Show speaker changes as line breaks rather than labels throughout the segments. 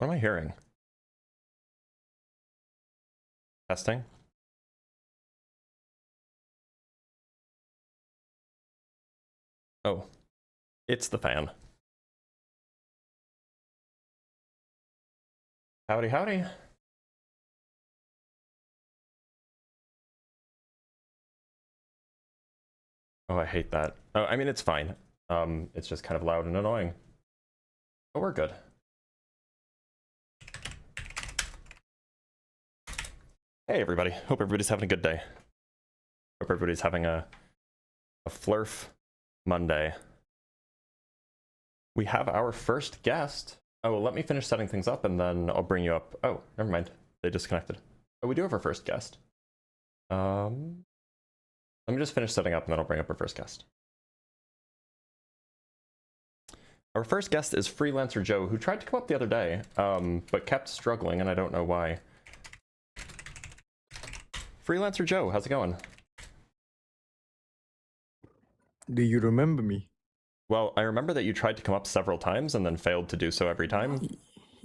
What am I hearing? Testing? Oh, it's the fan. Howdy, howdy. Oh, I hate that. Oh, I mean, it's fine. It's just kind of loud and annoying. But we're good. Hey, everybody. Hope everybody's having a good day. Hope everybody's having a FLERF Monday. We have our first guest. Oh, well, let me finish setting things up and then I'll bring you up. Oh, never mind. They disconnected. Oh, we do have our first guest. Let me just finish setting up and then I'll bring up our first guest. Our first guest is Freelancer Joe, who tried to come up the other day, but kept struggling, and I don't know why. Freelancer Joe, how's it going?
Do you remember me?
Well, I remember that you tried to come up several times and then failed to do so every time.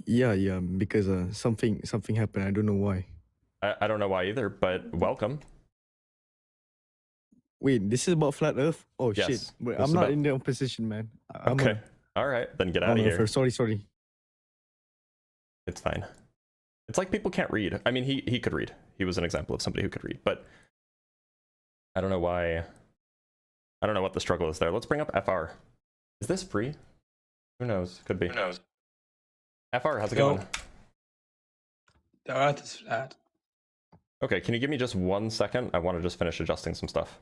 Yeah, because something happened. I don't know why.
I don't know why either, but welcome.
Wait, this is about flat Earth? Oh
Yes,
shit! But I'm not in the position, man.
Okay. All right, then get out of here.
Sorry.
It's fine. It's like people can't read. I mean, he could read. He was an example of somebody who could read, but I don't know why. I don't know what the struggle is there. Let's bring up FR. Is this free? Who knows? Could be.
Who knows?
FR, how's it going?
The Earth is flat.
Okay, can you give me just 1 second? I want to just finish adjusting some stuff.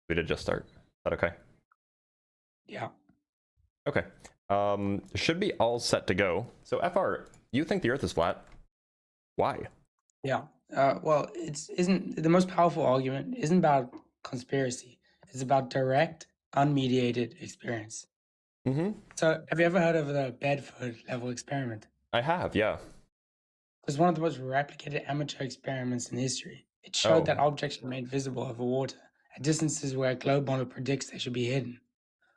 We did just start. Is that okay?
Yeah.
Okay. Should be all set to go. So FR, you think the Earth is flat? Why?
Yeah. Well, isn't the most powerful argument isn't about conspiracy. It's about direct, unmediated experience.
Mm-hmm.
So, have you ever heard of the Bedford level experiment?
I have, yeah.
It's one of the most replicated amateur experiments in history. It showed that objects are made visible over water at distances where a globe model predicts they should be hidden.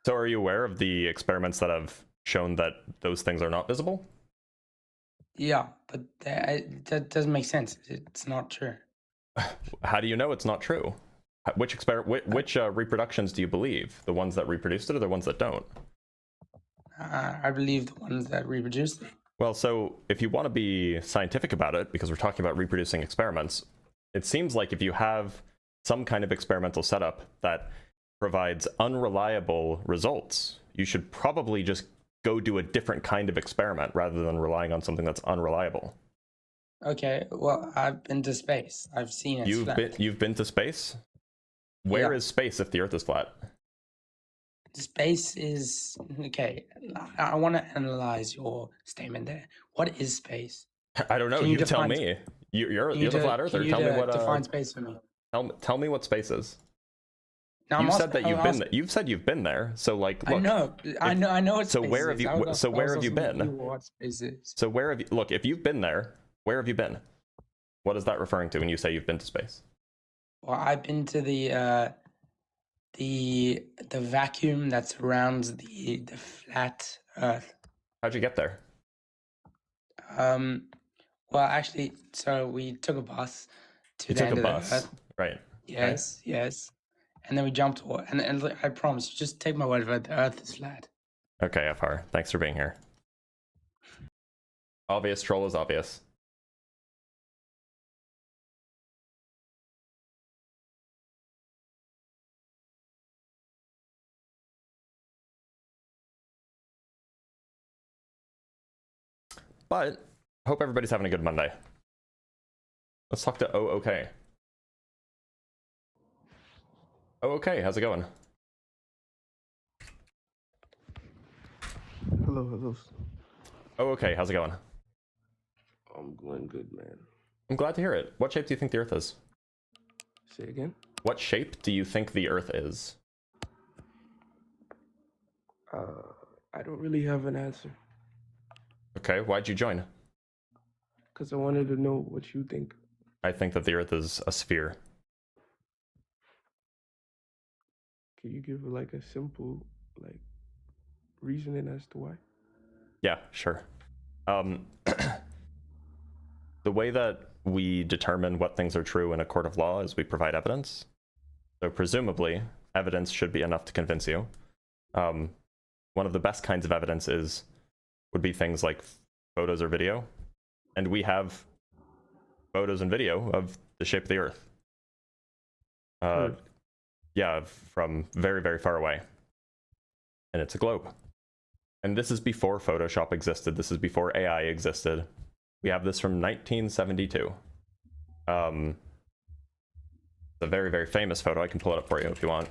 So are you aware of the experiments that have shown that those things are not visible?
Yeah, but that doesn't make sense. It's not true.
How do you know it's not true? Which reproductions do you believe? The ones that reproduced it or the ones that don't?
I believe the ones that reproduced it.
Well, so if you want to be scientific about it, because we're talking about reproducing experiments, it seems like if you have some kind of experimental setup that provides unreliable results, you should probably just go do a different kind of experiment rather than relying on something that's unreliable.
Okay, well, I've been to space. I've seen it.
You've been to space? Where is space if the Earth is flat?
Space is okay. I want to analyze your statement there. What is space?
I don't know. You tell me. You're the flat earther. Tell me what.
Define space for me.
Tell me what space is.
Now,
you said that you've said you've been there. So like, look,
I know. It's
so where have you? So where have you been?
What space is?
So where have you? Look, if you've been there, where have you been? What is that referring to when you say you've been to space?
Well, I've been to the vacuum that surrounds the flat Earth.
How'd you get there?
Well, actually, so we took a bus to the end of the Earth.
Right?
Yes, right. Yes. And then we jumped to it. And I promise, just take my word for it, the Earth is flat.
Okay, FR. Thanks for being here. Obvious troll is obvious. But hope everybody's having a good Monday. Let's talk to okay. Okay, how's it going?
Hello.
Okay, how's it going?
I'm going good, man.
I'm glad to hear it. What shape do you think the Earth is?
Say again?
What shape do you think the Earth is?
I don't really have an answer.
Okay, why'd you join?
Because I wanted to know what you think.
I think that the Earth is a sphere.
Can you give like a simple reasoning as to why?
Yeah, sure. The way that we determine what things are true in a court of law is we provide evidence. So presumably, evidence should be enough to convince you. One of the best kinds of evidence would be things like photos or video. And we have photos and video of the shape of the Earth. Yeah, from very, very far away. And it's a globe. And this is before Photoshop existed. This is before AI existed. We have this from 1972. It's a very, very famous photo. I can pull it up for you if you want.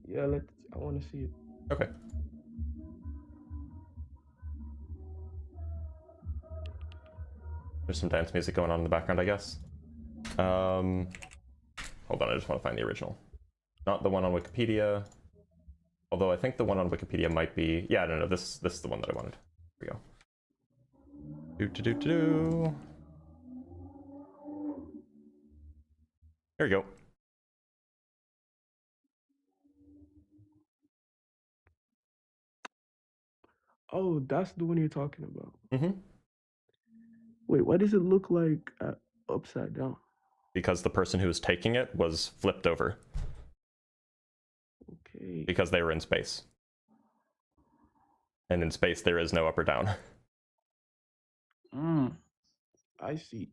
Yeah, I want to see it.
Okay. There's some dance music going on in the background, I guess. Hold on, I just want to find the original. Not the one on Wikipedia. Although I think the one on Wikipedia might be... Yeah, no, this is the one that I wanted. Here we go. There we go.
Oh, that's the one you're talking about.
Mm-hmm.
Wait, why does it look like upside down?
Because the person who was taking it was flipped over.
Okay.
Because they were in space. And in space, there is no up or down.
I see.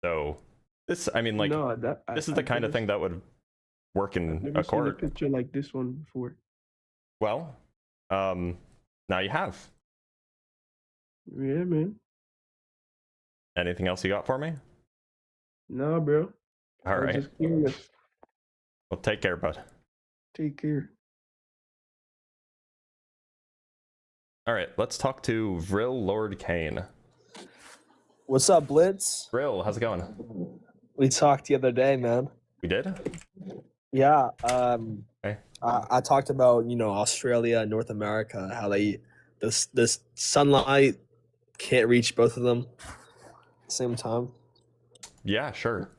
So, this, I mean, like,
No,
this is the kind of thing that would work
I've
in
never
a
seen a
court.
picture like this one before.
Well, now you have.
Yeah, man.
Anything else you got for me?
Nah, bro.
All
I'm
right.
just curious.
Well, take care, bud.
Take care.
All right, let's talk to Vril Lord Kane.
What's up, Blitz?
Vril, how's it going?
We talked the other day, man.
We did?
Yeah.
Okay.
I talked about, Australia and North America, how this sunlight can't reach both of them at the same time.
Yeah, sure.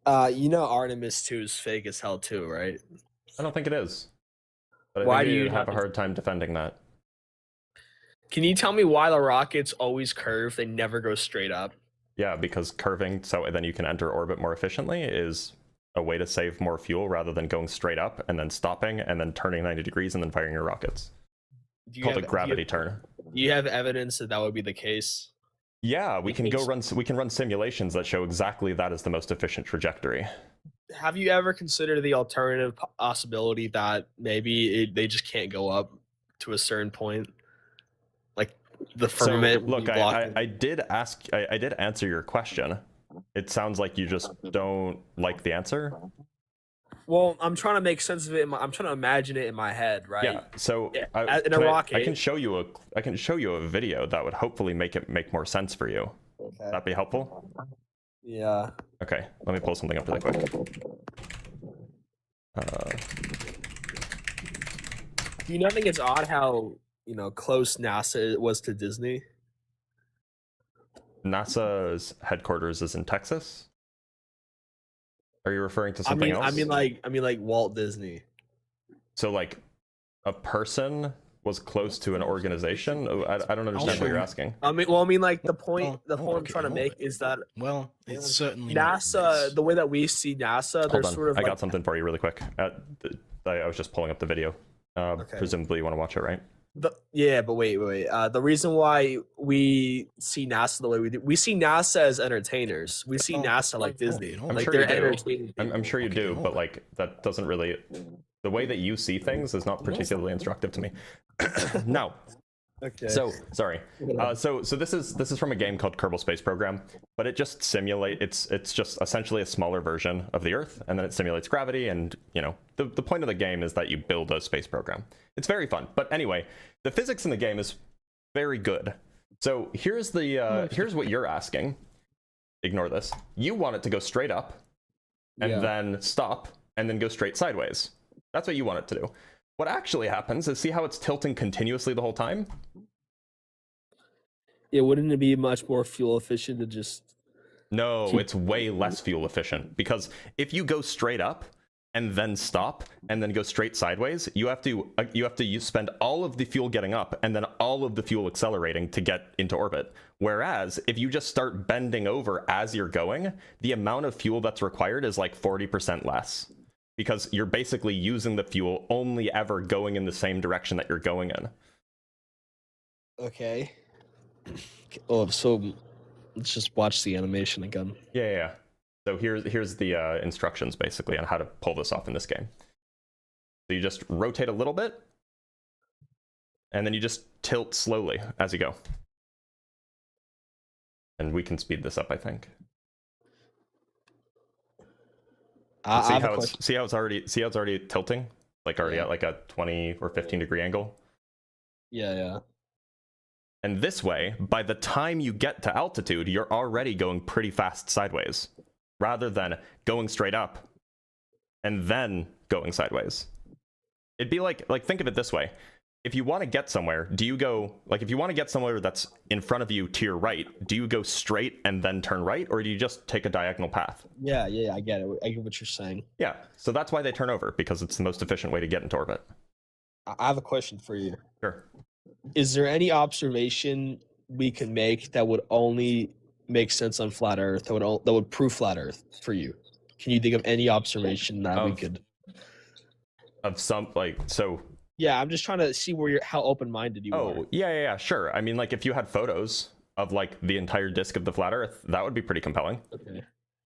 Artemis 2 is fake as hell too, right?
I don't think it is. But I
Why
think
do you
you'd have a
not-
hard time defending that.
Can you tell me why the rockets always curve? They never go straight up.
Yeah, because curving so then you can enter orbit more efficiently is a way to save more fuel rather than going straight up and then stopping and then turning 90 degrees and then firing your rockets. Called a gravity turn.
Do you have evidence that would be the case?
Yeah, we can run simulations that show exactly that is the most efficient trajectory.
Have you ever considered the alternative possibility that maybe they just can't go up to a certain point? Like the firmament.
So, look, I did answer your question. It sounds like you just don't like the answer.
Well, I'm trying to make sense of it. I'm trying to imagine it in my head, right?
Yeah. So
in a rocket.
I can show you a video that would hopefully make more sense for you.
Okay.
That'd be helpful.
Yeah.
Okay. Let me pull something up really quick.
Do you not think it's odd how close NASA was to Disney?
NASA's headquarters is in Texas. Are you referring to something else?
I mean like Walt Disney.
So like a person was close to an organization? I don't understand what you're asking.
Like the point I'm trying to make is that
it's certainly
NASA, the way that we see NASA,
Hold
there's
on.
sort of
I got something for you really quick. I was just pulling up the video. Presumably you want to watch it, right?
But wait. The reason why we see NASA the way we do, we see NASA as entertainers. We see NASA like Disney.
I'm
Like
sure
they're
you do.
entertaining.
I'm sure you do, but like that doesn't really. The way that you see things is not particularly instructive to me. No.
Okay.
So sorry. So this is from a game called Kerbal Space Program, but it just it's just essentially a smaller version of the Earth, and then it simulates gravity, and the point of the game is that you build a space program. It's very fun, but anyway, the physics in the game is very good. So here's what you're asking. Ignore this. You want it to go straight up, and then stop, and then go straight sideways. That's what you want it to do. What actually happens is, see how it's tilting continuously the whole time?
Yeah, wouldn't it be much more fuel efficient to just...
No, it's way less fuel efficient, because if you go straight up, and then stop and then go straight sideways, you have to spend all of the fuel getting up and then all of the fuel accelerating to get into orbit. Whereas if you just start bending over as you're going, the amount of fuel that's required is like 40% less, because you're basically using the fuel only ever going in the same direction that you're going in.
Okay. Oh, so let's just watch the animation again.
Yeah. So here's the instructions basically on how to pull this off in this game. So you just rotate a little bit, and then you just tilt slowly as you go. And we can speed this up, I think. See how it's already tilting, like already at like a 20 or 15 degree angle.
Yeah.
And this way, by the time you get to altitude, you're already going pretty fast sideways, rather than going straight up and then going sideways. It'd be like think of it this way. If you want to get somewhere, do you go, like if you want to get somewhere that's in front of you to your right, do you go straight and then turn right, or do you just take a diagonal path?
Yeah, I get it. I get what you're saying.
Yeah, so that's why they turn over, because it's the most efficient way to get into orbit.
I have a question for you.
Sure.
Is there any observation we can make that would only make sense on flat Earth, that would prove flat Earth for you? Can you think of any observation that we could? Of some, like, so... Yeah, I'm just trying to see how open-minded you are.
Oh, yeah, sure. I mean, like, if you had photos of, like, the entire disk of the flat Earth, that would be pretty compelling.
Okay.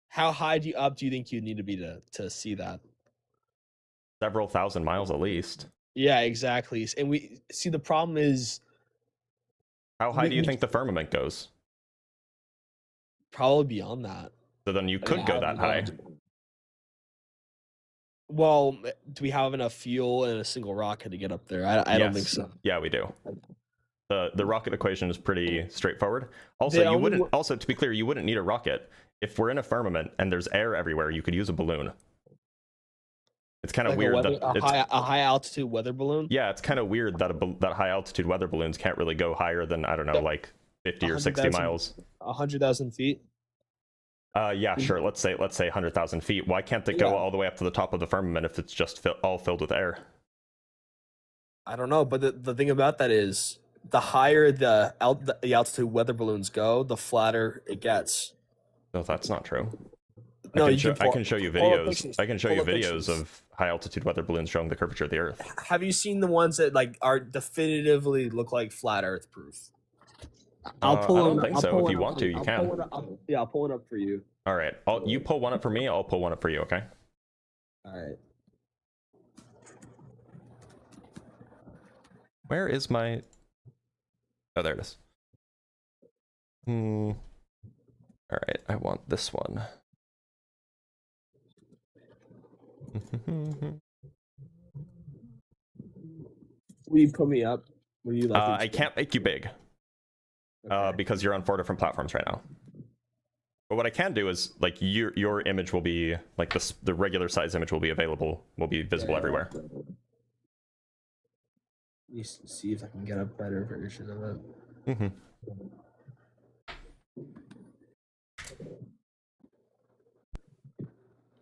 How high do you think you need to be to see that?
Several thousand miles at least.
Yeah, exactly. And we see, the problem is...
How high do you think the firmament goes?
Probably beyond that.
So then you could go that high.
Well, do we have enough fuel and a single rocket to get up there? I don't think so.
Yeah, we do. The rocket equation is pretty straightforward. Also, to be clear, you wouldn't need a rocket. If we're in a firmament and there's air everywhere, you could use a balloon. It's kind of weird that
a high altitude weather balloon.
Yeah, it's kind of weird that that high altitude weather balloons can't really go higher than, I don't know, like 50 or 60 miles.
100,000 feet.
Yeah, sure. Let's say 100,000 feet. Why can't it go all the way up to the top of the firmament if it's just all filled with air?
I don't know, but the thing about that is, the higher the altitude weather balloons go, the flatter it gets.
No, that's not true.
No,
I can show you videos. I can show you videos of high altitude weather balloons showing the curvature of the Earth.
Have you seen the ones that are definitively look like flat Earth proof?
I don't think so. If you want to, you can.
I'll pull it up for you.
All right. You pull one up for me. I'll pull one up for you. Okay.
All right.
Where is my? Oh, there it is. All right. I want this one.
Will you put me up? Will you like?
I can't make you big. Okay. Because you're on 4 different platforms right now. But what I can do is, like, your image will be like the regular size image will be visible everywhere.
Let me see if I can get a better version of it.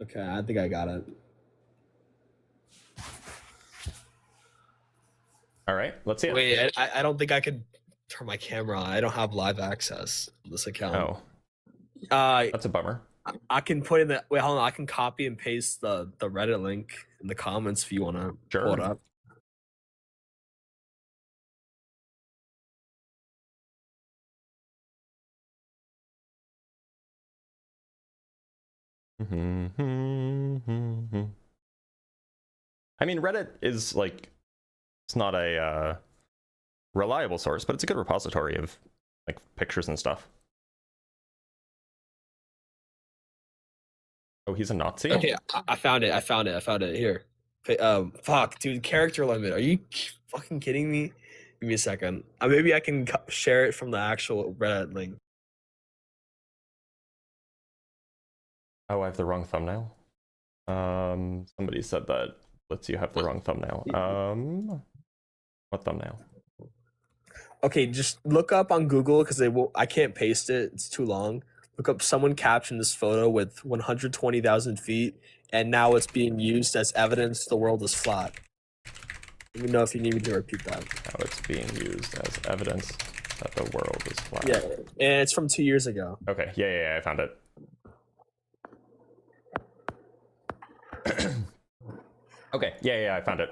Okay, I think I got it.
All right, let's see it.
Wait, I don't think I could turn my camera on. I don't have live access to this account.
Oh. That's a bummer.
I can put in the hold on. I can copy and paste the Reddit link in the comments if you want to pull it up.
I mean, Reddit is like, it's not a reliable source, but it's a good repository of like pictures and stuff. Oh, he's a Nazi?
Okay, I found it. Here. Fuck, dude, character limit. Are you fucking kidding me? Give me a second. Maybe I can share it from the actual Reddit link.
Oh, I have the wrong thumbnail. Somebody said that lets you have the wrong thumbnail. What thumbnail?
Okay, just look up on Google, because I can't paste it. It's too long. Look up someone captioned this photo with 120,000 feet and now it's being used as evidence the world is flat. Let me know if you need me to repeat that.
Now it's being used as evidence that the world is flat.
Yeah, and it's from 2 years ago.
Okay, yeah, I found it. Okay, yeah, I found it.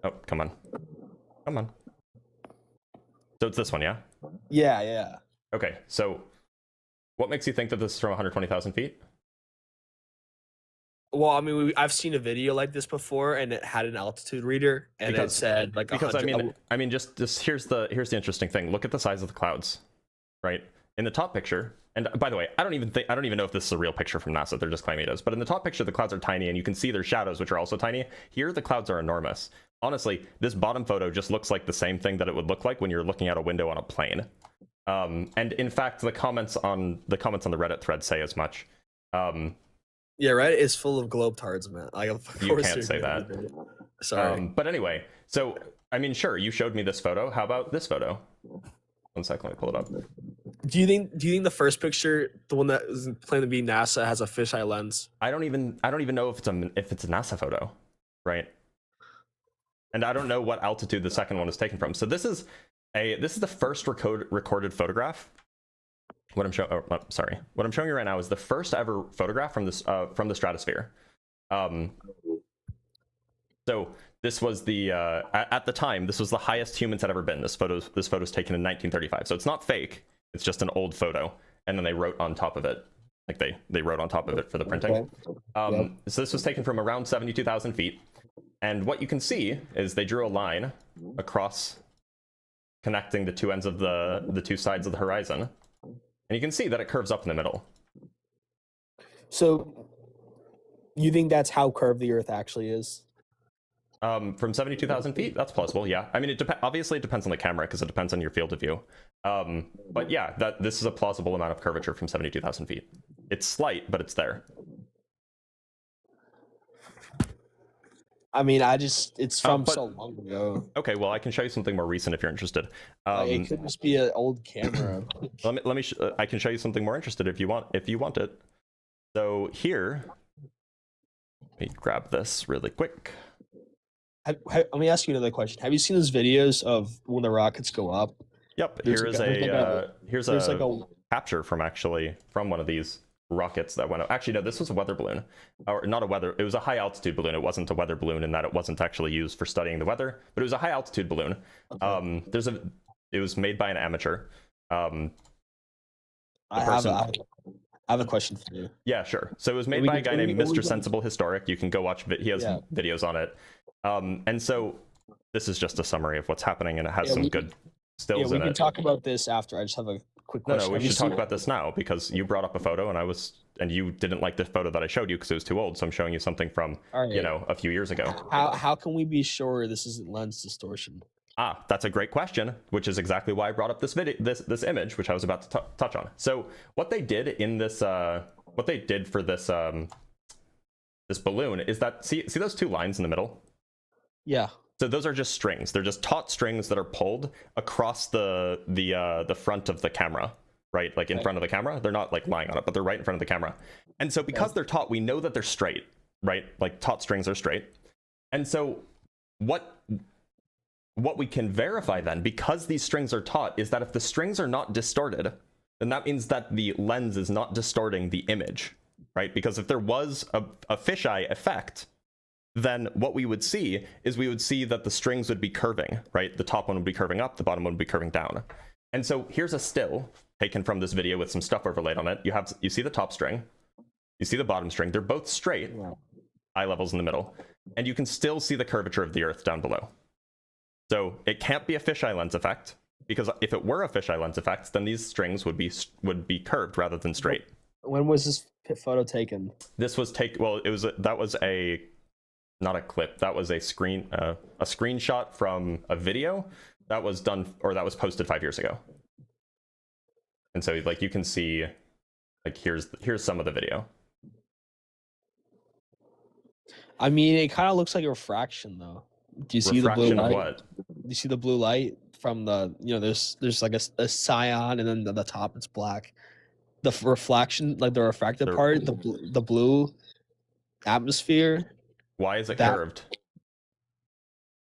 Oh, come on. So it's this one, yeah?
Yeah.
Okay, so what makes you think that this is from 120,000 feet?
Well, I mean, I've seen a video like this before, and it had an altitude reader, and it said like
because
100.
I mean, just here's the interesting thing. Look at the size of the clouds, right? In the top picture, and by the way, I don't even know if this is a real picture from NASA. They're just claiming it is. But in the top picture, the clouds are tiny, and you can see their shadows, which are also tiny. Here, the clouds are enormous. Honestly, this bottom photo just looks like the same thing that it would look like when you're looking out a window on a plane. And in fact, the comments on the Reddit thread say as much.
Yeah, Reddit is full of globetards, man. Like,
You can't say that.
Sorry.
But anyway, so I mean, sure, you showed me this photo. How about this photo? 1 second, let me pull it up.
Do you think the first picture, the one that is claimed to be NASA, has a fisheye lens?
I don't even know if it's a NASA photo, right? And I don't know what altitude the second one is taken from. So this is the first recorded photograph. What I'm showing you right now is the first ever photograph from the stratosphere. So this was the at the time, this was the highest humans had ever been. This photo's taken in 1935. So it's not fake. It's just an old photo, and then they wrote on top of it, like they wrote on top of it for the printing. So this was taken from around 72,000 feet, and what you can see is they drew a line across, connecting the two ends of the two sides of the horizon, and you can see that it curves up in the middle.
So you think that's how curved the Earth actually is?
From 72,000 feet, that's plausible. Yeah, I mean, obviously it depends on the camera because it depends on your field of view. But yeah, this is a plausible amount of curvature from 72,000 feet. It's slight, but it's there.
I mean, it's from so long ago.
Okay, well, I can show you something more recent if you're interested.
It could just be an old camera.
I can show you something more interested if you want it. So here, let me grab this really quick.
Let me ask you another question. Have you seen those videos of when the rockets go up?
Yep. Here's a capture from one of these rockets that went up. Actually, no, this was a weather balloon, or not a weather. It was a high altitude balloon. It wasn't a weather balloon in that it wasn't actually used for studying the weather, but it was a high altitude balloon.
Okay.
It was made by an amateur.
I have a question for you.
Yeah, sure. So it was made by a guy named Mr. Sensible Historic. You can go watch it. He has videos on it. And so this is just a summary of what's happening, and it has some good stills in it.
We can talk about this after. I just have a quick question.
No, we should talk about this now because you brought up a photo, and you didn't like the photo that I showed you because it was too old. So I'm showing you something from a few years ago.
How can we be sure this isn't lens distortion?
That's a great question, which is exactly why I brought up this image, which I was about to touch on. So what they did in this, what they did for this this balloon is that see those two lines in the middle?
Yeah.
So those are just strings. They're just taut strings that are pulled across the front of the camera, right? Like in front of the camera. They're not like lying on it, but they're right in front of the camera. And so because they're taut, we know that they're straight, right? Like taut strings are straight. And so what we can verify then, because these strings are taut, is that if the strings are not distorted, then that means that the lens is not distorting the image, right? Because if there was a fisheye effect, then what we would see is that the strings would be curving, right? The top one would be curving up, the bottom one would be curving down. And so here's a still taken from this video with some stuff overlaid on it. You see the top string, you see the bottom string. They're both straight, eye levels in the middle, and you can still see the curvature of the Earth down below. So it can't be a fisheye lens effect, because if it were a fisheye lens effect, then these strings would be curved rather than straight.
When was this photo taken?
This was not a clip. That was a screenshot from a video that was done, or that was posted 5 years ago. And so like you can see, like here's some of the video.
I mean, it kind of looks like a refraction though. Do you see
Refraction
the blue light?
of what?
Do you see the blue light from the, there's like a cyan, and then the top it's black. reflection, like the refracted
The-
part, the blue atmosphere.
Why is it
That-
curved?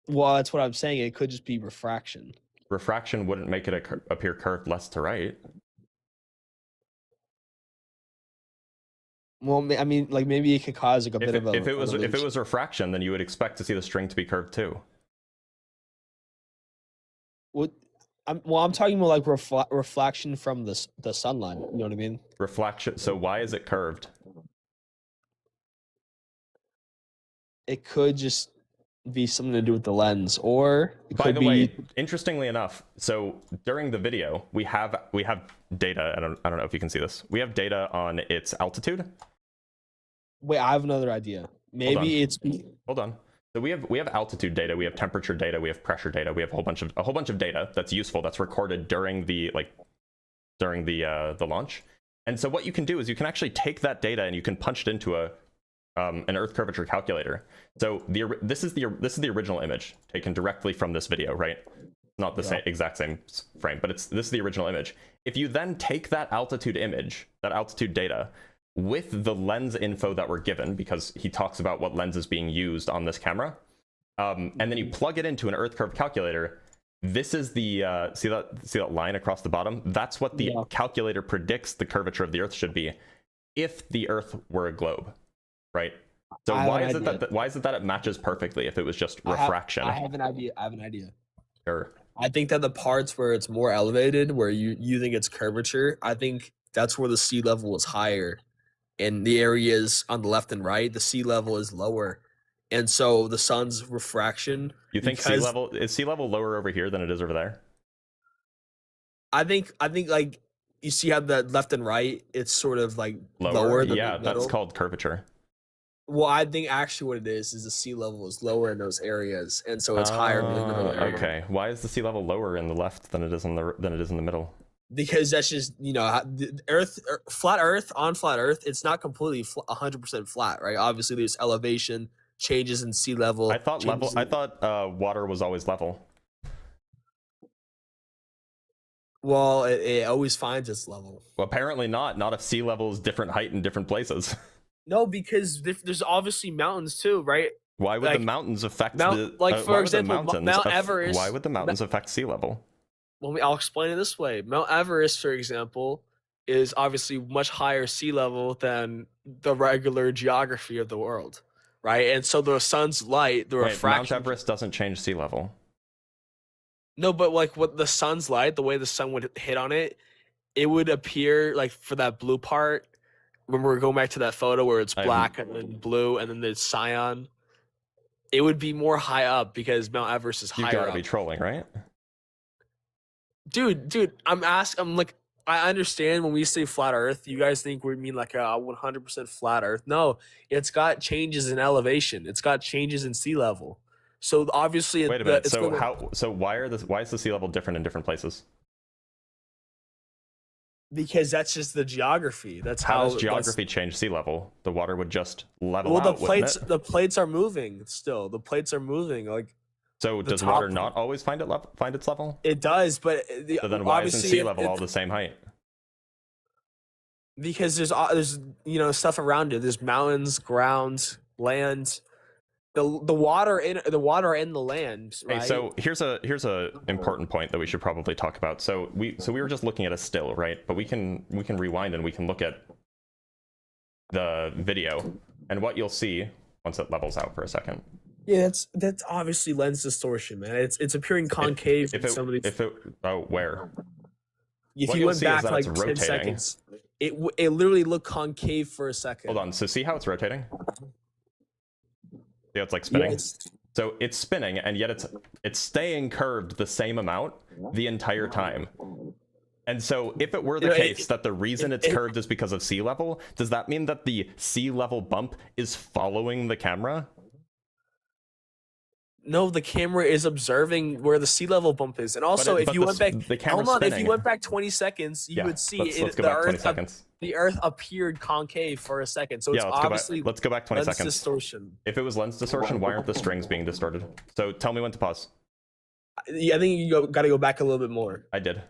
Well, that's what I'm saying. It could just be refraction.
Refraction wouldn't make it appear curved left to right.
Well, I mean, like maybe it could cause like a bit of a.
If it was refraction, then you would expect to see the string to be curved too.
What? I'm talking about like reflection from the sunlight. You know what I mean?
Reflection. So why is it curved?
It could just be something to do with the lens, or it
By
could
the
be.
way, interestingly enough, so during the video, we have data. I don't know if you can see this. We have data on its altitude.
Wait, I have another idea. Maybe it's.
Hold on. So we have altitude data, we have temperature data, we have pressure data, we have a whole bunch of data that's useful, that's recorded during the launch. And so what you can do is you can actually take that data and you can punch it into an Earth curvature calculator. So this is the original image taken directly from this video, right? Not the exact same frame, but this is the original image. If you then take that altitude image, that altitude data, with the lens info that we're given, because he talks about what lens is being used on this camera, and then you plug it into an Earth curve calculator, this is the see that line across the bottom? That's what the calculator predicts the curvature of the Earth should be if the Earth were a globe, right? So why is it that it matches perfectly if it was just refraction?
I have an idea.
Sure.
I think that the parts where it's more elevated, where you think it's curvature, I think that's where the sea level is higher. And the areas on the left and right, the sea level is lower. And so the sun's refraction.
You think is sea level lower over here than it is over there?
I think like you see how the left and right, it's sort of like lower than the middle.
That's called curvature.
Well, I think actually what it is the sea level is lower in those areas, and so it's higher in the middle area.
Okay. Why is the sea level lower in the left than it is in the middle?
Because that's just, the Earth, flat Earth, it's not completely 100% flat, right? Obviously, there's elevation changes in sea level.
I thought water was always level.
Well, it always finds its level.
Well, apparently not. Not if sea level is different height in different places.
No, because there's obviously mountains too, right?
Why would the mountains affect
for example, Mount Everest?
Why would the mountains affect sea level?
Well, I'll explain it this way. Mount Everest, for example, is obviously much higher sea level than the regular geography of the world, right? And so the sun's light, the refraction.
Mount Everest doesn't change sea level.
No, but like what the sun's light, the way the sun would hit on it, it would appear like for that blue part. Remember, we're going back to that photo where it's black and then blue and then there's cyan. It would be more high up because Mount Everest is higher up.
You gotta be trolling, right?
Dude, I understand when we say flat Earth, you guys think we mean like a 100% flat Earth. No, it's got changes in elevation. It's got changes in sea level. So obviously,
wait a minute. Why is the sea level different in different places?
Because that's just the geography.
How does geography change sea level? The water would just level out.
Well, the plates are moving still. The plates are moving like.
So does water not always find its level?
It does, but
so then why isn't sea level all the same height?
Because there's stuff around it. There's mountains, ground, land. The water in the land. Right?
Hey, so here's a important point that we should probably talk about. So we were just looking at a still, right? But we can rewind and we can look at the video, and what you'll see once it levels out for a second.
Yeah, that's obviously lens distortion, man. It's appearing concave.
Where?
If you went back like 10 seconds, it literally looked concave for a second.
Hold on. So see how it's rotating? See how it's like spinning?
Yes.
So it's spinning, and yet it's staying curved the same amount the entire time. And so if it were the case that the reason it's curved is because of sea level, does that mean that the sea level bump is following the camera?
No, the camera is observing where the sea level bump is, and also if you went back 20 seconds, you would see the Earth appeared concave for a second. So it's obviously
let's go back 20 seconds.
Distortion.
If it was lens distortion, why aren't the strings being distorted? So tell me when to pause.
Yeah, I think you got to go back a little bit more.
I did.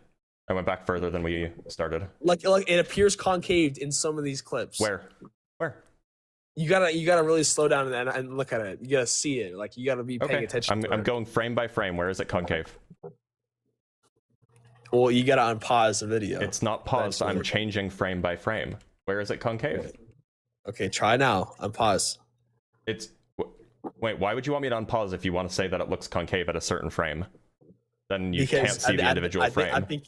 I went back further than we started.
Like it appears concaved in some of these clips.
Where?
You gotta really slow down and look at it. You gotta see it. Like you gotta be paying attention.
I'm going frame by frame. Where is it concave?
Well, you gotta unpause the video.
It's not paused. I'm changing frame by frame. Where is it concave?
Okay, try now. Unpause.
It's wait. Why would you want me to unpause if you want to say that it looks concave at a certain frame? Then you can't see the individual frame.
I think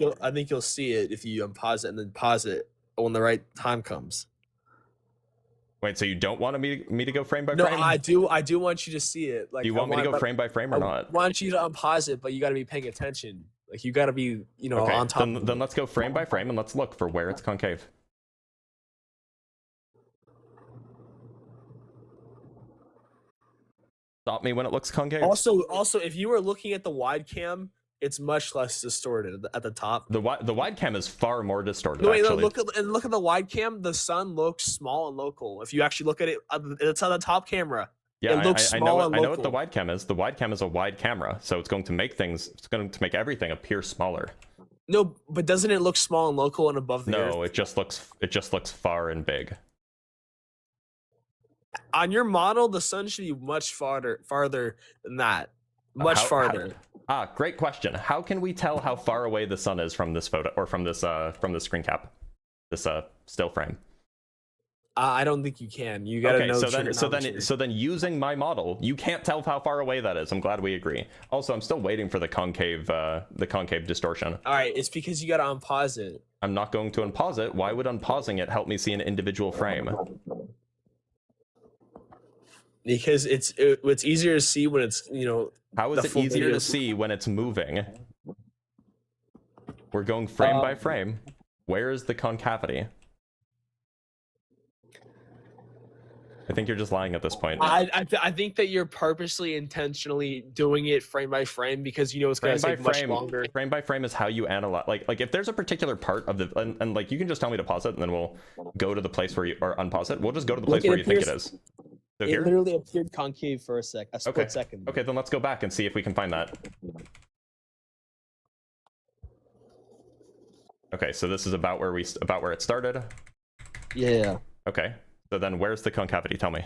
you'll see it if you unpause it and then pause it when the right time comes.
Wait, so you don't want me to go frame by
No,
frame?
I do want you to see it. Like,
Do you want me to go frame by frame or not?
I want you to unpause it, but you got to be paying attention. Like you got to be,
Okay,
on top.
then let's go frame by frame and let's look for where it's concave. Stop me when it looks concave.
Also, if you were looking at the wide cam, it's much less distorted at the top.
The wide cam is far more distorted.
No, wait,
actually.
look at the wide cam. The sun looks small and local. If you actually look at it, it's on the top camera.
Yeah,
it looks small and
I know what
local.
the wide cam is. The wide cam is a wide camera, so it's going to make everything appear smaller.
No, but doesn't it look small and local and above the earth?
No, it just looks far and big.
On your model, the sun should be much farther than that. Much farther.
Great question. How can we tell how far away the sun is from this photo or from this screen cap, this still frame?
I don't think you can. You gotta know.
So then, using my model, you can't tell how far away that is. I'm glad we agree. Also, I'm still waiting for the concave distortion.
All right, it's because you gotta unpause it.
I'm not going to unpause it. Why would unpausing it help me see an individual frame?
Because it's easier to see when it's
How is it easier to see when it's moving? We're going frame by frame. Where is the concavity? I think you're just lying at this point.
I think that you're purposely, intentionally doing it frame by frame because it's going to take much longer.
Frame by frame is how you analyze. Like if there's a particular part of the and like you can just tell me to pause it and then we'll go to the place where you or unpause it. We'll just go to the place where you think it is. So
it literally appeared concave for a split second.
Okay, then let's go back and see if we can find that. Okay, so this is about where it started.
Yeah.
Okay, so then where's the concavity? Tell me.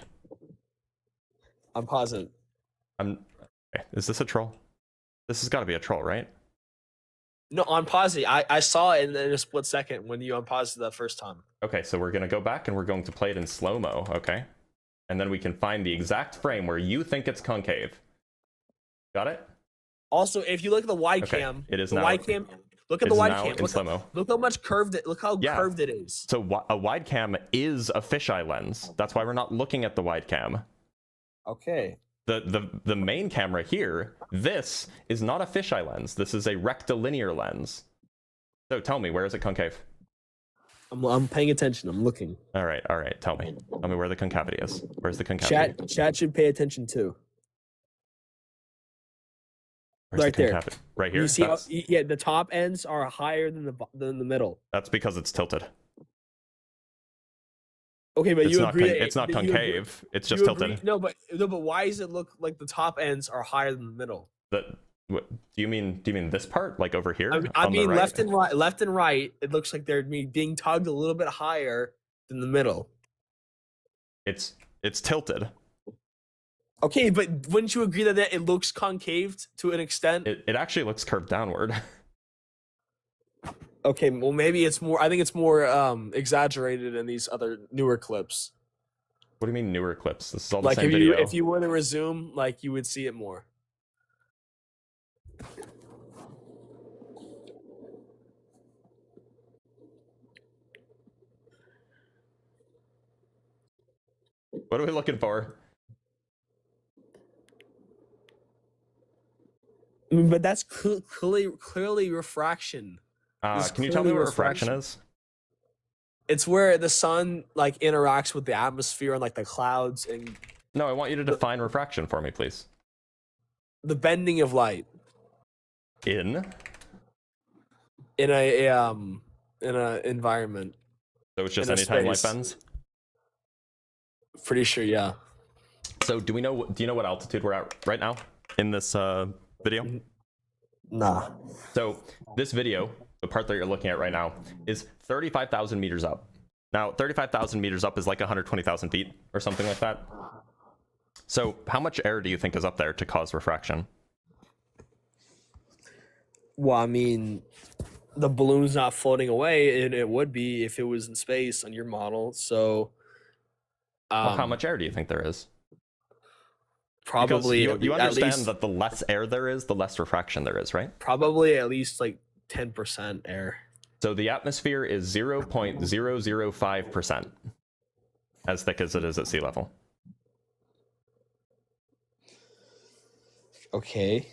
I'm pausing.
Okay. Is this a troll? This has got to be a troll, right?
No, I'm pausing. I saw it in a split second when you unpaused it the first time.
Okay, so we're gonna go back and we're going to play it in slow-mo. Okay. And then we can find the exact frame where you think it's concave. Got it?
Also, if you look at the wide cam,
it is
the
now.
Wide cam. Look at the wide cam.
In slow-mo.
Look how much curved it. Look how curved it is.
So a wide cam is a fisheye lens. That's why we're not looking at the wide cam.
Okay.
The main camera here, this is not a fisheye lens. This is a rectilinear lens. So tell me, where is it concave?
I'm paying attention. I'm looking.
All right. Tell me where the concavity is. Where's the concavity?
Chat should pay attention too.
Where's
right
the concavity?
there.
Right here.
You see, the top ends are higher than the middle.
That's because it's tilted.
Okay, but you agree
it's not concave. It's just tilted.
No, but why does it look like the top ends are higher than the middle?
What do you mean? Do you mean this part, like over here?
I mean,
right?
left and right. It looks like they're being tugged a little bit higher than the middle.
It's tilted.
Okay, but wouldn't you agree that it looks concaved to an extent?
It actually looks curved downward.
Okay, well maybe it's more. I think it's more exaggerated in these other newer clips.
What do you mean newer clips? This is all the
like
same video.
If you were to resume, like you would see it more.
What are we looking for?
But that's clearly refraction.
Can you tell me what refraction is?
It's where the sun like interacts with the atmosphere and like the clouds and.
No, I want you to define refraction for me, please.
The bending of light.
In
a environment.
So it's just anytime light bends?
Pretty sure, yeah.
So do you know what altitude we're at right now in this video?
Nah.
So this video the part that you're looking at right now, is 35,000 meters up. Now, 35,000 meters up is like 120,000 feet or something like that. So how much air do you think is up there to cause refraction?
Well, I mean, the balloon's not floating away, and it would be if it was in space on your model. So,
Well, how much air do you think there is?
probably
Because you
at
understand
least,
that the less air there is, the less refraction there is, right?
probably at least like 10% air.
So the atmosphere is 0.005%, as thick as it is at sea level.
Okay.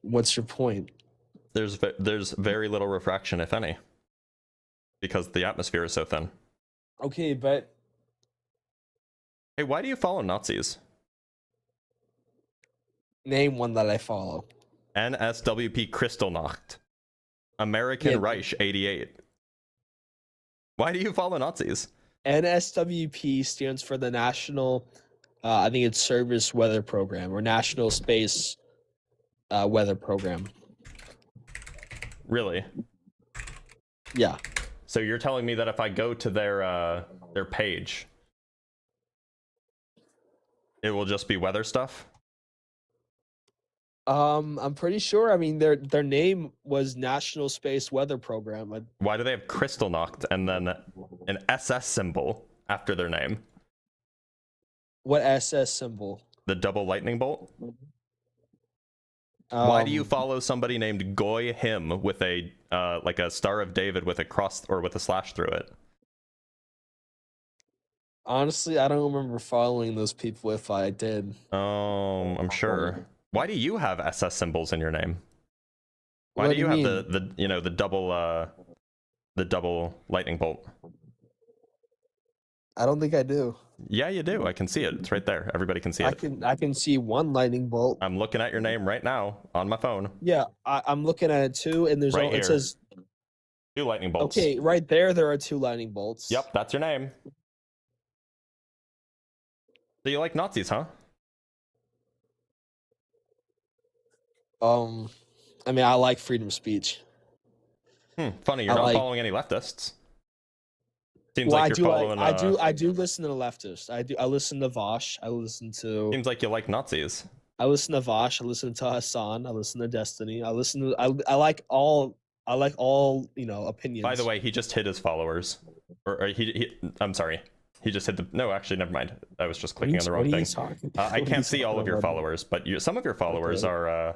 What's your point?
There's very little refraction, if any, because the atmosphere is so thin.
Okay, but
Hey, why do you follow Nazis?
name one that I follow.
NSWP Kristallnacht. American
Yeah.
Reich 88. Why do you follow Nazis?
NSWP stands for the National, I think it's Service Weather Program or National Space Weather Program.
Really?
Yeah.
So you're telling me that if I go to their page, it will just be weather stuff?
I'm pretty sure. I mean, their name was National Space Weather Program.
Why do they have Kristallnacht and then an SS symbol after their name?
What SS symbol?
The double lightning bolt? Why do you
Um,
follow somebody named Goy Him with a like a Star of David with a cross or with a slash through it?
Honestly, I don't remember following those people. If I did,
I'm sure. Why do you have SS symbols in your name? Why
What
do
do
you
you
have the double lightning bolt?
I don't think I do.
Yeah, you do. I can see it. It's right there. Everybody can see it.
I can see one lightning bolt.
I'm looking at your name right now on my phone.
Yeah, I'm looking at it too, and there's
Right
it
here.
says
2 lightning bolts.
okay, right there. There are 2 lightning bolts.
Yep, that's your name. So you like Nazis, huh?
I mean, I like freedom of speech.
Funny, you're
I
not
like-
following any leftists. Seems
Well,
like you're following.
I do listen to the leftists. I listen to Vosh. I listen to
like Nazis.
Vosh. I listen to Hassan. I listen to Destiny. I like all opinions.
By the way, he just hid his followers. Or I'm sorry. He just hit the. No, actually, never mind. I was just clicking on the wrong thing. I can't see all of your followers, but some of your followers are,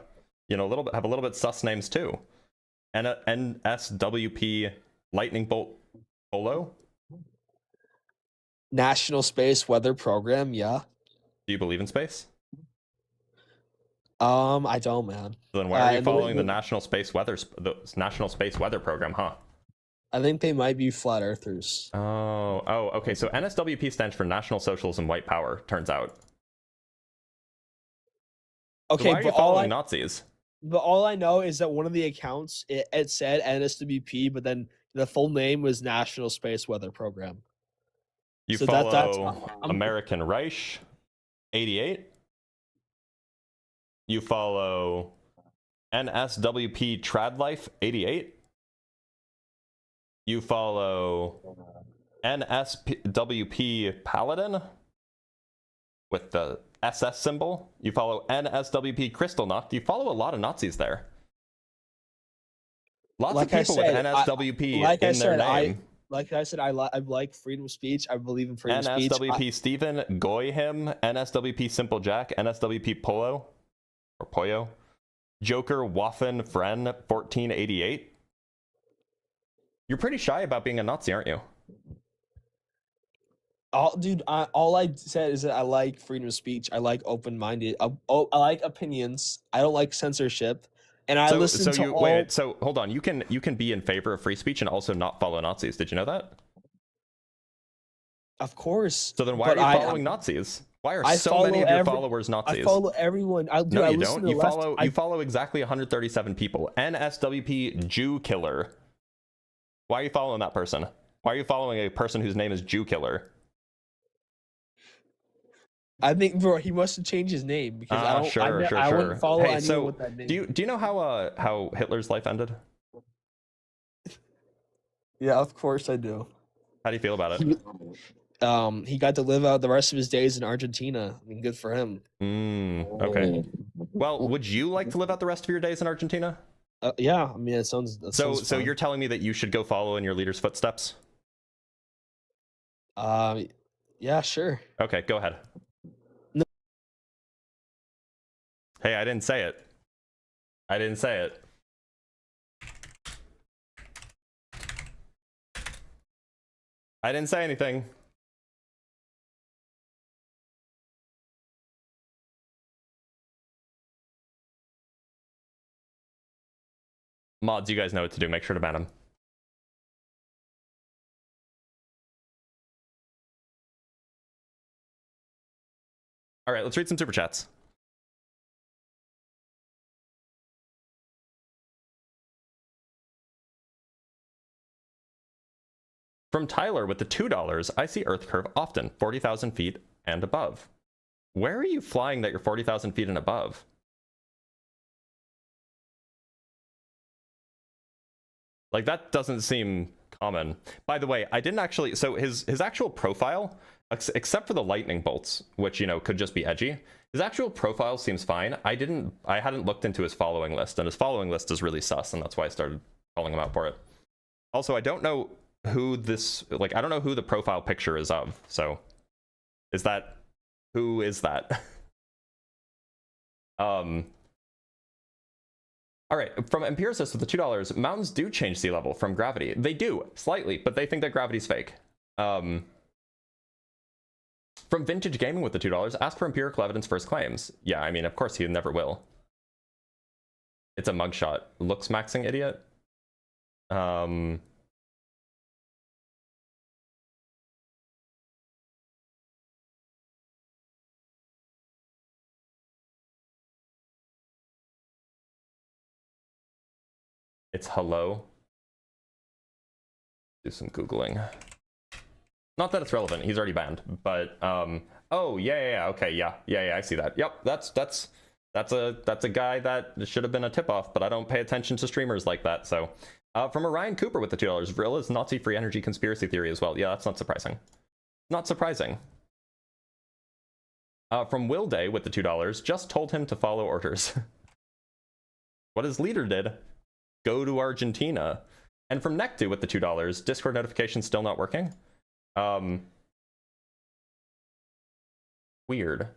have a little bit sus names too. NSWP Lightning Bolt Polo.
National Space Weather Program. Yeah.
Do you believe in space?
I don't, man.
So then why are you
and
following
the
the National Space Weather Program, huh?
I think they might be flat earthers.
Oh, okay. So NSWP stands for National Socialism White Power, turns out. So
Okay,
why are you following Nazis?
But all I know is that one of the accounts it said NSWP, but then the full name was National Space Weather Program.
You
So
follow American Reich 88. You follow NSWP Tradlife 88. You follow NSWP Paladin with the SS symbol. You follow NSWP Kristallnacht. You follow a lot of Nazis there. Lots
Like
of
I
people
said,
with NSWP
like I
in their
said,
name.
Like I said, I like freedom of speech. I believe in freedom of speech.
NSWP Steven Goyhim, NSWP Simple Jack, NSWP Polo or Poyo, Joker Waffen Fren 1488. You're pretty shy about being a Nazi, aren't you?
All I said is that I like freedom of speech. I like open-minded. I like opinions. I don't like censorship. And I listen to all.
Wait, so hold on. You can be in favor of free speech and also not follow Nazis. Did you know that?
Of course.
So then why are you following Nazis? Why are so many of your followers Nazis?
I follow everyone. I
No, you don't. You follow exactly 137 people. NSWP Jew Killer. Why are you following that person? Why are you following a person whose name is Jew Killer?
I think, bro, he must have changed his name because I don't.
Sure.
I wouldn't follow
Hey,
anyone
so
with that name.
do you know how Hitler's life ended?
Yeah, of course I do.
How do you feel about it?
He got to live out the rest of his days in Argentina. I mean, good for him.
Okay. Well, would you like to live out the rest of your days in Argentina?
Yeah, I mean, that sounds.
So
fun.
you're telling me that you should go follow in your leader's footsteps?
Yeah, sure.
Okay, go ahead.
No.
Hey, I didn't say it. I didn't say it. I didn't say anything. Mods, you guys know what to do. Make sure to ban him. All right, let's read some super chats. From Tyler with the $2, I see Earth curve often, 40,000 feet and above. Where are you flying that you're 40,000 feet and above? Like, that doesn't seem common. By the way, I didn't actually, so his actual profile, except for the lightning bolts, which, you know, could just be edgy, his actual profile seems fine. I hadn't looked into his following list, and his following list is really sus, and that's why I started calling him out for it. Also, I don't know who this, like, I don't know who the profile picture is of, so who is that? All right, from Empiricist with the $2, mountains do change sea level from gravity. They do, slightly, but they think that gravity's fake. From Vintage Gaming with the $2, ask for empirical evidence for his claims. Yeah, I mean, of course he never will. It's a mugshot. Looks maxing idiot. It's hello. Do some Googling. Not that it's relevant, he's already banned, but oh yeah, okay, yeah, I see that. Yep, that's a guy that should have been a tip-off, but I don't pay attention to streamers like that. So from Orion Cooper with the $2, Vril is Nazi free energy conspiracy theory as well. Yeah, that's not surprising. Not surprising. From Will Day with the $2, just told him to follow orders. What his leader did, go to Argentina. And from Nectu with the $2, Discord notification still not working. Weird.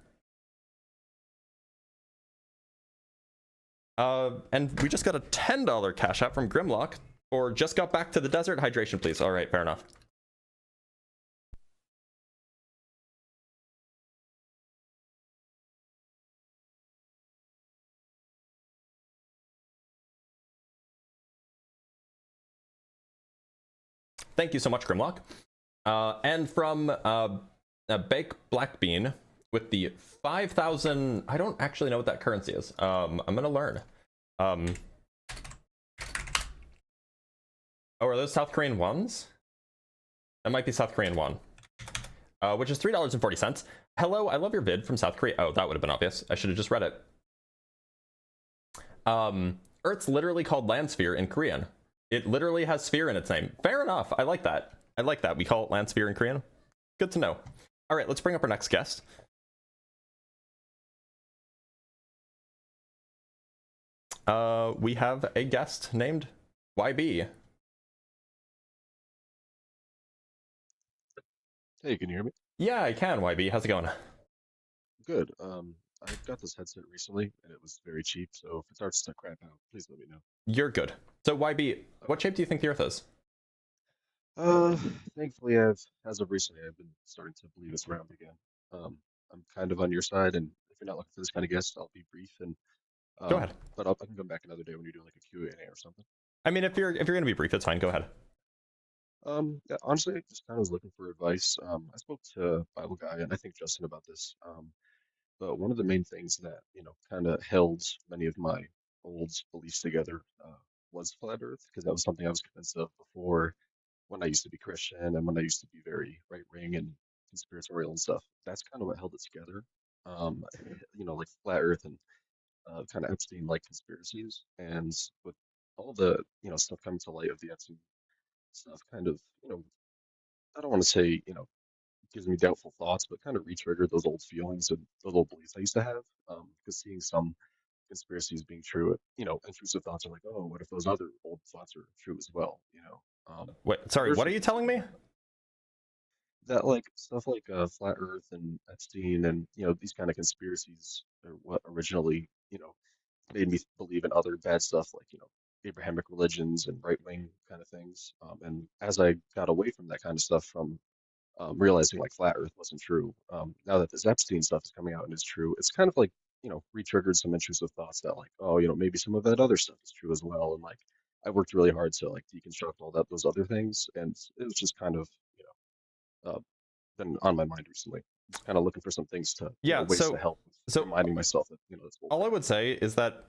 And we just got a $10 cash out from Grimlock, or just got back to the desert. Hydration, please. All right, fair enough. Thank you so much, Grimlock. And from Bake Blackbean with the 5,000. I don't actually know what that currency is. I'm gonna learn. Oh, are those South Korean ones? That might be South Korean won. Which is $3.40. Hello, I love your vid from South Korea. Oh, that would have been obvious. I should have just read it. Earth's literally called Landsphere in Korean. It literally has sphere in its name. Fair enough. I like that. I like that. We call it Landsphere in Korean. Good to know. All right, let's bring up our next guest. We have a guest named YB.
Hey, can you hear me?
Yeah, I can, YB. How's it going?
Good. I got this headset recently, and it was very cheap, so if it starts to crap out, please let me know.
You're good. So, YB, what shape do you think the Earth is?
Thankfully, as of recently, I've been starting to believe it's round again. I'm kind of on your side, and if you're not looking for this kind of guest, I'll be brief, and
go ahead.
But I can come back another day when you're doing like a Q&A or something.
I mean, if you're gonna be brief, that's fine. Go ahead.
Yeah, honestly, I just kind of was looking for advice. I spoke to Bible Guy, and I think Justin about this. But one of the main things that, kind of held many of my old beliefs together was flat Earth, because that was something I was convinced of before when I used to be Christian and when I used to be very right wing and conspiratorial and stuff. That's kind of what held it together. Like flat Earth and kind of Epstein-like conspiracies, and with all the stuff coming to light of the Epstein stuff, kind of I don't want to say gives me doubtful thoughts, but kind of re-triggered those old feelings and those old beliefs I used to have. Because seeing some conspiracies being true, intrusive thoughts are like, oh, what if those other old thoughts are true as well?
Wait, sorry, what are you telling me?
That like stuff like flat Earth and Epstein and these kind of conspiracies are what originally made me believe in other bad stuff like Abrahamic religions and right wing kind of things. And as I got away from that kind of stuff, from realizing like flat Earth wasn't true, now that this Epstein stuff is coming out and is true, it's kind of like re-triggered some intrusive thoughts that like, oh, maybe some of that other stuff is true as well. And like I worked really hard to like deconstruct all those other things, and it was just kind of been on my mind recently. Just kind of looking for some things to ways to help reminding myself that that's
all I would say is that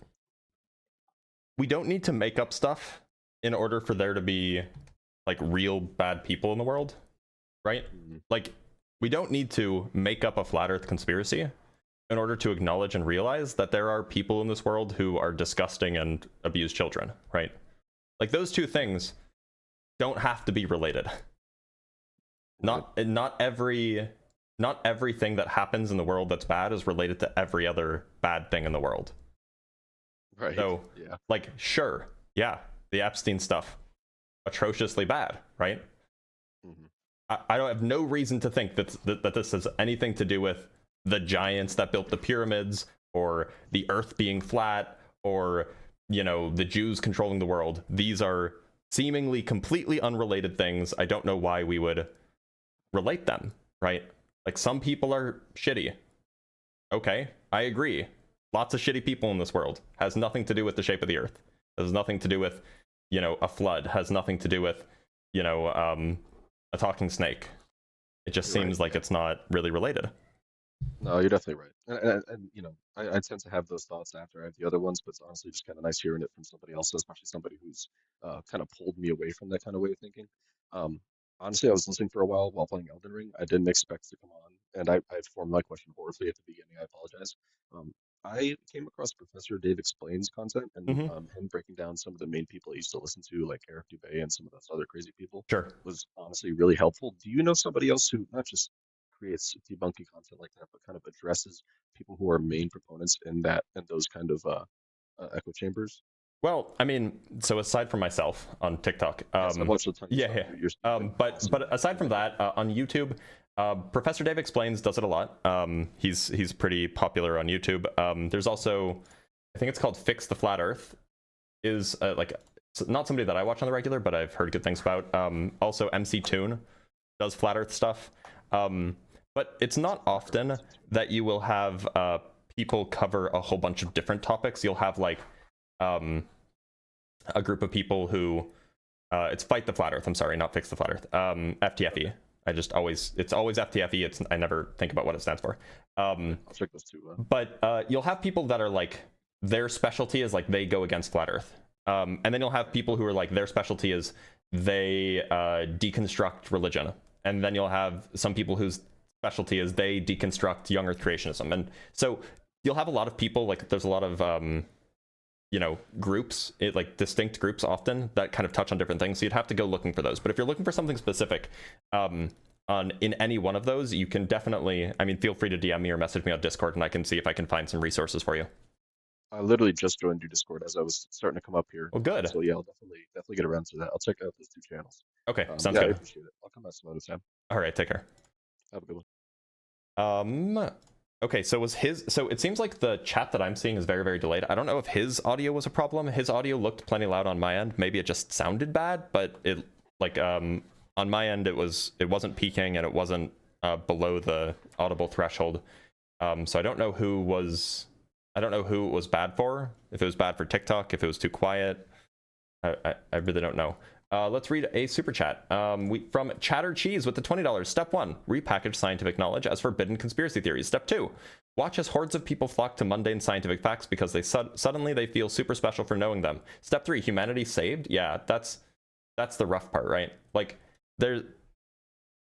we don't need to make up stuff in order for there to be like real bad people in the world, right? Like we don't need to make up a flat Earth conspiracy in order to acknowledge and realize that there are people in this world who are disgusting and abuse children, right? Like those two things don't have to be related. Not everything that happens in the world that's bad is related to every other bad thing in the world.
Right.
So,
yeah.
Like, sure, yeah, the Epstein stuff, atrociously bad, right? I don't have no reason to think that this has anything to do with the giants that built the pyramids, or the Earth being flat, or the Jews controlling the world. These are seemingly completely unrelated things. I don't know why we would relate them, right? Like some people are shitty. Okay, I agree. Lots of shitty people in this world. Has nothing to do with the shape of the Earth. Has nothing to do with, a flood. Has nothing to do with, a talking snake. It just seems like it's not really related.
No, you're definitely right. And I tend to have those thoughts after I have the other ones, but it's honestly just kind of nice hearing it from somebody else, especially somebody who's kind of pulled me away from that kind of way of thinking. Honestly, I was listening for a while playing Elden Ring. I didn't expect to come on, and I formed my question horribly at the beginning. I apologize. I came across Professor Dave Explains content and him breaking down some of the main people I used to listen to, like Eric Dubay and some of those other crazy people.
Sure.
Was honestly really helpful. Do you know somebody else who not just creates debunking content like that, but kind of addresses people who are main proponents in those kind of echo chambers?
Well, I mean, so aside from myself on TikTok,
Yes, I've watched a ton of stuff.
But aside from that, on YouTube, Professor Dave Explains does it a lot. He's pretty popular on YouTube. There's also, I think it's called Fix the Flat Earth, is not somebody that I watch on the regular, but I've heard good things about. Also, MC Toon does flat Earth stuff. But it's not often that you will have people cover a whole bunch of different topics. You'll have like a group of people who it's Fight the Flat Earth. I'm sorry, not Fix the Flat Earth. FTFE. It's always FTFE. I never think about what it stands for.
I'll check those two.
But you'll have people that are like, their specialty is like they go against flat Earth. And then you'll have people who are like, their specialty is they deconstruct religion. And then you'll have some people whose specialty is they deconstruct young Earth creationism. And so you'll have a lot of people, like there's a lot of groups, like distinct groups often that kind of touch on different things. So you'd have to go looking for those. But if you're looking for something specific in any one of those, you can definitely, feel free to DM me or message me on Discord, and I can see if I can find some resources for you.
I literally just joined your Discord as I was starting to come up here.
Well, good.
So yeah, I'll definitely get around to that. I'll check out those two channels.
Okay, sounds good.
I appreciate it. I'll come back some other time.
All right, take care.
Have a good one.
Okay, so it seems like the chat that I'm seeing is very, very delayed. I don't know if his audio was a problem. His audio looked plenty loud on my end. Maybe it just sounded bad, but it on my end it wasn't peaking and it wasn't below the audible threshold. So I don't know who it was bad for. If it was bad for TikTok, if it was too quiet. I really don't know. Let's read a super chat from Chatter Cheese with the $20. Step 1, repackage scientific knowledge as forbidden conspiracy theories. Step 2, watch as hordes of people flock to mundane scientific facts because suddenly they feel super special for knowing them. Step 3, humanity saved. Yeah, that's the rough part, right? Like there's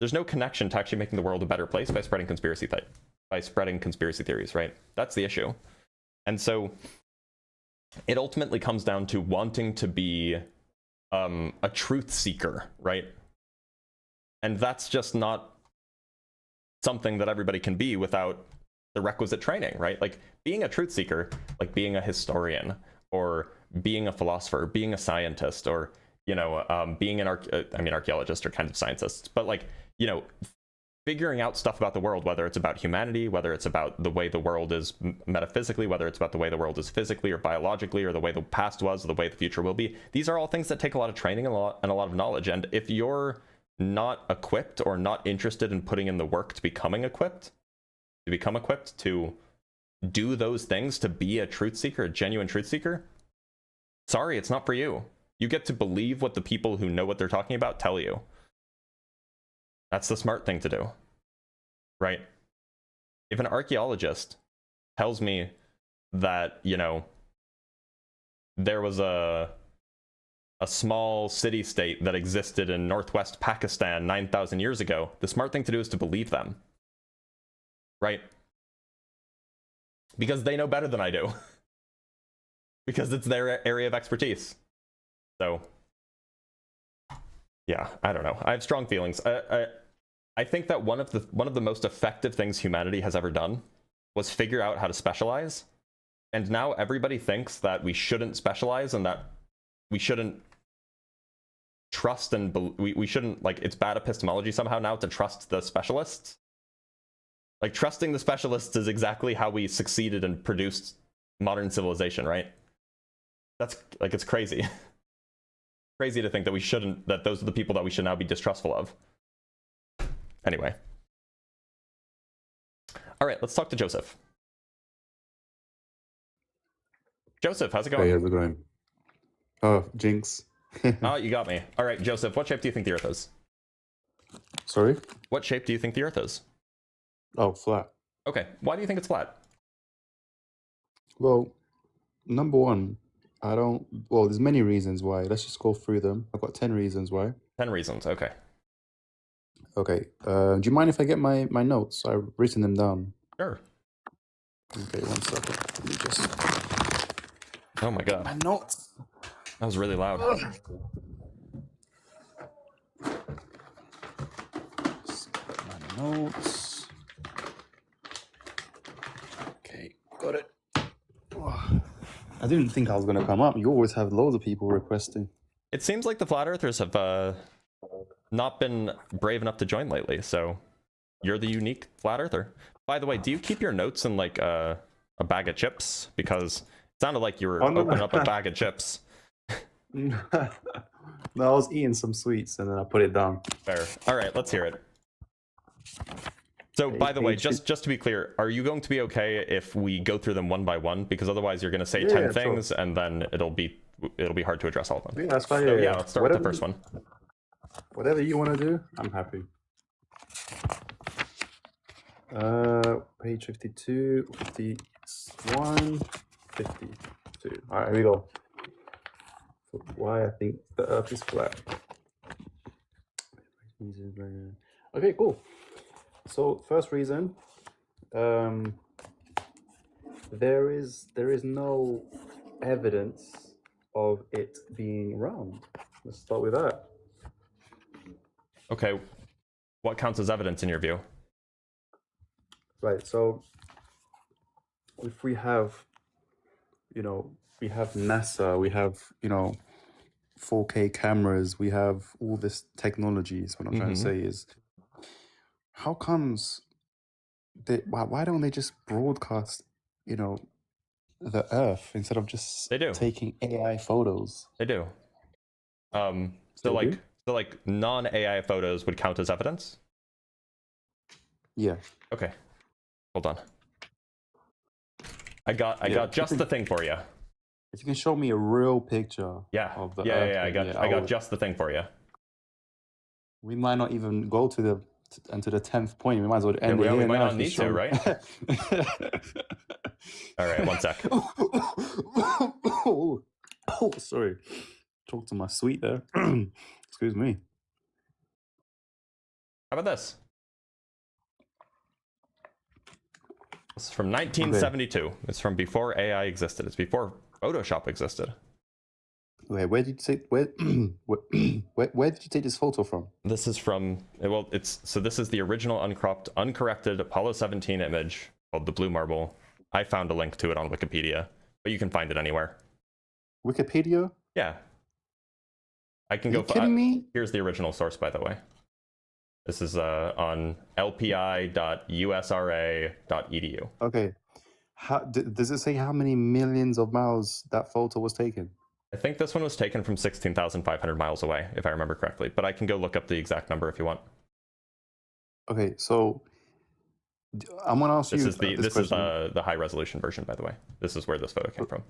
there's no connection to actually making the world a better place by spreading conspiracy theories, right? That's the issue. And so it ultimately comes down to wanting to be a truth seeker, right? And that's just not something that everybody can be without the requisite training, right? Like being a truth seeker, like being a historian or being a philosopher, being a scientist, or, you know, being an archaeologists are kind of scientists, but like, you know, figuring out stuff about the world, whether it's about humanity, whether it's about the way the world is metaphysically, whether it's about the way the world is physically or biologically, or the way the past was, or the way the future will be. These are all things that take a lot of training and a lot of knowledge. And if you're not equipped or not interested in putting in the work to become equipped to do those things, to be a truth seeker, a genuine truth seeker, sorry, it's not for you. You get to believe what the people who know what they're talking about tell you. That's the smart thing to do, right? If an archaeologist tells me that, you know, there was a small city-state that existed in northwest Pakistan 9,000 years ago, the smart thing to do is to believe them, right? Because they know better than I do. Because it's their area of expertise. So, yeah, I don't know. I have strong feelings. I think that one of the most effective things humanity has ever done was figure out how to specialize. And now everybody thinks that we shouldn't specialize and that we shouldn't trust and we shouldn't, like, it's bad epistemology somehow now to trust the specialists. Like, trusting the specialists is exactly how we succeeded and produced modern civilization, right? That's, like, it's crazy. Crazy to think that that those are the people that we should now be distrustful of. Anyway. All right, let's talk to Joseph. Joseph, how's it going?
Hey, how's it going? Oh, jinx.
Oh, you got me. All right, Joseph, what shape do you think the Earth is?
Sorry?
What shape do you think the Earth is?
Oh, flat.
Okay, why do you think it's flat?
Well, number one, well, there's many reasons why. Let's just go through them. I've got 10 reasons why.
10 reasons, okay.
Okay, do you mind if I get my notes? I've written them down.
Sure.
Okay, 1 second. Let me just...
Oh my god.
My notes!
That was really loud.
My notes. Okay, got it. I didn't think I was going to come up. You always have loads of people requesting.
It seems like the flat earthers have not been brave enough to join lately, so you're the unique flat earther. By the way, do you keep your notes in like a bag of chips? Because it sounded like you were opening up a bag of chips.
No, I was eating some sweets and then I put it down.
Fair. All right, let's hear it. So, by the way, just to be clear, are you going to be okay if we go through them one by one? Because otherwise you're going to say 10 things, sure, and then it'll be hard to address all of them.
Yeah, that's fine.
So, yeah, let's start with the first one.
Whatever you want to do, I'm happy. Page 52, 51, 52. All right, here we go. Why I think the Earth is flat. Okay, cool. So first reason, there is no evidence of it being round. Let's start with that.
Okay, what counts as evidence in your view?
Right, so if we have, we have NASA, we have, 4K cameras, we have all this technology. So what I'm trying to say is, how comes why don't they just broadcast, the Earth instead of just taking AI photos?
They do. So non-AI photos would count as evidence?
Yeah.
Okay. Hold on. I got just the thing for you.
If you can show me a real picture.
Yeah.
Of the
yeah,
Earth,
yeah. I got just the thing for you.
We might not even go to the 10th point. We might as well end it here.
We might not need to, right? All right, 1 sec.
Oh, sorry. Talk to my sweet there. Excuse me.
How about this? This is from 1972. Okay. It's from before AI existed. It's before Photoshop existed.
Wait, where did you take where where did you take this photo from?
This is from, well, this is the original uncropped, uncorrected Apollo 17 image called the Blue Marble. I found a link to it on Wikipedia, but you can find it anywhere.
Wikipedia?
Yeah. I can
Are
go.
you kidding me?
Here's the original source, by the way. This is on lpi.usra.edu.
Okay. Does it say how many millions of miles that photo was taken?
I think this one was taken from 16,500 miles away, if I remember correctly, but I can go look up the exact number if you want.
Okay, so I'm gonna ask
this
you.
Is the high resolution version, by the way. This is where this photo came from.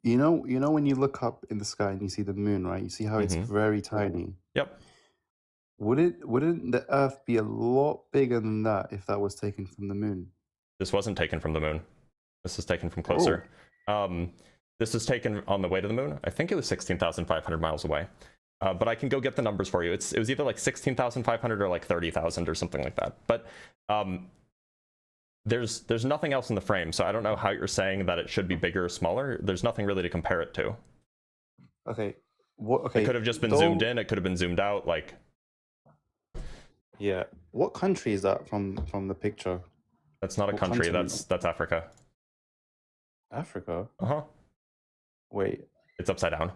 You know when you look up in the sky and you see the moon, right? You see how it's very tiny.
Yep.
Wouldn't the Earth be a lot bigger than that if that was taken from the moon?
This wasn't taken from the moon. This is taken from closer. Oh. This is taken on the way to the moon. I think it was 16,500 miles away. But I can go get the numbers for you. It was either like 16,500 or like 30,000 or something like that. But there's nothing else in the frame, so I don't know how you're saying that it should be bigger or smaller. There's nothing really to compare it to.
Okay. Okay.
It could have just been zoomed in. It could have been zoomed out. Like.
Yeah. What country is that from the picture?
That's not a country. That's Africa.
Africa?
Uh-huh.
Wait.
It's upside down.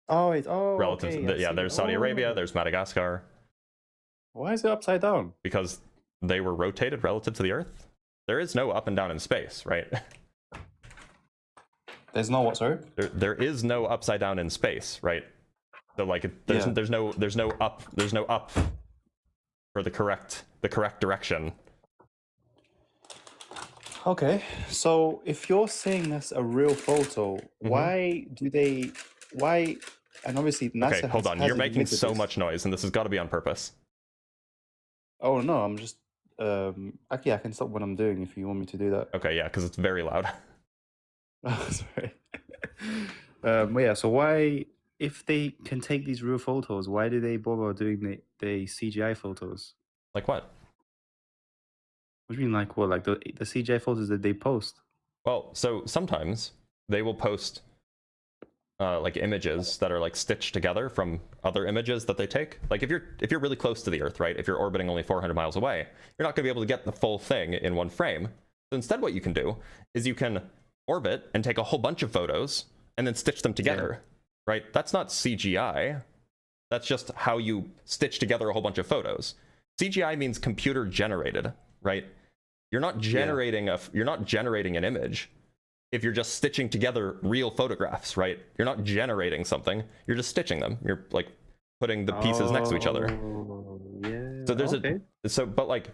Oh, it's
relative
okay,
to, yeah, there's Saudi Arabia, there's Madagascar.
Why is it upside down?
Because they were rotated relative to the Earth. There is no up and down in space, right?
There's no what, sorry?
There is no upside down in space, right? So like there's no up for the correct direction.
Okay, so if you're saying that's a real photo, why, and obviously NASA
okay, hold on, you're making so much noise, and this has got to be on purpose.
Oh no, I'm just, actually I can stop what I'm doing if you want me to do that.
Okay, yeah, because it's very loud.
Oh, sorry. Yeah, so why, if they can take these real photos, why do they bother doing the CGI photos?
Like what?
What do you mean, like what? Like the CGI photos that they post?
Well, so sometimes they will post like images that are like stitched together from other images that they take. Like if you're really close to the Earth, right? If you're orbiting only 400 miles away, you're not going to be able to get the full thing in one frame. So instead, what you can do is you can orbit and take a whole bunch of photos and then stitch them together, right? That's not CGI. That's just how you stitch together a whole bunch of photos. CGI means computer generated, right? You're not generating you're not generating an image if you're just stitching together real photographs, right? You're not generating something, you're just stitching them. You're like putting the pieces next to each other.
Yeah.
So there's but like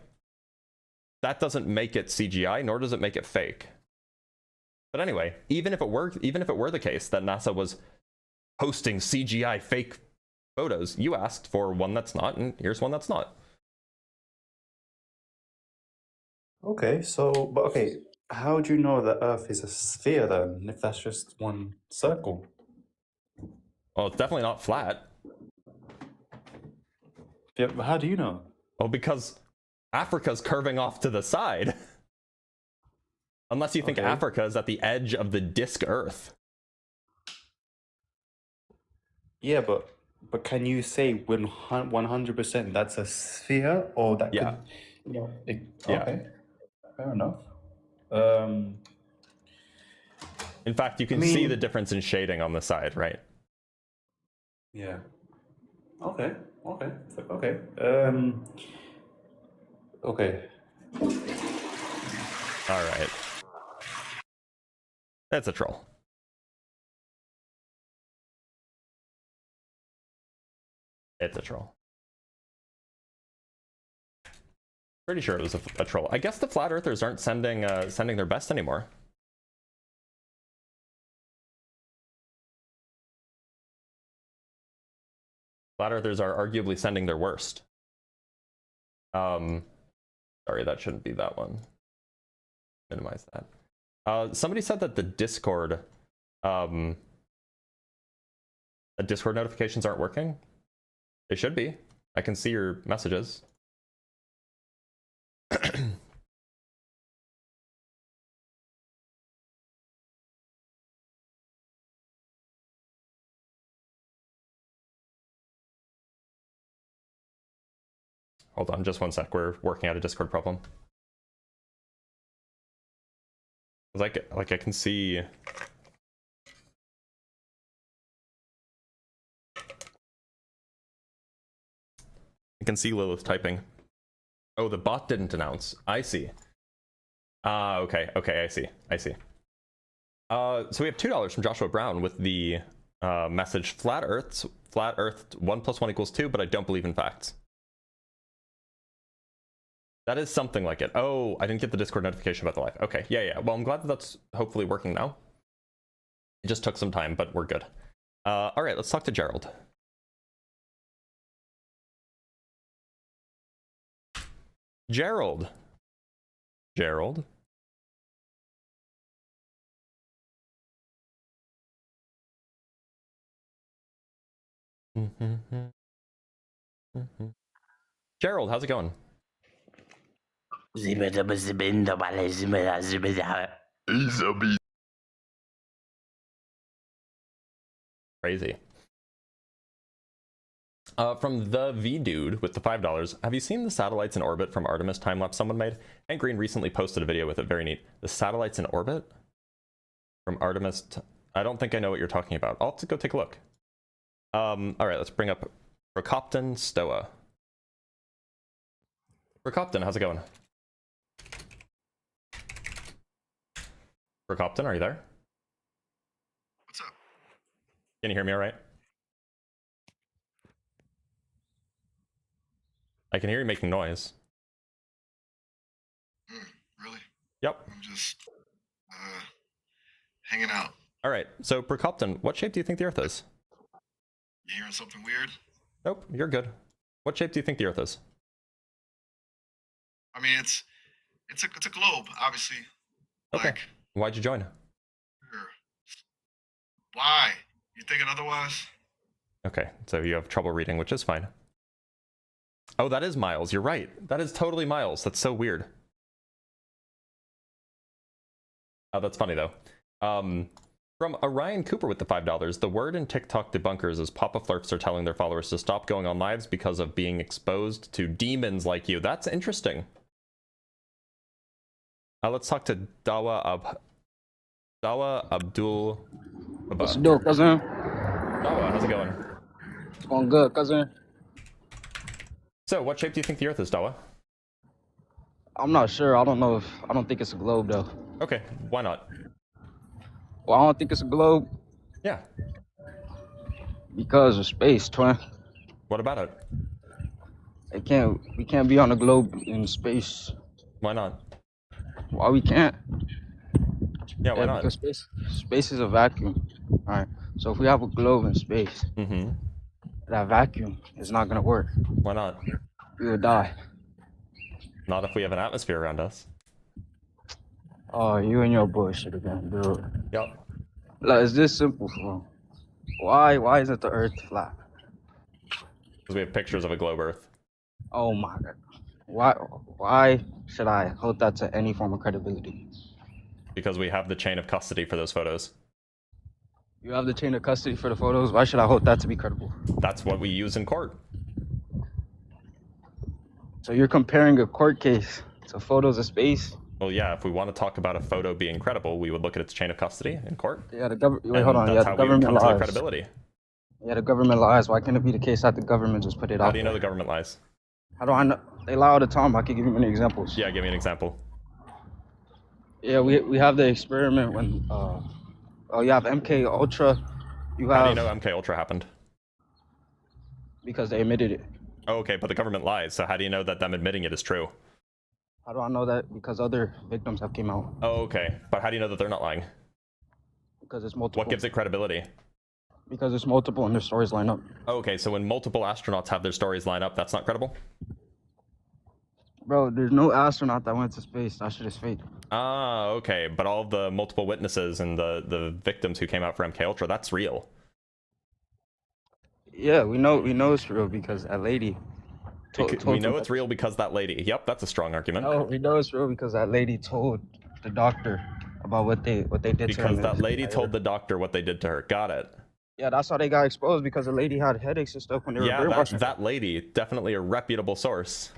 that doesn't make it CGI, nor does it make it fake. But anyway, even if it were the case that NASA was posting CGI fake photos, you asked for one that's not, and here's one that's not.
Okay, but how do you know the Earth is a sphere then, if that's just one circle?
Well, it's definitely not flat.
Yeah, but how do you know?
Oh, because Africa's curving off to the side. Unless you think Africa is at the edge of the disk Earth.
Yeah, but can you say 100% that's a sphere, or that could, okay. Fair enough.
In fact, you can see the difference in shading on the side, right?
Yeah. Okay. Okay.
All right. That's a troll. It's a troll. Pretty sure it was a troll. I guess the flat earthers aren't sending their best anymore. Flat earthers are arguably sending their worst. Sorry, that shouldn't be that one. Minimize that. Somebody said that the Discord notifications aren't working. They should be. I can see your messages. Hold on, just one sec. We're working out a Discord problem. Like I can see. I can see Lilith typing. Oh, the bot didn't announce. I see. Okay, I see. So we have $2 from Joshua Brown with the message flat Earth 1 + 1 = 2, but I don't believe in facts. That is something like it. Oh, I didn't get the Discord notification about the live. Okay, yeah. Well, I'm glad that that's hopefully working now. It just took some time, but we're good. All right, let's talk to Gerald. Gerald. Gerald, how's it going? Crazy. From the V dude with the $5, have you seen the satellites in orbit from Artemis time-lapse someone made? And Green recently posted a video with it, very neat. The satellites in orbit from Artemis. I don't think I know what you're talking about. I'll have to go take a look. All right, let's bring up Procopton Stoa. Procopton, how's it going? Procopton, are you there?
What's up?
Can you hear me all right? I can hear you making noise.
Really?
Yep.
I'm just hanging out.
All right, so Procopton, what shape do you think the Earth is?
You hearing something weird?
Nope, you're good. What shape do you think the Earth is?
I mean, it's a globe, obviously.
Okay.
Like,
Why'd you join?
sure. Why? You thinking otherwise?
Okay, so you have trouble reading, which is fine. Oh, that is miles. You're right. That is totally miles. That's so weird. Oh, that's funny, though. From Orion Cooper with the $5, the word in TikTok debunkers is Papa FLERFS are telling their followers to stop going on lives because of being exposed to demons like you. That's interesting. Let's talk to Dawa Abdul.
What's the deal, cousin?
Dawa, how's it going?
It's going good, cousin.
So, what shape do you think the Earth is, Dawa?
I'm not sure. I don't think it's a globe, though.
Okay, why not?
Well, I don't think it's a globe
Yeah.
because of space, twin.
What about it?
We can't be on a globe in space.
Why not?
Why we can't?
Yeah, why not?
Because space is a vacuum. All right. So if we have a globe in space, that vacuum is not gonna work.
Why not?
We will die.
Not if we have an atmosphere around us.
Oh, you and your bullshit again, dude.
Yep.
Like, it's this simple, bro. Why isn't the Earth flat?
Because we have pictures of a globe Earth.
Oh my God. Why should I hold that to any form of credibility?
Because we have the chain of custody for those photos.
You have the chain of custody for the photos. Why should I hold that to be credible?
That's what we use in court.
So you're comparing a court case to photos of space?
Well, yeah, if we want to talk about a photo being credible, we would look at its chain of custody in court.
Yeah, the government. Wait, hold on.
That's
Yeah,
how
the
we would
government
come to the
lies.
credibility.
Yeah, the government lies. Why can't it be the case that the government just put it out?
How do you know the government lies?
How do I know? They lie all the time. I can give you many examples.
Yeah, give me an example.
Yeah, we have the experiment when you have MK Ultra. You have
How do you know MK Ultra happened?
because they admitted it.
Oh, okay, but the government lies, so how do you know that them admitting it is true?
How do I know that? Because other victims have came out.
Oh, okay, but how do you know that they're not lying?
Because it's multiple.
What gives it credibility?
Because it's multiple and their stories line up.
Oh, okay, so when multiple astronauts have their stories line up, that's not credible?
Bro, there's no astronaut that went to space. That shit is fake.
Ah, okay, but all of the multiple witnesses and the victims who came out for MK Ultra, that's real.
Yeah, we know it's real because that lady
We know it's real because that lady. Yep, that's a strong argument.
No, we know it's real because that lady told the doctor about what they did to her.
Because that lady told the doctor what they did to her. Got it.
Yeah, that's how they got exposed, because the lady had headaches and stuff when they were brainwashing.
that lady, definitely a reputable source.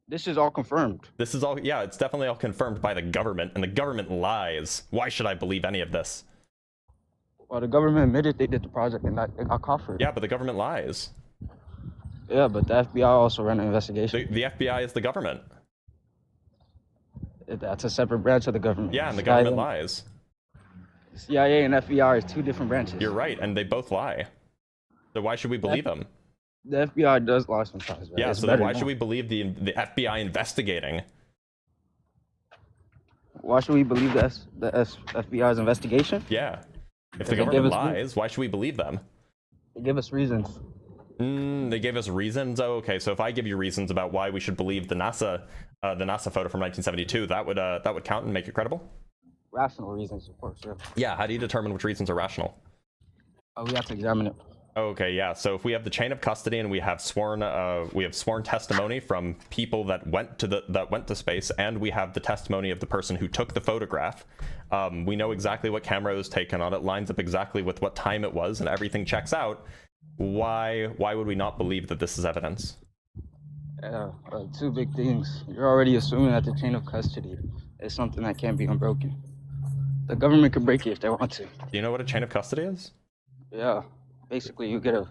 This is all confirmed.
This is all, yeah, it's definitely all confirmed by the government, and the government lies. Why should I believe any of this?
Well, the government admitted they did the project and that they got caught for it.
Yeah, but the government lies.
Yeah, but the FBI also ran an investigation.
The FBI is the government.
That's a separate branch of the government.
Yeah, and the government lies.
CIA and FBI is two different branches.
You're right, and they both lie. So why should we believe them?
The FBI does lie sometimes.
Yeah, so then why should we believe the FBI investigating?
Why should we believe the FBI's investigation?
Yeah. If the government lies, why should we believe them?
They give us reasons.
They gave us reasons? Oh, okay, so if I give you reasons about why we should believe the NASA photo from 1972, that would count and make it credible?
Rational reasons, of course, yeah.
Yeah, how do you determine which reasons are rational?
We have to examine it.
Okay, yeah. So if we have the chain of custody and we have sworn testimony from people that went to space, and we have the testimony of the person who took the photograph, we know exactly what camera was taken on. It lines up exactly with what time it was, and everything checks out. Why would we not believe that this is evidence?
Two big things. You're already assuming that the chain of custody is something that can't be unbroken. The government can break it if they want to.
Do you know what a chain of custody is?
Yeah. Basically, you get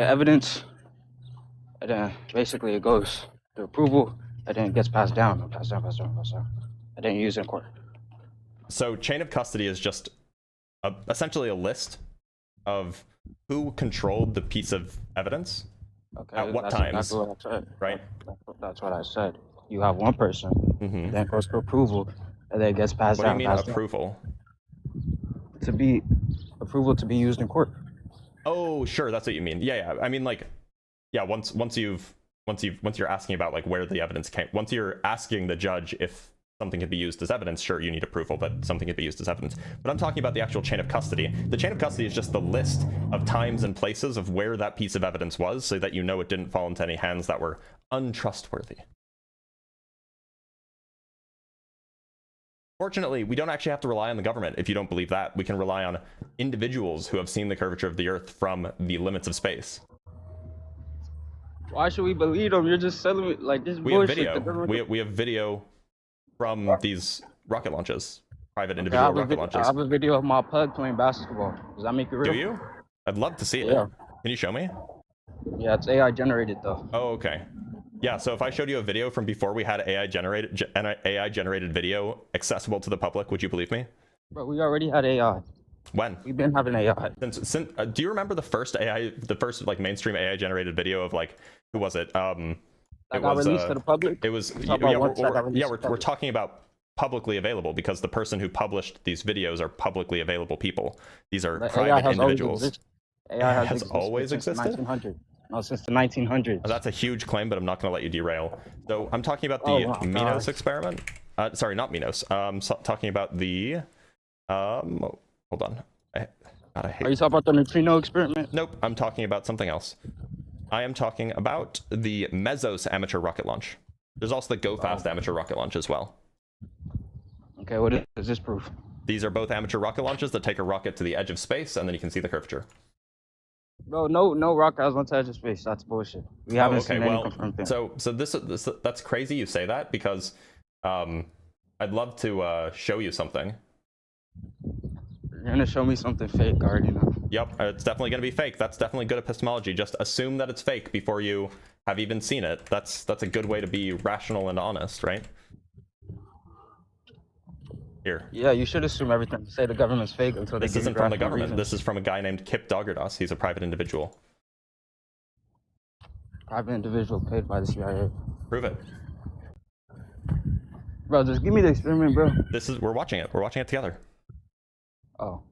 evidence, and then basically it goes to approval, and then it gets passed down, and then you use it in court.
So chain of custody is just essentially a list of who controlled the piece of evidence at what times.
Exactly what I said.
Right?
That's what I said. You have one person, then it goes to approval, and then it gets passed down.
What do you mean approval?
Approval to be used in court.
Oh, sure, that's what you mean. Yeah. I mean, like, yeah. Once you're asking about like where the evidence came, once you're asking the judge if something can be used as evidence, sure, you need approval that something can be used as evidence. But I'm talking about the actual chain of custody. The chain of custody is just the list of times and places of where that piece of evidence was, so that you know it didn't fall into any hands that were untrustworthy. Fortunately, we don't actually have to rely on the government if you don't believe that. We can rely on individuals who have seen the curvature of the Earth from the limits of space.
Why should we believe them? You're just selling me like this bullshit.
We have video from these rocket launches, private individual rocket launches.
I have a video of my pug playing basketball. Does that make it real?
Do you? I'd love to see it.
Yeah.
Can you show me?
Yeah, it's AI generated though.
Oh, okay. Yeah, so if I showed you a video from before we had AI generated video accessible to the public, would you believe me?
But we already had AI.
When?
We've been having AI.
Since do you remember the first like mainstream AI generated video of like, who was it?
That got released to the public?
It was, we're talking about publicly available, because the person who published these videos are publicly available people. These are private individuals.
AI
has always existed?
1900. No, since the 1900s.
That's a huge claim, but I'm not going to let you derail. So I'm talking about the Minos experiment. Sorry, not Minos. Talking about the... hold on.
Are you talking about the neutrino experiment?
Nope, I'm talking about something else. I am talking about the Mesos amateur rocket launch. There's also the Go Fast amateur rocket launch as well.
Okay, what does this prove?
These are both amateur rocket launches that take a rocket to the edge of space, and then you can see the curvature.
Bro, no rocket has went to edge of space. That's bullshit. We haven't seen any confirmed thing.
So that's crazy you say that, because I'd love to show you something.
You're gonna show me something fake, I already know.
Yep, it's definitely gonna be fake. That's definitely good epistemology. Just assume that it's fake before you have even seen it. That's a good way to be rational and honest, right? Here.
Yeah, you should assume everything. Say the government's fake until they give you
This isn't from the government.
reasons.
This is from a guy named Kip Doggerdas. He's a private individual.
Private individual paid by the CIA.
Prove it.
Bro, just give me the experiment, bro.
We're watching it. We're watching it together.
Oh.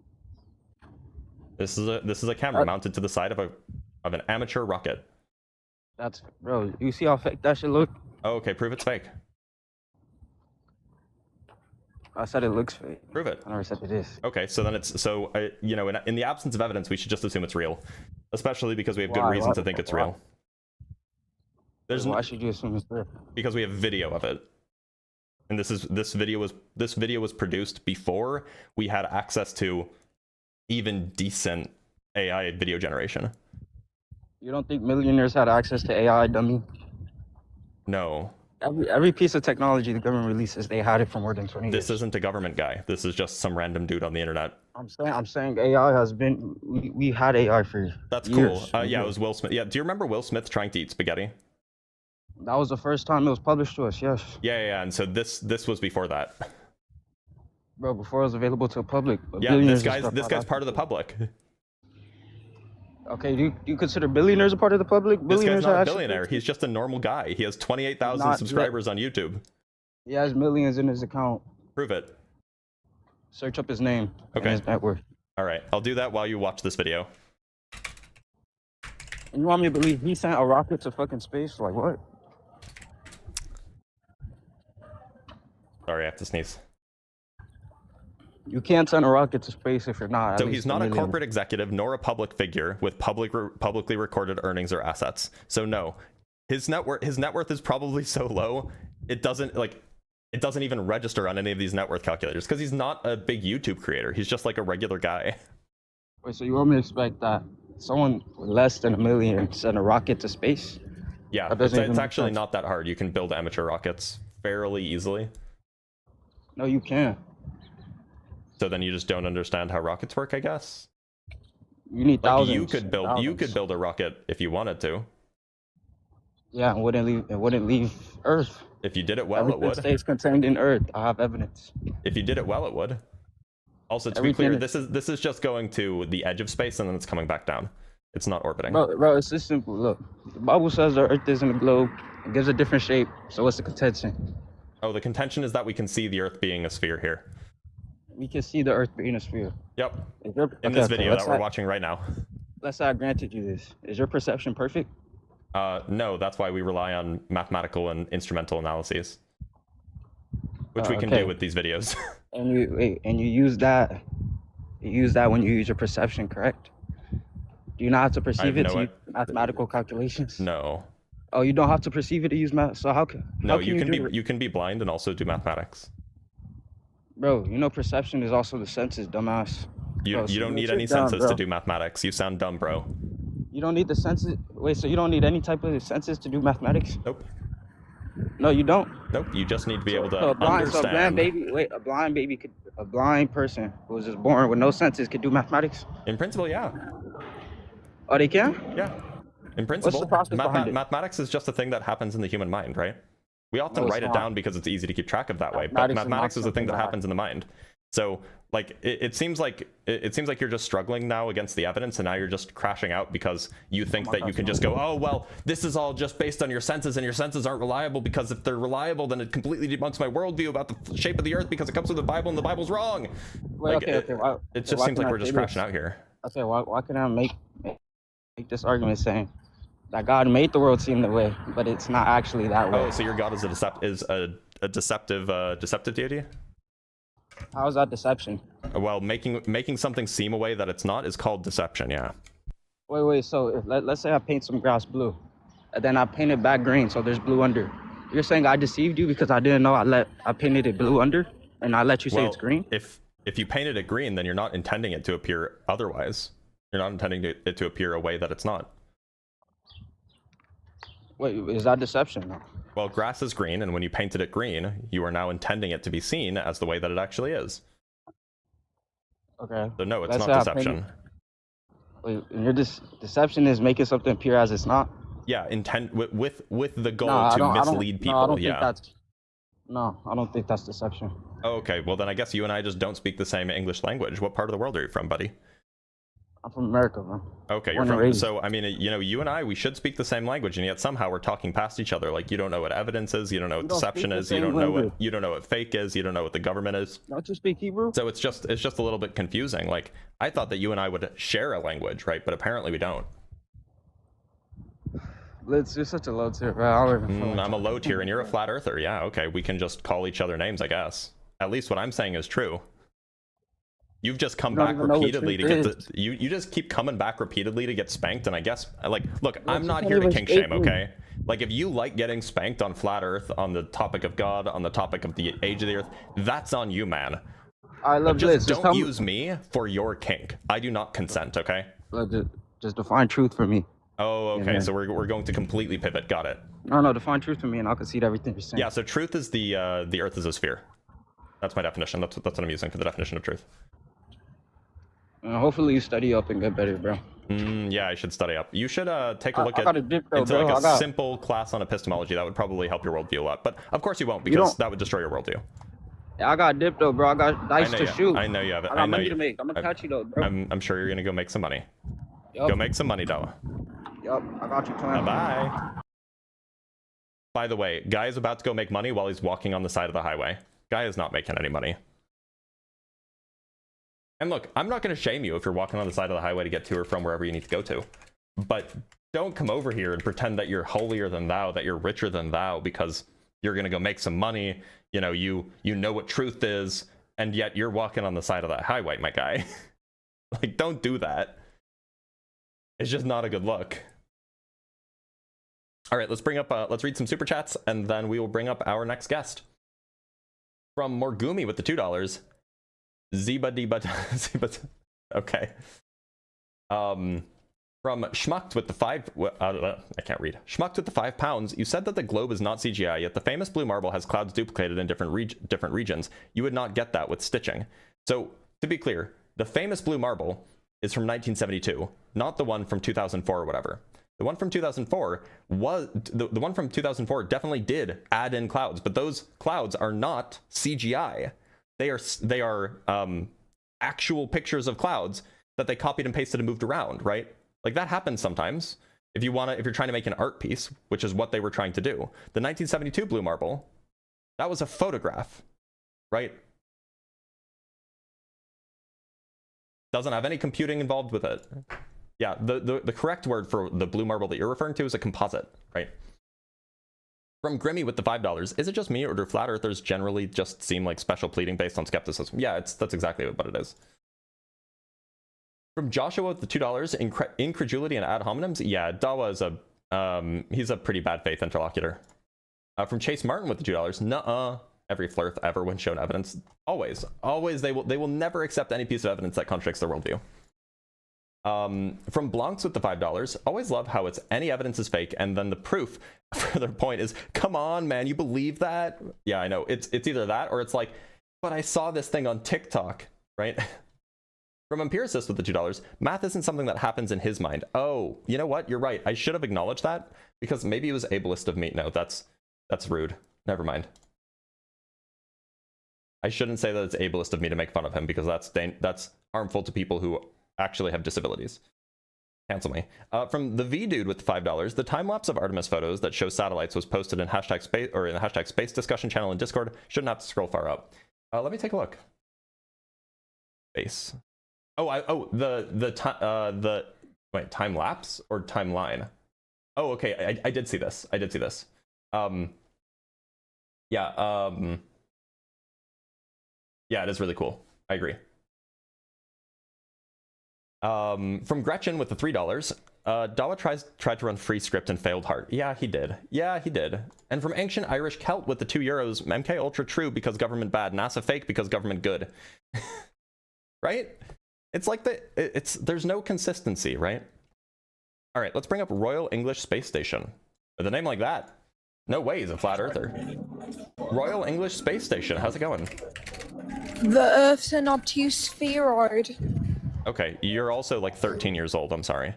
This is a camera mounted to the side of an amateur rocket.
That's, bro, you see how fake that should look?
Oh, okay, prove it's fake.
I said it looks fake.
Prove it.
I never said it is.
Okay, so then you know, in the absence of evidence, we should just assume it's real, especially because we have good reason to think it's real.
Why should you assume it's there?
Because we have video of it. And this video was produced before we had access to even decent AI video generation.
You don't think millionaires had access to AI, dummy?
No.
Every piece of technology the government releases, they had it for more than 20 years.
This isn't a government guy. This is just some random dude on the internet.
I'm saying AI has been. We had AI for.
That's
years.
cool. Yeah, it was Will Smith. Yeah, do you remember Will Smith trying to eat spaghetti?
That was the first time it was published to us. Yes.
Yeah. And so this was before that.
Bro, before it was available to the public.
Yeah, this guy's part of the public.
Okay, do you consider billionaires a part of the public?
This guy's not a billionaire. He's just a normal guy. He has 28,000 subscribers on YouTube.
He has millions in his account.
Prove it.
Search up his name.
Okay.
And his net worth.
All right, I'll do that while you watch this video.
And you want me to believe he sent a rocket to fucking space? Like what?
Sorry, I have to sneeze.
You can't send a rocket to space if you're not.
So he's not a corporate executive nor a public figure with publicly recorded earnings or assets. So no, his net worth is probably so low it doesn't even register on any of these net worth calculators because he's not a big YouTube creator. He's just like a regular guy.
Wait, so you want me to expect that someone with less than $1 million send a rocket to space?
Yeah, it's actually not that hard. You can build amateur rockets fairly easily.
No, you can't.
So then you just don't understand how rockets work, I guess.
You need thousands.
You could build a rocket if you wanted to.
Yeah, it wouldn't leave Earth.
If you did it well, it would.
Stays contained in Earth. I have evidence.
If you did it well, it would. Also, to be clear, this is just going to the edge of space and then it's coming back down. It's not orbiting.
Bro, it's just simple. Look, the Bible says the Earth isn't a globe. It gives a different shape. So what's the contention?
Oh, the contention is that we can see the Earth being a sphere here.
We can see the Earth being a sphere.
Yep. In this video that we're watching right now.
Let's say I granted you this. Is your perception perfect?
No, that's why we rely on mathematical and instrumental analyses, which we can do with these videos.
And you use that. You use that when you use your perception, correct? Do you not have to perceive it to use mathematical calculations?
No.
Oh, you don't have to perceive it to use math. So how can?
No, you can be blind and also do mathematics.
Bro, you know perception is also the senses, dumbass.
You don't need any senses to do mathematics. You sound dumb, bro.
You don't need the senses? Wait, so you don't need any type of senses to do mathematics?
Nope.
No, you don't?
Nope, you just need to be able to understand.
So a blind person who was just born with no senses could do mathematics?
In principle, yeah.
Oh, they can?
Yeah. In principle,
What's the process behind it?
mathematics is just a thing that happens in the human mind, right? We often write it down because it's easy to keep track of that way, but mathematics is a thing that happens in the mind. So, like, it seems like you're just struggling now against the evidence, and now you're just crashing out because you think that you can just go, oh, well, this is all just based on your senses, and your senses aren't reliable because if they're reliable, then it completely debunks my worldview about the shape of the Earth because it comes from the Bible, and the Bible's wrong.
Wait,
it just seems like we're just crashing out here.
Okay, why can I make this argument saying that God made the world seem that way, but it's not actually that way?
Oh, so your God is a deceptive deity?
How is that deception?
Well, making something seem a way that it's not is called deception, yeah.
Wait, so let's say I paint some grass blue, and then I paint it back green, so there's blue under. You're saying I deceived you because I didn't know I painted it blue under, and I let you say it's green?
If you painted it green, then you're not intending it to appear otherwise. You're not intending it to appear a way that it's not.
Wait, is that deception? No.
Well, grass is green, and when you painted it green, you are now intending it to be seen as the way that it actually is.
Okay.
So no, it's not deception.
Wait, and your deception is making something appear as it's not?
Yeah, with the goal to mislead people.
I don't think that's deception.
Okay, well then I guess you and I just don't speak the same English language. What part of the world are you from, buddy?
I'm from America, man.
Okay, you're from. So I mean, you and I, we should speak the same language, and yet somehow we're talking past each other. Like you don't know what evidence is, you don't know what deception is, you don't know what fake is, you don't know what the government is.
Don't you speak Hebrew?
So it's just a little bit confusing. Like I thought that you and I would share a language, right? But apparently we don't.
Blitz, you're such a low tier, bro.
I'm a low tier, and you're a flat earther. Yeah, okay, we can just call each other names, I guess. At least what I'm saying is true. You've just come
You don't
back
even know what
repeatedly to
truth
get
is.
the, you just keep coming back repeatedly to get spanked, and I guess like look,
Bro,
I'm
you
not
can't
here to
even
kink
escape
shame,
me.
okay? Like if you like getting spanked on flat earth, on the topic of God, on the topic of the age of the earth, that's on you, man.
I
But
love Blitz.
just
Just
don't
tell me.
use me for your kink. I do not consent, okay?
Just define truth for me.
Oh, okay.
Yeah.
So we're going to completely pivot. Got it.
No, define truth for me, and I'll concede everything you're saying.
Yeah. So truth is the Earth is a sphere. That's my definition. That's what I'm using for the definition of truth.
Hopefully you study up and get better, bro.
Yeah, I should study up. You should take a look
I
at
got a dip, though,
into
bro.
like
I
a
got-
simple class on epistemology. That would probably help your worldview a lot. But of course you won't, because that would destroy your worldview.
Yeah, I got dip though, bro. I got dice to shoot.
I know you have it.
I got money to make. I'm gonna catch you though, bro.
I'm sure you're gonna go make some money.
Yup.
Go make some money, though.
Yup, I got you, Clan.
Bye. By the way, guy is about to go make money while he's walking on the side of the highway. Guy is not making any money. And look, I'm not going to shame you if you're walking on the side of the highway to get to or from wherever you need to go to. But don't come over here and pretend that you're holier than thou, that you're richer than thou, because you're going to go make some money. You know, you know what truth is, and yet you're walking on the side of that highway, my guy. Like, don't do that. It's just not a good look. All right, let's read some super chats, and then we will bring up our next guest. From Morgumi with the $2. Ziba Diba. Okay. From Schmucked with the I can't read. Schmucked with the £5. You said that the globe is not CGI, yet the famous blue marble has clouds duplicated in different regions. You would not get that with stitching. So, to be clear, the famous blue marble is from 1972, not the one from 2004 or whatever. The one from 2004 was the one from 2004 definitely did add in clouds, but those clouds are not CGI. They are actual pictures of clouds that they copied and pasted and moved around, right? Like that happens sometimes. If you're trying to make an art piece, which is what they were trying to do. The 1972 blue marble, that was a photograph, right? Doesn't have any computing involved with it. Yeah, the correct word for the blue marble that you're referring to is a composite, right? From Grimmy with the $5, is it just me, or do flat earthers generally just seem like special pleading based on skepticism? Yeah, that's exactly what it is. From Joshua with the $2, incredulity and ad hominems? Yeah, Dawa is he's a pretty bad faith interlocutor. From Chase Martin with the $2, nuh-uh. Every FLERF ever, when shown evidence, always they will never accept any piece of evidence that contradicts their worldview. From Blancs with the $5, always love how it's any evidence is fake, and then the proof for their point is, come on, man, you believe that? Yeah, I know. It's either that, or it's like, but I saw this thing on TikTok, right? From Empiricist with the $2, math isn't something that happens in his mind. Oh, you know what? You're right. I should have acknowledged that, because maybe it was ableist of me. No, that's rude. Never mind. I shouldn't say that it's ableist of me to make fun of him, because that's harmful to people who actually have disabilities. Cancel me. From the V dude with the $5, the time lapse of Artemis photos that show satellites was posted in #space or in the #space discussion channel in Discord. Shouldn't have to scroll far up. Let me take a look. Space. Wait, time lapse or timeline? Oh, okay. I did see this. Yeah, it is really cool. I agree. From Gretchen with the $3, Dawa tried to run free script and failed hard. Yeah, he did. And from Ancient Irish Celt with the €2, MK Ultra true because government bad, NASA fake because government good. Right? It's like there's no consistency, right? All right, let's bring up Royal English Space Station. With a name like that, no way he's a flat earther. Royal English Space Station, how's it going?
The Earth's an obtuse spheroid.
Okay, you're also like 13 years old, I'm sorry.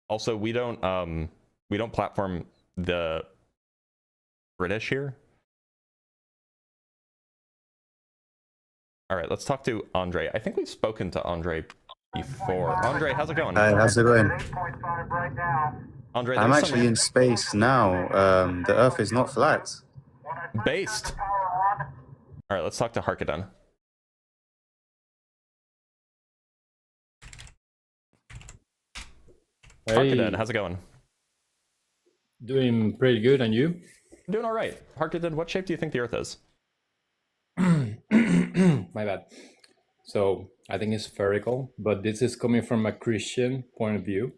Also, we don't platform the British here. All right, let's talk to Andre. I think we've spoken to Andre before. Andre, how's it going?
Hi, how's it going?
Andre,
I'm actually in space now. The Earth is not flat.
Based. All right, let's talk to Harkaden.
Hey.
Harkaden, how's it going?
Doing pretty good, and you?
I'm doing all right. Harkaden, what shape do you think the Earth is?
my bad. So I think it's spherical, but this is coming from a Christian point of view.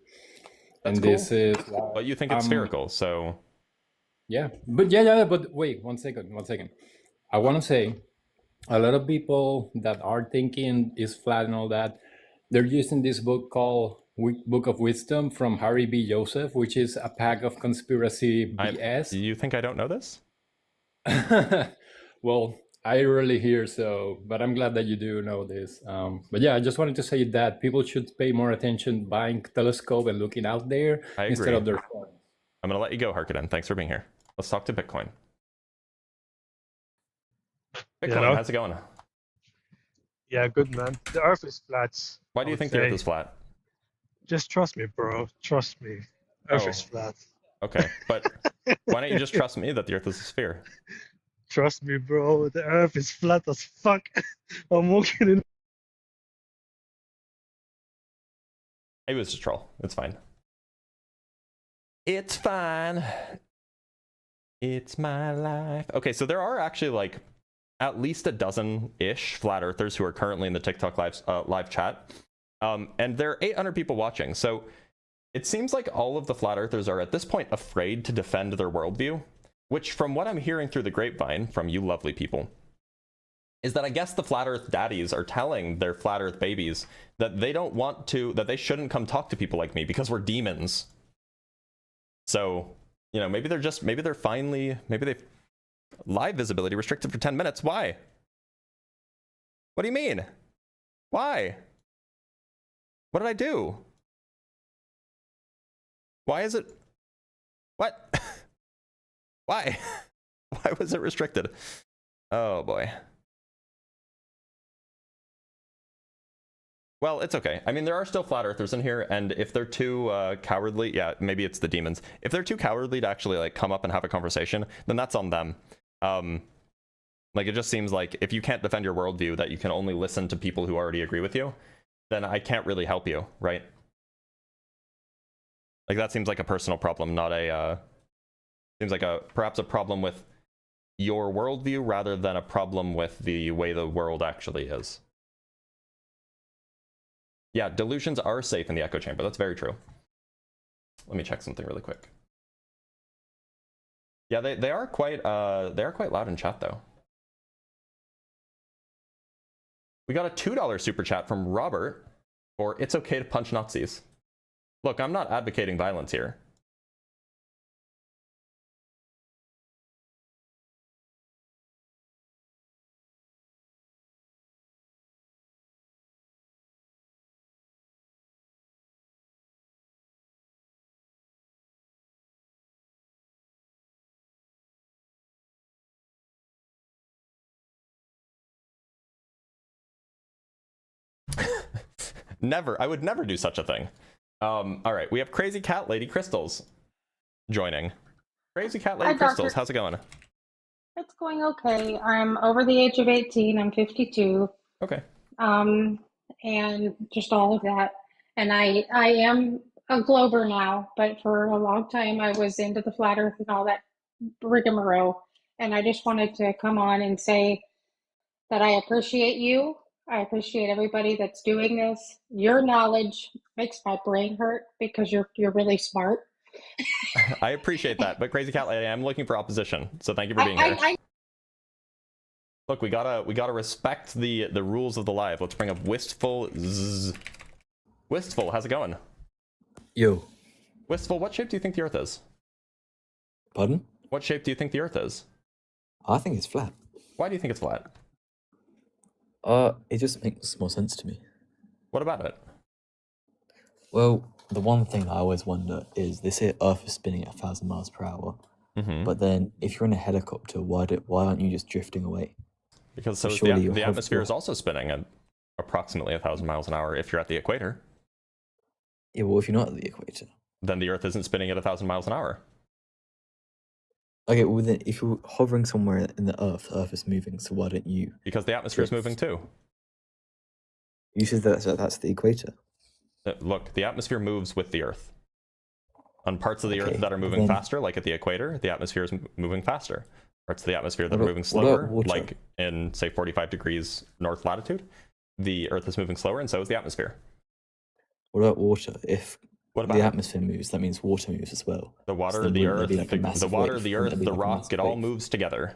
That's
and
cool.
This is
But you think it's spherical, so
yeah. But yeah, but wait, one second. I want to say a lot of people that are thinking is flat and all that, they're using this book called Book of Wisdom from Harry B. Joseph, which is a pack of conspiracy BS.
You think I don't know this?
Well, I rarely hear so, but I'm glad that you do know this. But yeah, I just wanted to say that people should pay more attention buying telescope and looking out there instead of their phone.
I'm going to let you go, Harkonnen. Thanks for being here. Let's talk to Bitcoin. Bitcoin, how's it going?
Yeah, good, man. The Earth is flat.
Why do you think the Earth is flat?
Just trust me, bro. Trust me. Earth is flat.
Okay, but why don't you just trust me that the Earth is a sphere?
Trust me, bro. The Earth is flat as fuck. I'm walking in.
It was just a troll. It's fine. It's fine. It's my life. Okay, so there are actually like at least a dozen-ish flat earthers who are currently in the TikTok live chat. And there are 800 people watching. So it seems like all of the flat earthers are at this point afraid to defend their worldview, which from what I'm hearing through the grapevine from you lovely people, is that I guess the flat earth daddies are telling their flat earth babies that they don't want to, that they shouldn't come talk to people like me because we're demons. So, you know, maybe they've live visibility restricted for 10 minutes. Why? What do you mean? Why? What did I do? Why is it? What? Why? Why was it restricted? Oh boy. Well, it's okay. I mean, there are still flat earthers in here, and if they're too cowardly, yeah, maybe it's the demons. If they're too cowardly to actually like come up and have a conversation, then that's on them. Like, it just seems like if you can't defend your worldview, that you can only listen to people who already agree with you, then I can't really help you, right? Like, that seems like a personal problem, not a, seems like perhaps a problem with your worldview rather than a problem with the way the world actually is. Yeah, delusions are safe in the echo chamber. That's very true. Let me check something really quick. Yeah, they are quite loud in chat though. We got a $2 super chat from Robert for "It's okay to punch Nazis." Look, I'm not advocating violence here. Never. I would never do such a thing. All right, we have Crazy Cat Lady Crystals joining. Crazy Cat Lady Crystals, how's it going?
It's going okay. I'm over the age of 18. I'm 52.
Okay.
And just all of that. And I am a Glober now, but for a long time I was into the flat earth and all that rigmarole. And I just wanted to come on and say that I appreciate you. I appreciate everybody that's doing this. Your knowledge makes my brain hurt because you're really smart.
I appreciate that, but Crazy Cat Lady, I'm looking for opposition, so thank you for being here. Look, we gotta respect the rules of the live. Let's bring up Wistful. Wistful, how's it going?
Yo.
Wistful, what shape do you think the Earth is?
Pardon?
What shape do you think the Earth is?
I think it's flat.
Why do you think it's flat?
It just makes more sense to me.
What about it?
Well, the one thing I always wonder is they say Earth is spinning at 1,000 miles per hour. But then if you're in a helicopter, why aren't you just drifting away?
Because so the atmosphere is also spinning at approximately 1,000 miles an hour if you're at the equator.
Yeah, well, if you're not at the equator,
then the Earth isn't spinning at 1,000 miles an hour.
Okay, well then if you're hovering somewhere in the Earth is moving, so why don't you?
Because the atmosphere is moving too. You
said that's the equator.
Look, the atmosphere moves with the Earth. On parts of the Earth that are moving faster, like at the equator, the atmosphere is moving faster. Parts of the atmosphere that are moving slower, like in, say, 45 degrees north latitude, the Earth is moving slower, and so is the atmosphere.
What about water? If
What about
the atmosphere moves, that means water moves as well.
The water,
So
the
then
Earth,
wouldn't there be like a
the
massive
water,
wave?
the
Wouldn't
Earth,
there be
the
like a
rock,
massive
it all
wave?
moves together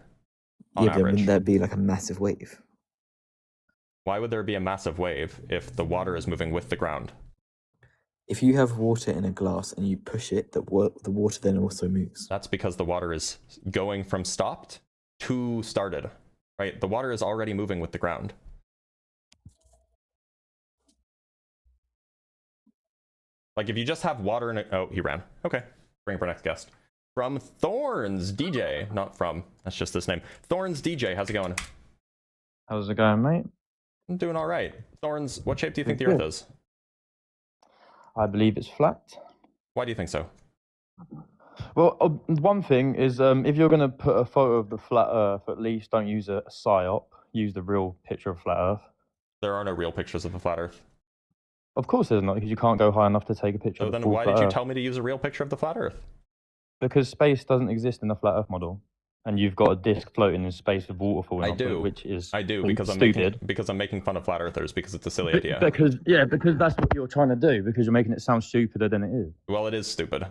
on
Yeah, but
average.
wouldn't there be like a massive wave?
Why would there be a massive wave if the water is moving with the ground?
If you have water in a glass and you push it, the water then also moves.
That's because the water is going from stopped to started, right? The water is already moving with the ground. Like if you just have water in a... Oh, he ran. Okay. Bring up our next guest. From Thorns DJ. Not from. That's just this name. Thorns DJ. How's it going?
How's it going, mate?
I'm doing all right. Thorns, what shape do you think the Earth is?
I believe it's flat.
Why do you think so?
Well, one thing is, if you're going to put a photo of the flat Earth, at least don't use a psyop. Use the real picture of flat Earth.
There are no real pictures of the flat Earth.
Of course there's not, because you can't go high enough to take a picture
So
of the
then
full
why
flat
did you
Earth.
tell me to use a real picture of the flat Earth?
Because space doesn't exist in the flat Earth model. And you've got a disc floating in space with water falling
I
off
do.
it, which is
because I'm making fun of flat earthers because it's a silly idea.
Because that's what you're trying to do, because you're making it sound stupider than it is.
Well, it is stupid.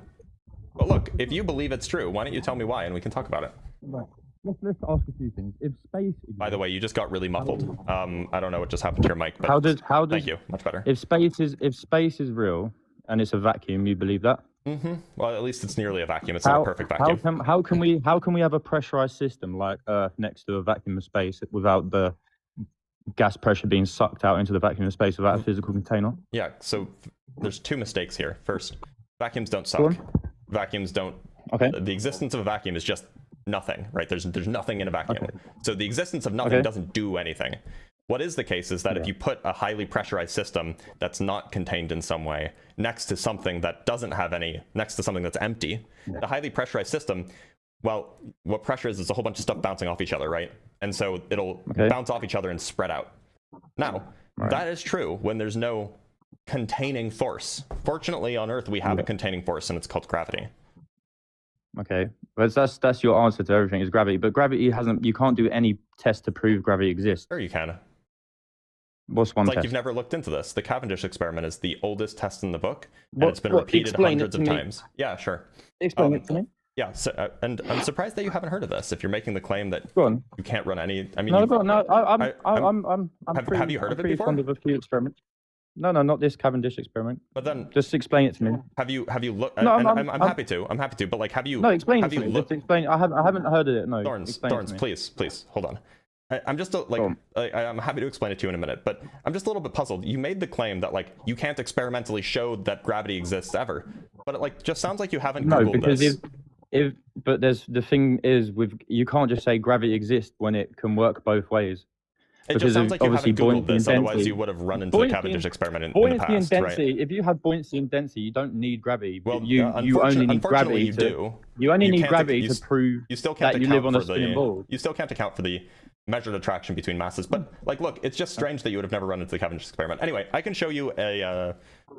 But look, if you believe it's true, why don't you tell me why and we can talk about it.
Right. Let's ask a few things. If space exists,
By the way, you just got really muffled. I don't know what just happened to your mic, but
how does
thank you. Much better.
If space is real and it's a vacuum, you believe that?
Mm-hmm. Well, at least it's nearly a vacuum. It's not a perfect vacuum.
How can we have a pressurized system like Earth next to a vacuum of space without the gas pressure being sucked out into the vacuum of space without a physical container?
Yeah. So there's two mistakes here. First, vacuums don't suck. Vacuums don't.
Okay.
The existence of a vacuum is just nothing, right? There's nothing in a vacuum. Okay. So the existence of nothing doesn't do anything. What is the case is that if you put a highly pressurized system that's not contained in some way next to something that doesn't have any, next to something that's empty, the highly pressurized system, well, what pressure is a whole bunch of stuff bouncing off each other, right? And so it'll bounce off each other and spread out. Now, that is true when there's no containing force. Fortunately, on Earth, we have a containing force, and it's called gravity.
Okay, but that's your answer to everything is gravity. But gravity hasn't. You can't do any test to prove gravity exists.
Sure, you can.
What's one
it's like
test?
You've never looked into this. The Cavendish experiment is the oldest test in the book, and it's been repeated hundreds of times. Yeah, sure.
Explain it to me.
Yeah, so, and I'm surprised that you haven't heard of this. If you're making the claim that you can't run any, I mean,
no, I'm
have you heard of it before?
Fond of a few experiments. No, not this Cavendish experiment.
But then,
just explain it to me.
Have you looked?
No,
I'm happy to. I'm happy to. But like, have you?
No, explain
have
it to
you
me.
looked?
Just explain. I haven't heard of it. No.
Thorns,
Thorns,
please, hold on. I'm just I'm happy to explain it to you in a minute, but I'm just a little bit puzzled. You made the claim that like you can't experimentally show that gravity exists ever, but it like just sounds like you haven't Googled
because
this.
But the thing is you can't just say gravity exists when it can work both ways.
It just sounds like you haven't Googled this, otherwise you would have run into the Cavendish experiment in the past,
and density,
right?
If you have buoyancy and density, you don't need gravity.
Well,
you only need gravity
You
only need gravity to prove that you live on a spinning ball.
You still can't account for the measured attraction between masses, but like, look, it's just strange that you would have never run into the Cavendish experiment. Anyway, I can show you an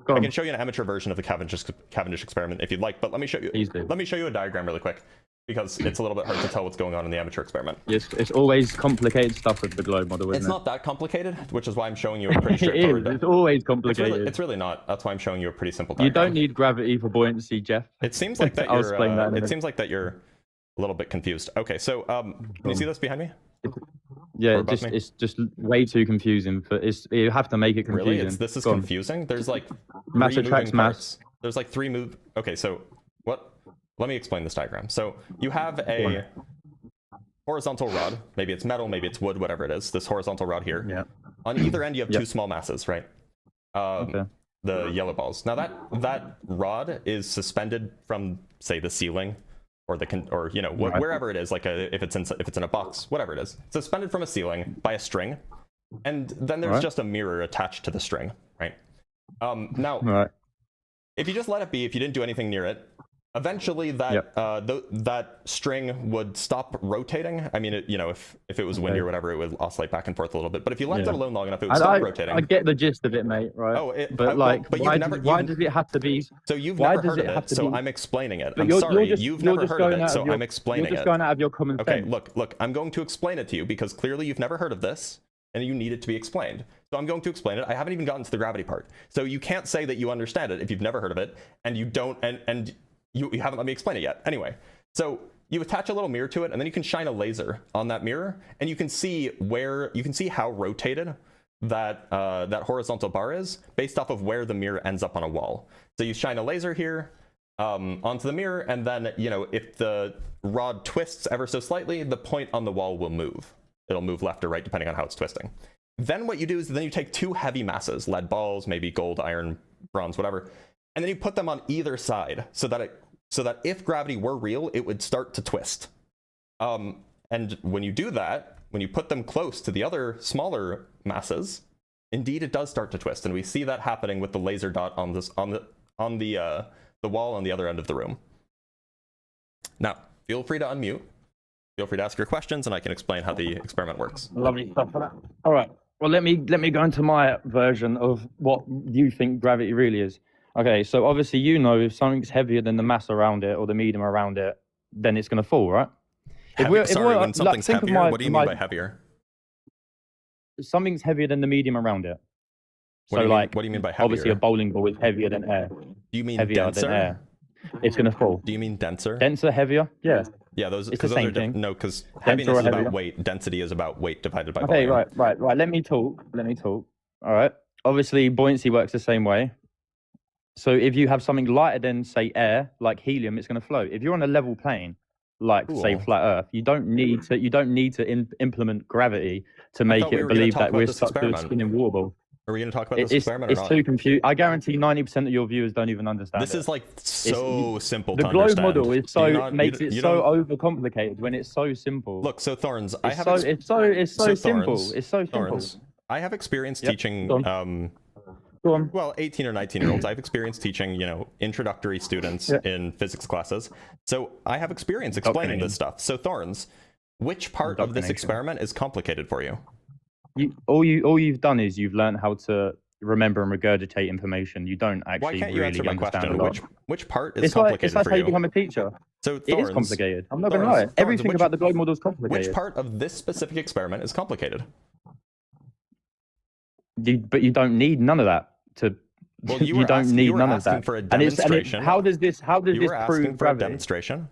amateur version of the Cavendish experiment if you'd like, but let me show you. Let me show you a diagram really quick, because it's a little bit hard to tell what's going on in the amateur experiment.
Yes, it's always complicated stuff with the globe model, isn't
It's not that complicated, which is why I'm showing you a pretty straightforward.
It's always complicated.
It's really not. That's why I'm showing you a pretty simple diagram.
You don't need gravity for buoyancy, Jeff.
It seems like that
I'll explain that in a minute.
It seems like that you're a little bit confused. Okay, so can you see this behind me?
Yeah, it's just way too confusing. But you have to make it confusing.
Really, this is confusing. There's like
mass attracts mass.
There's like three move. Okay, so what? Let me explain this diagram. So you have a horizontal rod. Maybe it's metal, maybe it's wood, whatever it is. This horizontal rod here.
Yeah.
On either end, you have two small masses, right? The yellow balls. Now that rod is suspended from, say, the ceiling, or wherever it is. Like if it's in a box, whatever it is, suspended from a ceiling by a string, and then there's just a mirror attached to the string, right? Now, if you just let it be, if you didn't do anything near it, Eventually, that that string would stop rotating. I mean, if it was windy or whatever, it would oscillate back and forth a little bit. But if you left it alone long enough, it would stop rotating.
I get the gist of it, mate. Right?
Oh,
but why does it have to be?
So you've never heard of it, so I'm explaining it. I'm sorry, you've never heard of it, so I'm explaining it.
You're just going out of your common sense.
Okay, look, I'm going to explain it to you because clearly you've never heard of this and you need it to be explained. So I'm going to explain it. I haven't even gotten to the gravity part. So you can't say that you understand it if you've never heard of it and you don't, and you haven't let me explain it yet. Anyway, so you attach a little mirror to it and then you can shine a laser on that mirror and you can see how rotated that that horizontal bar is based off of where the mirror ends up on a wall. So you shine a laser here onto the mirror, and then if the rod twists ever so slightly, the point on the wall will move. It'll move left or right depending on how it's twisting. Then what you do is then you take two heavy masses, lead balls, maybe gold, iron, bronze, whatever, and then you put them on either side so that if gravity were real, it would start to twist. And when you do that, when you put them close to the other smaller masses, indeed it does start to twist, and we see that happening with the laser dot on the wall on the other end of the room. Now, feel free to unmute. Feel free to ask your questions, and I can explain how the experiment works.
Lovely stuff for that. All right. Well, let me go into my version of what you think gravity really is. Okay, so obviously if something's heavier than the mass around it or the medium around it, then it's going to fall, right?
When something's heavier, what do you mean by heavier?
Something's heavier than the medium around it.
What do you mean by heavier?
Obviously, a bowling ball is heavier than air.
Do you mean
heavier
denser?
than air? It's going to fall.
Do you mean denser?
Denser, heavier? Yeah.
Yeah, those.
It's the same thing.
No, because heaviness is about weight. Density is about weight divided by volume.
Okay, right. Let me talk. All right. Obviously, buoyancy works the same way. So if you have something lighter than, say, air, like helium, it's going to float. If you're on a level plane, like say flat Earth, you don't need to implement gravity to make it believe that we're stuck to a spinning water ball.
Are we going to talk about this experiment or not?
It's too confusing. I guarantee 90% of your viewers don't even understand.
This is like simple
to
understand.
The globe model is makes it so overcomplicated when it's so simple.
Look, so Thorns,
it's so simple. It's so simple.
I have experience teaching. Well, 18 or 19-year-olds. I've experience teaching, introductory students in physics classes. So I have experience explaining this stuff. So Thorns, which part of this experiment is complicated for you?
All you've done is you've learned how to remember and regurgitate information. You don't actually
Why can't you
really
answer my question? Which part is
it's
complicated
like
for
how
you?
you become a teacher.
So
it is complicated. I'm not going to lie.
Thorns,
Everything about the globe model is complicated.
Which part of this specific experiment is complicated?
But you don't need none of that to.
Well,
you don't need none of that.
For a demonstration.
How does this prove gravity?
A demonstration,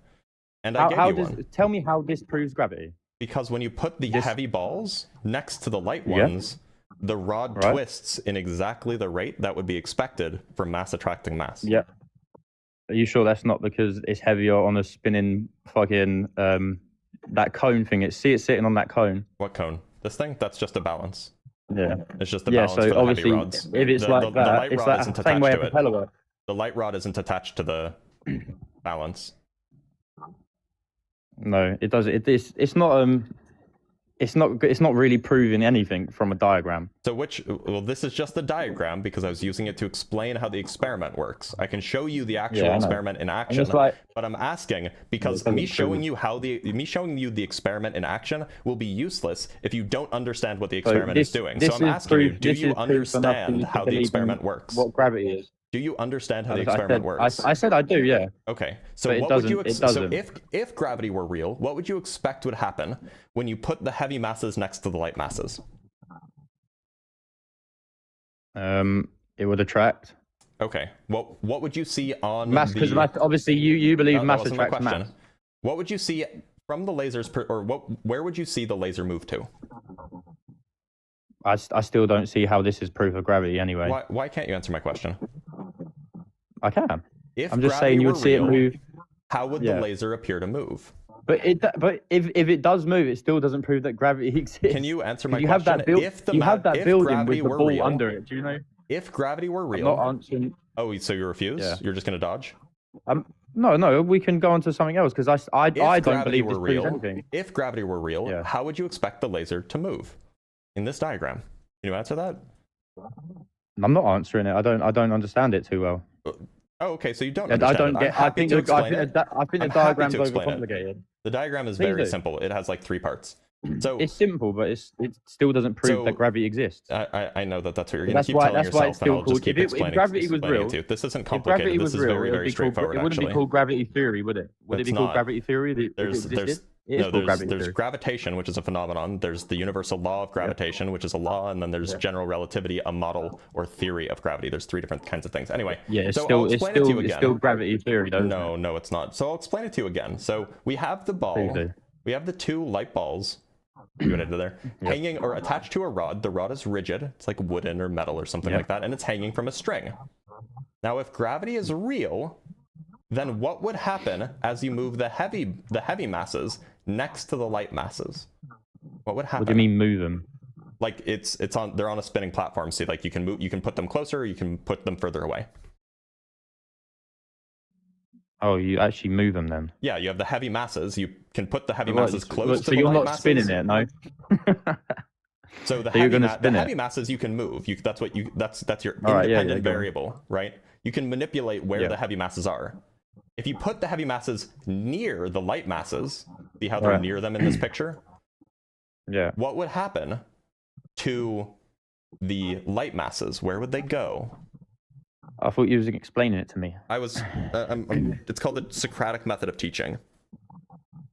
and I gave you one.
Tell me how this proves gravity.
Because when you put the heavy balls next to the light ones, the rod twists in exactly the rate that would be expected from mass attracting mass.
Yeah. Are you sure that's not because it's heavier on a spinning fucking that cone thing? It's sitting on that cone.
What cone? This thing? That's just a balance.
Yeah.
It's just a balance for the heavy rods.
If it's like
the light
it's
rod
like
isn't
the same way a
attached to
propeller
it.
works.
The light rod isn't attached to the balance.
No, it doesn't. It's not really proving anything from a diagram.
So well, this is just the diagram because I was using it to explain how the experiment works. I can show you the actual experiment in action, but I'm asking because me showing you the experiment in action will be useless if you don't understand what the experiment is doing. So I'm asking you, do you understand how the experiment works?
What gravity is?
Do you understand how the experiment works?
I said I do, yeah.
Okay, so what would you so if gravity were real, what would you expect would happen when you put the heavy masses next to the light masses?
It would attract.
Okay, what would you see on
mass? Because obviously you believe mass attracts mass.
What would you see from the lasers, where would you see the laser move to?
I still don't see how this is proof of gravity anyway.
Why can't you answer my question?
I can.
If
I'm just saying you would see it move.
How would the laser appear to move?
But if it does move, it still doesn't prove that gravity exists.
Can you answer my
question? You have that building with the ball under it. Do you know?
If gravity were real,
I'm not answering.
Oh, so you refuse? Yeah. You're just gonna dodge?
No. We can go on to something else because I don't believe this proves anything.
If gravity were real, how would you expect the laser to move? In this diagram, can you answer that?
I'm not answering it. I don't understand it too well.
Oh, okay, so you don't
I
understand
don't
it.
get. I think the
I'm happy
diagram's
to explain it.
overcomplicated.
The diagram is
Please
very
do.
simple. It has like 3 parts. So
It's simple, but it still doesn't prove that gravity exists.
I know that's what you're going to
That's
keep
why.
telling
That's why
yourself,
it's
and
still
I'll just
called.
keep
If gravity was real,
it to you. This isn't
if
complicated.
gravity
This
was
is
real,
very,
it would
very
be called.
straightforward,
It wouldn't
actually.
be called gravity theory, would it? Would it
It's
be called
not.
gravity theory? If it existed? It is called gravity
there's
theory.
gravitation, which is a phenomenon. There's the universal law of gravitation, which is a law, and then there's general relativity, a model or theory of gravity. There's 3 different kinds of things. Anyway,
Yeah, it's
so
still
I'll
it's
explain it to
still
you
it's
again.
still gravity theory, though.
No, it's not. So I'll explain it to you again. So we have the ball.
Please do.
We have the 2 light balls. You get into there, hanging or attached to a rod. The rod is rigid. It's like wooden or metal or something like that, and it's hanging from a string. Now, if gravity is real, then what would happen as you move the heavy masses next to the light masses? What would happen?
What do you mean move them?
Like they're on a spinning platform. So like you can put them closer, or you can put them further away.
Oh, you actually move them then?
Yeah, you have the heavy masses. You can put the heavy masses close to
so
the
you're
light
not
masses.
spinning it, no?
So the
you're gonna
the
spin
heavy
it.
masses you can move. That's your
All right, yeah,
independent
go on.
variable, right? You can manipulate where the heavy masses are. If you put the heavy masses near the light masses, see how they're
Right.
near them in this picture?
Yeah.
What would happen to the light masses? Where would they go?
I thought you was explaining it to me.
I was. It's called the Socratic method of teaching.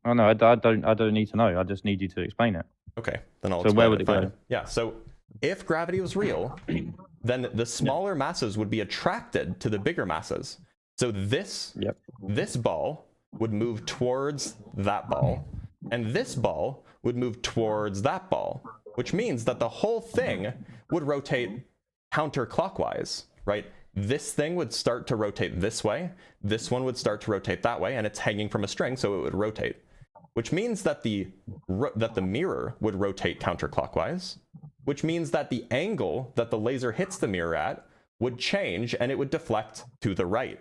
Oh no, I don't need to know. I just need you to explain it.
Okay, then I'll.
So
explain
where would it
fine.
go?
Yeah. So if gravity was real, then the smaller masses would be attracted to the bigger masses. So this ball would move towards that ball, and this ball would move towards that ball, which means that the whole thing would rotate counterclockwise, right? This thing would start to rotate this way, this one would start to rotate that way, and it's hanging from a string, so it would rotate. Which means that the mirror would rotate counterclockwise, which means that the angle that the laser hits the mirror at would change, and it would deflect to the right.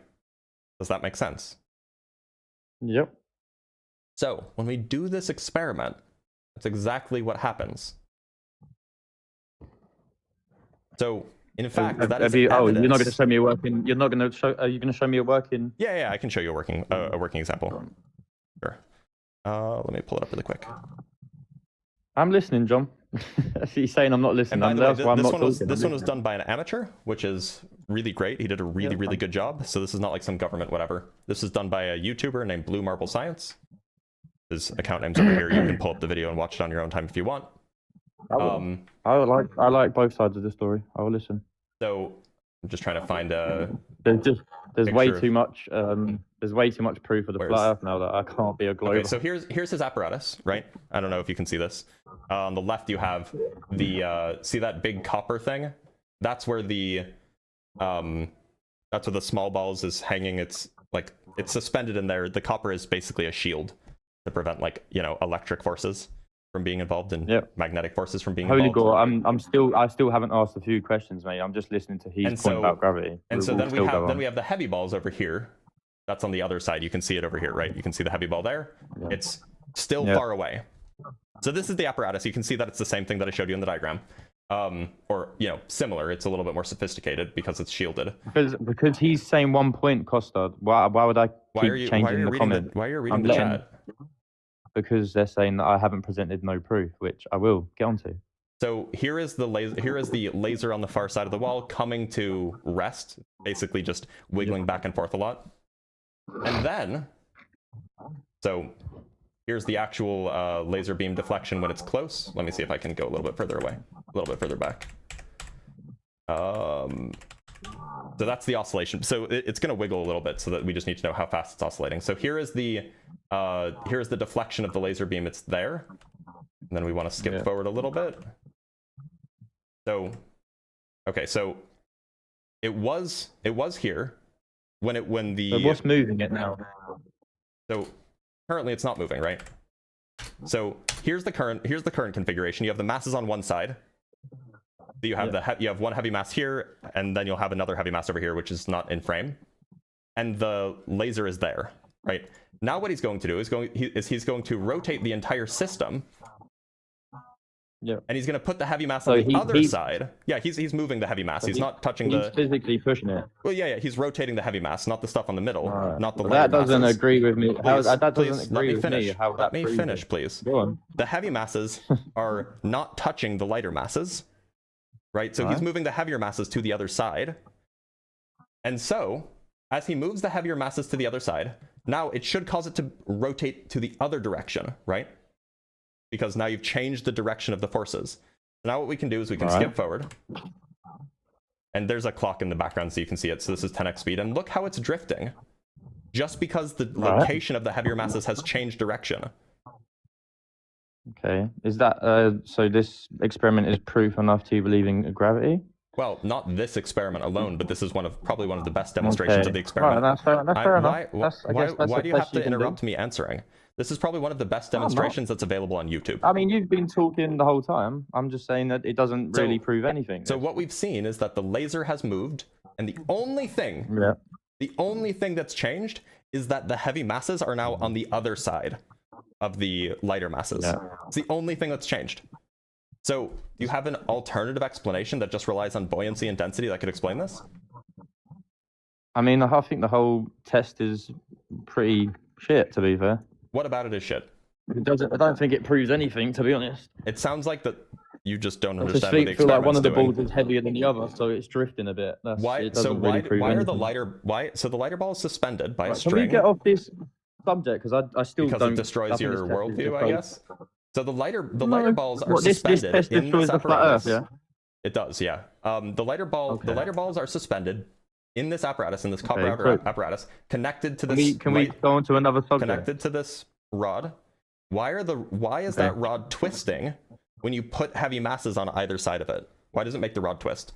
Does that make sense?
Yep.
So when we do this experiment, that's exactly what happens. So in fact, that is
you're not
evidence.
going to show me a working. You're not going to show. Are you going to show me a working?
Yeah, I can show you a working example. Sure. Let me pull it up really quick.
I'm listening, John. He's saying I'm not listening.
And by
That's
the
why
way,
I'm not talking.
this one was done by an amateur, which is really great. He did a really good job. So this is not like some government whatever. This is done by a YouTuber named Blue Marble Science. His account name's over here. You can pull up the video and watch it on your own time if you want.
I like both sides of the story. I will listen.
So I'm just trying to find a.
There's way too much. There's way too much proof of the flat Earth now that I can't be a globe.
Okay, so here's his apparatus, right? I don't know if you can see this. On the left, you have the see that big copper thing? That's where the small balls is hanging. It's suspended in there. The copper is basically a shield to prevent electric forces from being involved and magnetic forces from being
Holy
involved.
God, I still haven't asked a few questions, mate. I'm just listening to his point about gravity.
And so
We'll
then we have the heavy balls over here. That's on the other side. You can see it over here, right? You can see the heavy ball there. Yeah. It's still far away. So this is the apparatus. You can see that it's the same thing that I showed you in the diagram. Or similar. It's a little bit more sophisticated because it's shielded.
Because he's saying 1 point, Costa. Why would I keep changing the comment?
Why are you reading the chat?
Because they're saying that I haven't presented no proof, which I will get onto.
So here is the laser. Here is the laser on the far side of the wall coming to rest, basically just wiggling back and forth a lot. And then, so here's the actual laser beam deflection when it's close. Let me see if I can go a little bit further away, a little bit further back. So that's the oscillation. So it's going to wiggle a little bit, so that we just need to know how fast it's oscillating. So here is the deflection of the laser beam. It's there. And then we want to skip forward a little bit. So, okay, so it was here when the.
So what's moving it now?
So currently it's not moving, right? So here's the current configuration. You have the masses on one side. You have you have one heavy mass here, and then you'll have another heavy mass over here, which is not in frame, and the laser is there, right? Now what he's going to do is he's going to rotate the entire system
Yeah.
And he's going to put the heavy mass
So
on the other side. Yeah, he's moving the heavy mass.
So
He's not touching
he's
the...
physically pushing it.
Well, yeah, he's rotating the heavy mass, not the stuff on the middle, not the
Well,
lighter
that doesn't
masses.
agree with me. How,
Please,
that doesn't
please,
agree
let me
with
finish.
me. How
Let
that
me
proves
finish,
it.
please.
Go on.
The heavy masses are not touching the lighter masses, right? So he's moving the heavier masses to the other side. And so, as he moves the heavier masses to the other side, now it should cause it to rotate to the other direction, right? Because now you've changed the direction of the forces. So now what we can do is we can skip forward. And there's a clock in the background so you can see it. So this is 10x speed. And look how it's drifting. Just because the location of the heavier masses has changed direction.
Okay. Is that so? This experiment is proof enough to you believing gravity?
Well, not this experiment alone, but this is probably one of the best demonstrations of the experiment.
Right, that's fair enough.
Why do you have to interrupt me answering? This is probably one of the best demonstrations that's available on YouTube.
I mean, you've been talking the whole time. I'm just saying that it doesn't really prove anything.
So what we've seen is that the laser has moved, and the only thing that's changed is that the heavy masses are now on the other side of the lighter masses. It's the only thing that's changed. So, do you have an alternative explanation that just relies on buoyancy and density that could explain this?
I mean, I think the whole test is pretty shit, to be fair.
What about it is shit?
It doesn't. I don't think it proves anything, to be honest.
It sounds like that you just don't
I
understand
just
what the
feel like one
experiment's
of the
doing.
balls is heavier than the other, so it's drifting a bit.
Why? So why are the lighter? So the lighter ball is suspended by a string.
Can we get off this subject? Because I still
because
don't.
it destroys your worldview, I guess. So the lighter balls are
This
suspended
test
in
destroys
this
the flat Earth,
apparatus.
yeah?
It does, yeah. The lighter balls are suspended in this apparatus, in this copper apparatus, connected to this.
Can we go on to another subject?
Connected to this rod. Why is that rod twisting when you put heavy masses on either side of it? Why does it make the rod twist?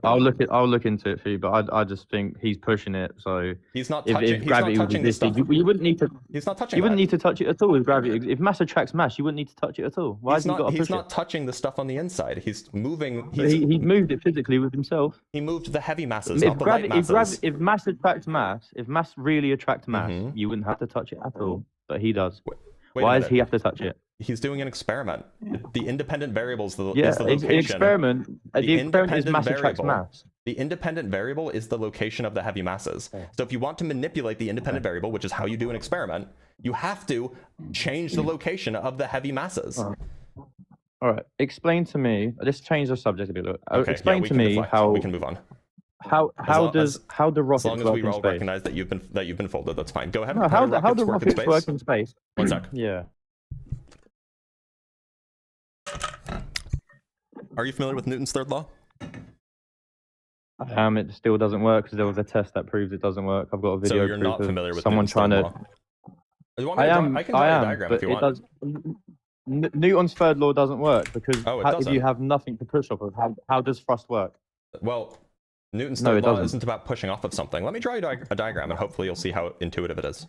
I'll look into it for you, but I just think he's pushing it. So
he's not
if
touching.
gravity was existed, you wouldn't need to.
He's not touching.
You wouldn't need to touch it at all with gravity. If mass attracts mass, you wouldn't need to touch it at all. Why has he got to push it?
He's not touching the stuff on the inside. He's moving.
He moved it physically with himself.
He moved the heavy masses, not the light masses.
If mass attracts mass, if mass really attracts mass, you wouldn't have to touch it at all. But he does. Why does he have to touch it?
He's doing an experiment. The independent variable is the location.
An experiment. The experiment is mass attracts mass.
The independent variable is the location of the heavy masses. So if you want to manipulate the independent variable, which is how you do an experiment, you have to change the location of the heavy masses.
All right. Explain to me. Let's change the subject a bit.
Okay,
explain to me how
we can move on.
How the rockets
as long as
work
we
in
all
space?
recognize that you've been folded, that's fine. Go ahead.
No, how do rockets work in space?
1 sec.
Yeah.
Are you familiar with Newton's third law?
It still doesn't work because there was a test that proves it doesn't work. I've got a video.
So you're not familiar with
someone
Newton's
trying
third
to.
law? I can draw a diagram if you want.
Newton's third law doesn't work because
doesn't.
if you have nothing to push off of, how does thrust work?
Well, Newton's third law isn't about pushing off of something. Let me draw you a diagram, and hopefully you'll see how intuitive it is.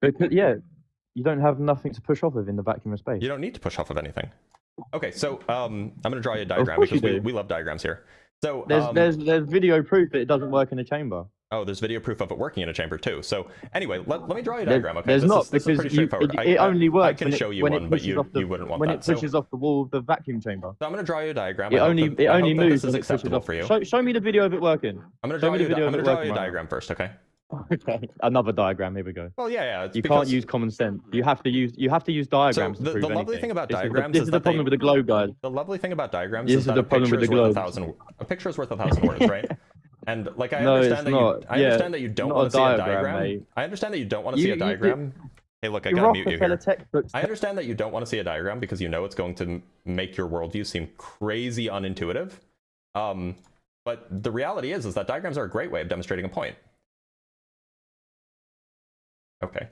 Because, you don't have nothing to push off of in the vacuum of space.
You don't need to push off of anything. Okay, so I'm going to draw you a diagram because we love diagrams here. So
there's video proof that it doesn't work in a chamber.
Oh, there's video proof of it working in a chamber too. So anyway, let me draw you a diagram. Okay,
There's not
this is pretty straightforward.
it only works.
I can show you one, but you wouldn't want
when
that.
it pushes off the wall of the vacuum chamber.
So I'm going to draw you a diagram.
It only moves.
This is acceptable for you.
Show me the video of it working.
I'm going to draw you a diagram first. Okay.
Okay. Another diagram. Here we go.
Well, yeah.
You can't use common sense. You have to use diagrams.
So the lovely thing about diagrams
is the problem with the globe, guys.
The lovely thing about diagrams is that a picture is worth 1,000 words, right? And like I understand that you don't want to see a diagram. I understand that you don't want to see a diagram. Hey, look, I gotta mute you here. I understand that you don't want to see a diagram because you know it's going to make your worldview seem crazy unintuitive. But the reality is that diagrams are a great way of demonstrating a point. Okay,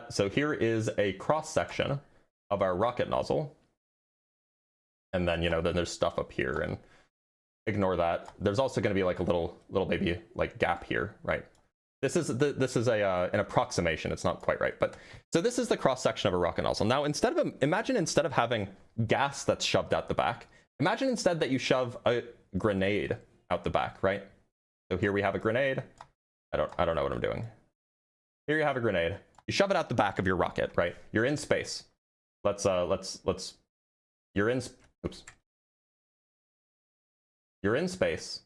so here is a cross section of our rocket nozzle, and then then there's stuff up here, and ignore that. There's also going to be like a little maybe like gap here, right? This is an approximation. It's not quite right, but so this is the cross section of a rocket nozzle. Now imagine instead of having gas that's shoved out the back, imagine instead that you shove a grenade out the back, right? So here we have a grenade. I don't know what I'm doing. Here you have a grenade. You shove it out the back of your rocket, right? You're in space. You're in Oops. You're in space.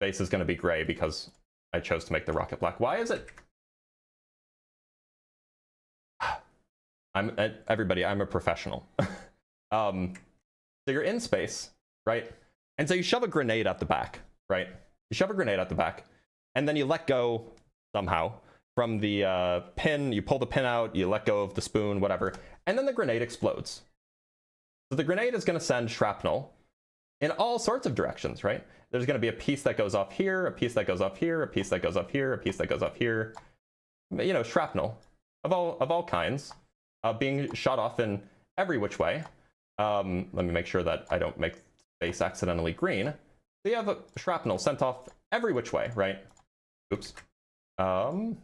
Space is going to be gray because I chose to make the rocket black. Why is it? Everybody, I'm a professional. So you're in space, right? And so you shove a grenade at the back, right? You shove a grenade at the back, and then you let go somehow from the pin. You pull the pin out, you let go of the spoon, whatever, and then the grenade explodes. So the grenade is going to send shrapnel in all sorts of directions, right? There's going to be a piece that goes off here, a piece that goes off here, a piece that goes off here, a piece that goes off here. You know, shrapnel of all kinds, being shot off in every which way. Let me make sure that I don't make space accidentally green. So you have a shrapnel sent off every which way, right? Oops. And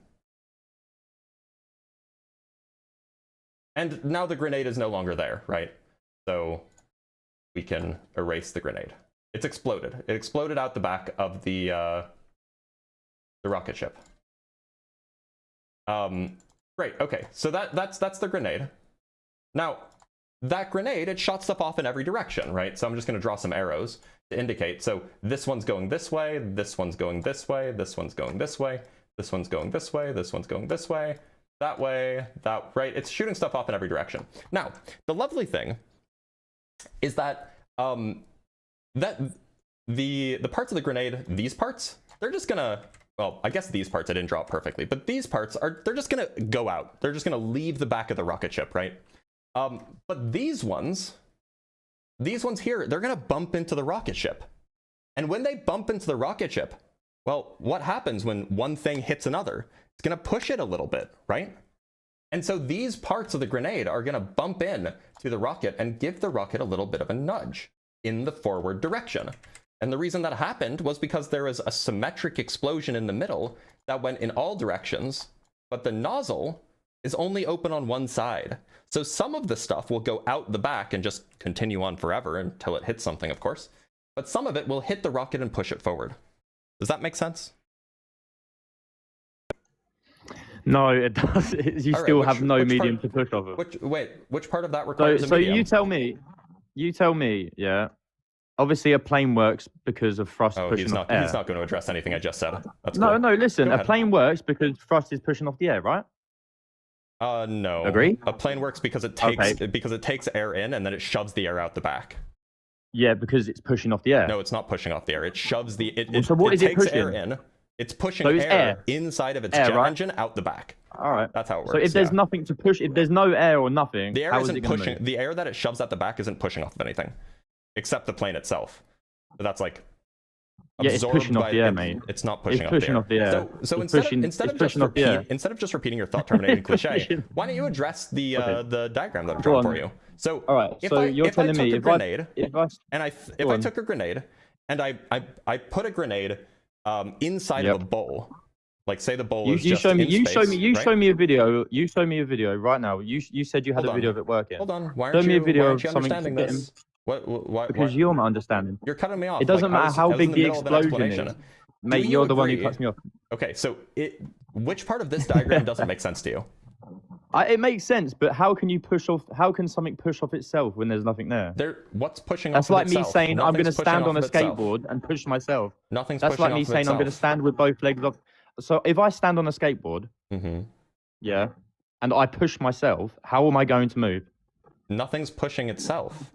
now the grenade is no longer there, right? So we can erase the grenade. It's exploded. It exploded out the back of the rocket ship. Great. Okay. So that's the grenade. Now, that grenade, it shot stuff off in every direction, right? So I'm just going to draw some arrows to indicate. So this one's going this way, this one's going this way, this one's going this way, this one's going this way, this one's going this way, that way, that, right? It's shooting stuff off in every direction. Now, the lovely thing is that that the parts of the grenade, these parts, they're just gonna, well, I guess these parts I didn't draw it perfectly, but these parts they're just gonna go out. They're just gonna leave the back of the rocket ship, right? But these ones here, they're gonna bump into the rocket ship. And when they bump into the rocket ship, well, what happens when one thing hits another? It's gonna push it a little bit, right? And so these parts of the grenade are gonna bump in to the rocket and give the rocket a little bit of a nudge in the forward direction. And the reason that happened was because there was a symmetric explosion in the middle that went in all directions, but the nozzle is only open on one side. So some of the stuff will go out the back and just continue on forever until it hits something, of course. But some of it will hit the rocket and push it forward. Does that make sense?
No, it does. You still have no medium to push off of.
Which part of that requires a medium?
You tell me, yeah. Obviously, a plane works because of thrust pushing off air.
He's not going to address anything I just said. That's
no,
cool.
no, listen. A plane works because thrust is pushing off the air, right?
No.
Agree?
A plane works because it takes air in and then it shoves the air out the back.
Yeah, because it's pushing off the air.
No, it's not pushing off the air. It shoves the
so what is it
takes
pushing?
air in. It's pushing air inside of its jet engine out the back.
All right.
That's how it works.
So if there's nothing to push, if there's no air or nothing,
the air
how is
isn't
it going to
pushing.
move?
The air that it shoves at the back isn't pushing off of anything, except the plane itself. So that's like
it's pushing off the air, mate.
It's not pushing
off the air.
So instead of just repeating your thought terminating cliche, why don't you address the diagram that I've drawn for you? So
all right. So you're telling me if I
took a grenade and I put a grenade inside of a bowl. Like say the bowl is just in space,
show me a video. You show me a video right now. You said you had a video of it working.
Hold on. Why aren't you understanding this?
Because you're not understanding.
You're cutting me off.
It doesn't matter how big the explosion is. Mate, you're the one who cuts me off.
Okay, so which part of this diagram doesn't make sense to you?
It makes sense, but how can you push off? How can something push off itself when there's nothing there?
What's pushing
That's
off
like
of
me
itself?
saying I'm going to
Nothing's
stand on a
pushing off of
skateboard and push myself.
Nothing's
That's
pushing
like me
off of
saying I'm going to
itself.
stand with both legs up. So if I stand on a skateboard, yeah, and I push myself, how am I going to move?
Nothing's pushing itself.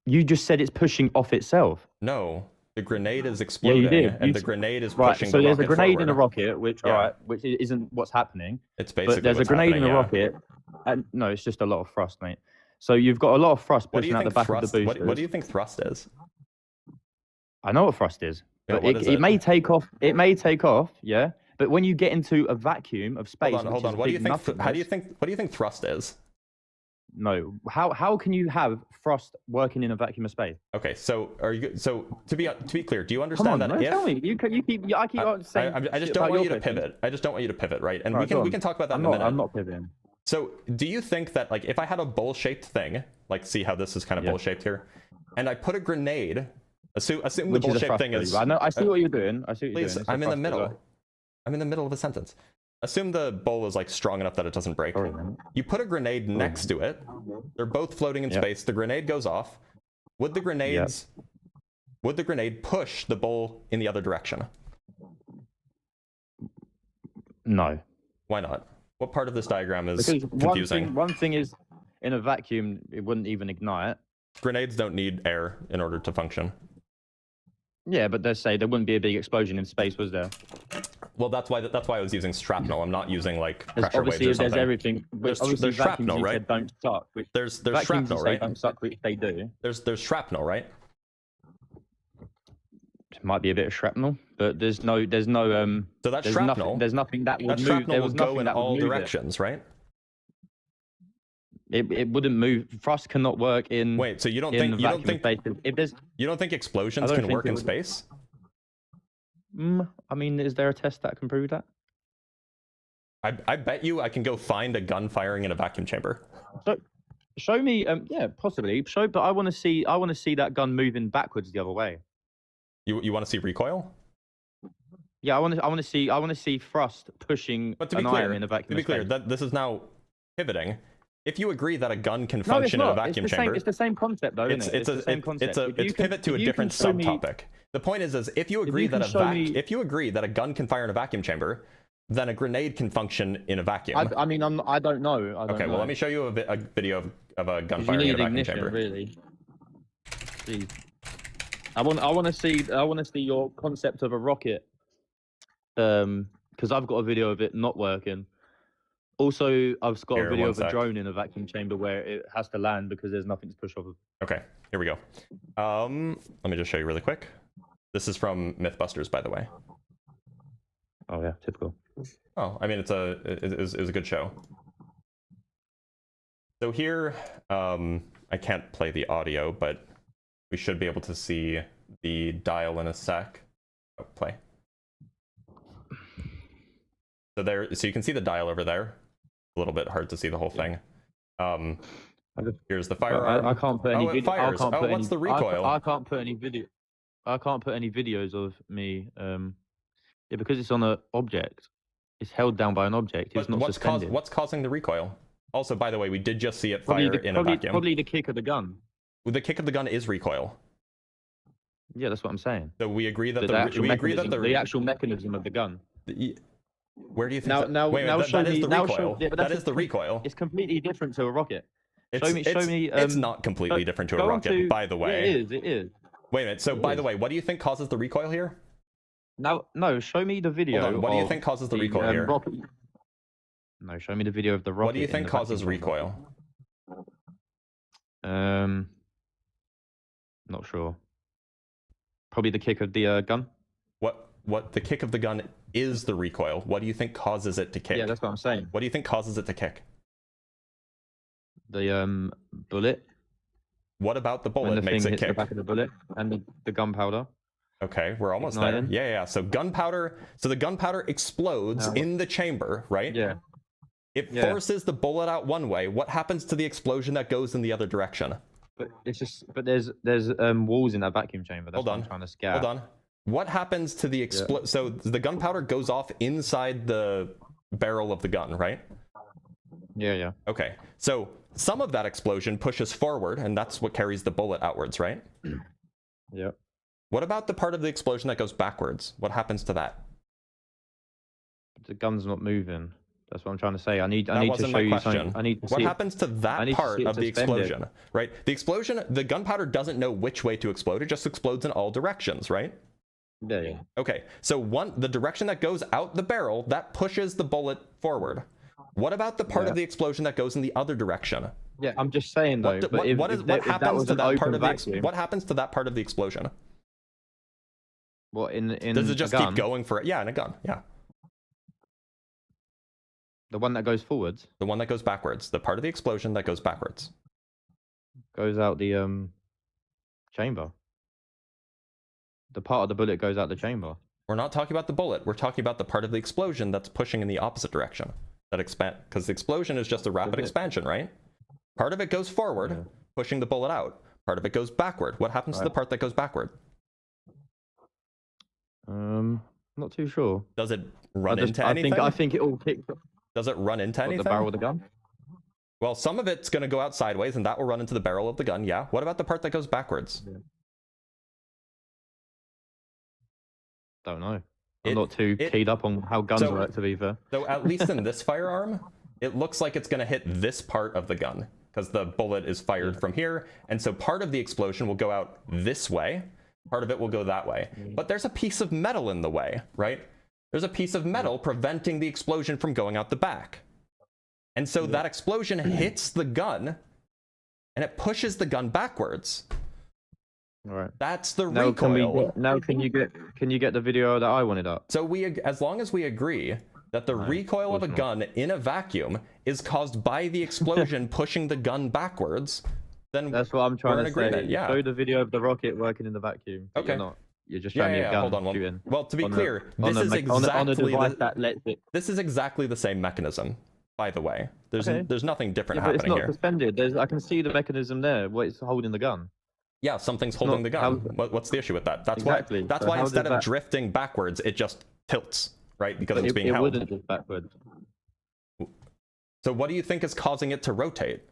You just said it's pushing off itself.
No, the grenade is exploding,
yeah, you did.
and the grenade is
right,
pushing
so
the
there's a
rocket
grenade
forward.
in a rocket, which which isn't what's happening.
It's basically
but there's a
what's
grenade in a
happening,
rocket, and no, it's just a lot of thrust, mate. So you've got a lot of thrust
What do
pushing
you
out the
think
back
thrust?
of the boosters.
What do you think thrust is?
I know what thrust is,
Yeah,
but
what is
it may take off. It may take off, yeah. But when you get into a vacuum of space,
Hold on. What do you think? What do you think thrust is?
No. How can you have thrust working in a vacuum of space?
Okay, so to be clear, do you understand that if
tell me. I keep on saying.
I just don't want you to pivot. I just don't want you to pivot, right? And we can talk about that in a minute.
I'm not pivoting.
So do you think that like if I had a bowl-shaped thing, like see how this is kind of bowl-shaped here, and I put a grenade, assume the bowl-shaped thing is.
I know. I see what you're doing.
Please, I'm in the middle. I'm in the middle of a sentence. assume the bowl is like strong enough that it doesn't break. You put a grenade next to it. They're both floating in space. The grenade goes off. Would the grenades would the grenade push the bowl in the other direction?
No.
Why not? What part of this diagram is
Because
confusing?
one thing is, in a vacuum, it wouldn't even ignite.
Grenades don't need air in order to function.
Yeah, but let's say there wouldn't be a big explosion in space, was there?
Well, that's why I was using shrapnel. I'm not using like pressure waves
Obviously,
or something.
there's everything.
There's
Obviously,
shrapnel,
vacuums, you
right?
said don't suck.
There's
vacuums,
shrapnel,
you say
right?
Don't suck, which they do.
There's shrapnel, right?
It might be a bit of shrapnel, but there's no
So that's shrapnel.
There's nothing that would
That
move.
shrapnel
There
will
was
go
nothing
in
that would
all
move
directions, right?
It wouldn't move. Thrust cannot work in.
Wait, so you don't
in
think
space. If there's,
you don't think explosions can work in space?
I mean, is there a test that can prove that?
I bet you I can go find a gun firing in a vacuum chamber.
So, show me. Yeah, possibly. But I want to see. I want to see that gun moving backwards the other way.
You want to see recoil?
Yeah, I want to see thrust pushing
But to be
an
clear,
iron in a vacuum.
that this is now pivoting. If you agree that a gun can function in a vacuum chamber,
it's the same concept, though, isn't it? It's the same concept.
It's pivot to a different subtopic. The point is if you agree that if you agree that a gun can fire in a vacuum chamber, then a grenade can function in a vacuum.
I mean, I don't know.
Okay, well, let me show you a video of a gun firing in a vacuum chamber.
Really. Jeez. I want to see your concept of a rocket. Because I've got a video of it not working. Also, I've got a video of a drone in a vacuum chamber where it has to land because there's nothing to push off of.
Okay, here we go. Let me just show you really quick. This is from Mythbusters, by the way.
Oh yeah, typical.
Oh, I mean, it was a good show. So here, I can't play the audio, but we should be able to see the dial in a sec. Oh, play. So you can see the dial over there. A little bit hard to see the whole thing. Here's the firearm.
I can't put any
video.
Fires.
What's the recoil?
I can't put any video. I can't put any videos of me. Yeah, because it's on an object. It's held down by an object. It's not suspended.
What's causing the recoil? Also, by the way, we did just see it fire in a vacuum.
Probably the kick of the gun.
The kick of the gun is recoil.
Yeah, that's what I'm saying.
So we agree that
the actual mechanism of the gun.
Where do you think
now,
that?
now,
wait,
now
that,
show
that is
me,
the
now
recoil.
show, yeah,
that is the recoil.
It's completely different to a rocket. Show me.
It's not completely different to a rocket, by the way.
Yeah, it is.
Wait a minute. So, by the way, what do you think causes the recoil here?
No, show me the video.
Hold on, what do you think causes the recoil here?
No, show me the video of the rocket.
What do you think causes recoil?
Not sure. Probably the kick of the gun.
What the kick of the gun is the recoil. What do you think causes it to kick?
Yeah, that's what I'm saying.
What do you think causes it to kick?
The bullet.
What about the bullet makes it kick?
The back of the bullet and the gunpowder.
Okay, we're almost there. Yeah. So gunpowder. So the gunpowder explodes in the chamber, right?
Yeah.
It forces the bullet out one way. What happens to the explosion that goes in the other direction?
But there's walls in that vacuum chamber. That's what I'm trying to scare.
Hold on. What happens to the So the gunpowder goes off inside the barrel of the gun, right?
Yeah.
Okay. So some of that explosion pushes forward, and that's what carries the bullet outwards, right?
Yeah.
What about the part of the explosion that goes backwards? What happens to that?
The gun's not moving. That's what I'm trying to say. I need to show you something. I need to
what happens to that part of the explosion? Right? The explosion, the gunpowder doesn't know which way to explode. It just explodes in all directions, right?
Yeah.
Okay. So the direction that goes out the barrel, that pushes the bullet forward. What about the part of the explosion that goes in the other direction?
Yeah, I'm just saying though.
What happens to that part of the what happens to that part of the explosion?
What in
does it just keep going for it? Yeah, in a gun. Yeah.
The one that goes forwards.
The one that goes backwards. The part of the explosion that goes backwards.
Goes out the chamber. The part of the bullet goes out the chamber.
We're not talking about the bullet. We're talking about the part of the explosion that's pushing in the opposite direction. That expand, because the explosion is just a rapid expansion, right? Part of it goes forward, pushing the bullet out. Part of it goes backward. What happens to the part that goes backward?
Not too sure.
Does it run into anything?
I think it all kicks.
Does it run into anything?
The barrel of the gun?
Well, some of it's going to go out sideways, and that will run into the barrel of the gun, yeah. What about the part that goes backwards?
Don't know. I'm not too keyed up on how guns work, to be fair.
So at least in this firearm, it looks like it's going to hit this part of the gun, because the bullet is fired from here, and so part of the explosion will go out this way, part of it will go that way. But there's a piece of metal in the way, right? There's a piece of metal preventing the explosion from going out the back. And so that explosion hits the gun, and it pushes the gun backwards.
All right.
That's the
now
recoil.
Can you get the video that I wanted up?
So as long as we agree that the recoil of a gun in a vacuum is caused by the explosion pushing the gun backwards, then
that's what I'm trying to say.
Yeah.
Show the video of the rocket working in the vacuum.
Okay.
You're just showing me a gun.
Hold on.
Shooting.
Well, to be clear, this is exactly the same mechanism. By the way, there's nothing different happening
but it's not
here.
Suspended. I can see the mechanism there. Where it's holding the gun.
Yeah, something's holding the gun. What's the issue with that? That's
exactly.
why instead of drifting backwards, it just tilts, right? Because it's being held.
It wouldn't drift backwards.
So what do you think is causing it to rotate?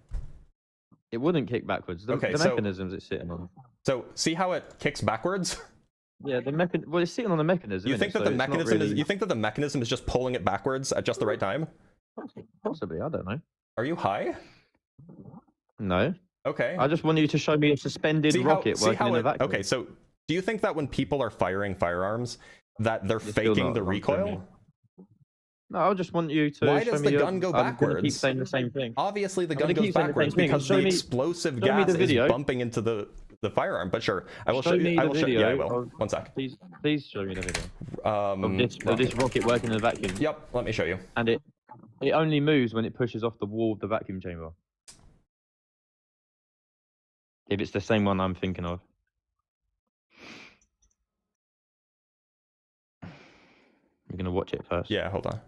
It wouldn't kick backwards. The mechanisms it's sitting on.
So see how it kicks backwards?
Yeah, well, it's sitting on the mechanism.
You think that the mechanism is? You think that the mechanism is just pulling it backwards at just the right time?
Possibly, I don't know.
Are you high?
No.
Okay.
I just want you to show me a suspended rocket working in a vacuum.
Okay, so do you think that when people are firing firearms, that they're faking the recoil?
No, I just want you to.
Why does the gun go backwards?
Keep saying the same thing.
Obviously, the gun goes backwards because the explosive gas is bumping into the firearm. But sure, I will show you. I will show you. Yeah, I will. One sec.
Please show me the video. Of this rocket working in a vacuum.
Yep. Let me show you.
And it only moves when it pushes off the wall of the vacuum chamber. If it's the same one I'm thinking of. You're gonna watch it first.
Yeah, hold on.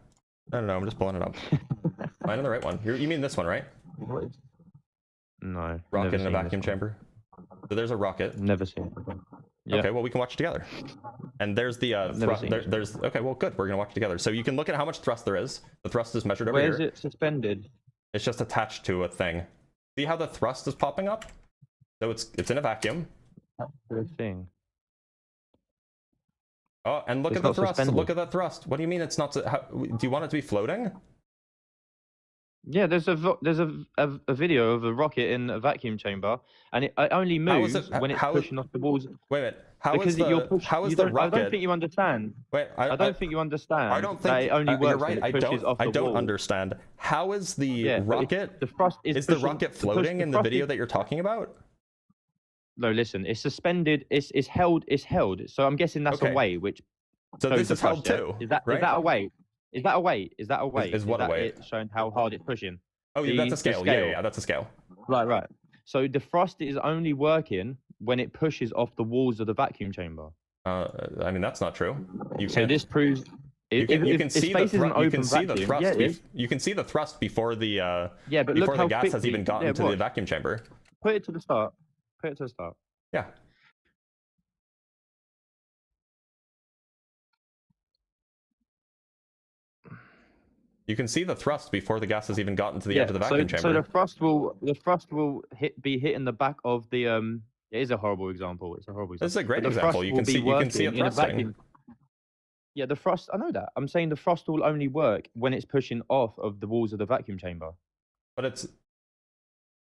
No, I'm just pulling it up. Am I on the right one? You mean this one, right?
No.
Rocket in a vacuum chamber. So there's a rocket.
Never seen it. Yeah.
Okay, well we can watch it together. And there's the thrust. There's okay, well good. We're gonna watch it together. So you can look at how much thrust there is. The thrust is measured over here.
Where is it suspended?
It's just attached to a thing. See how the thrust is popping up? So it's in a vacuum.
The thing.
Oh, and look at the thrust. Look at that thrust. What do you mean it's not? Do you want it to be floating?
Yeah, there's a video of a rocket in a vacuum chamber, and it only moves when it's pushing off the walls.
Wait a minute. How is the rocket?
I don't think you understand.
Wait,
I don't think you understand.
I don't think
that it only works
you're right.
when it pushes off the
I don't
wall.
understand. How is the rocket?
The thrust
is the rocket floating in the video that you're talking about?
No, listen. It's suspended. It's held. It's held. So I'm guessing that's a weight, which.
So this is held too.
Is that a weight? Is that a weight? Is that a weight?
Is what a weight?
Showing how hard it's pushing.
Oh, yeah, that's a scale. Yeah, that's a scale.
Right. So the thrust is only working when it pushes off the walls of the vacuum chamber.
I mean that's not true.
So this proves.
You can see the thrust. You can see the thrust before the before the gas has even gotten to the vacuum chamber.
Put it to the start. Put it to the start.
Yeah. You can see the thrust before the gas has even gotten to the edge of the vacuum chamber.
So the thrust will be hitting the back of the It is a horrible example. It's a horrible example.
This is a great example. You can see it thrusting.
Yeah, the thrust. I know that. I'm saying the thrust will only work when it's pushing off of the walls of the vacuum chamber.
But it's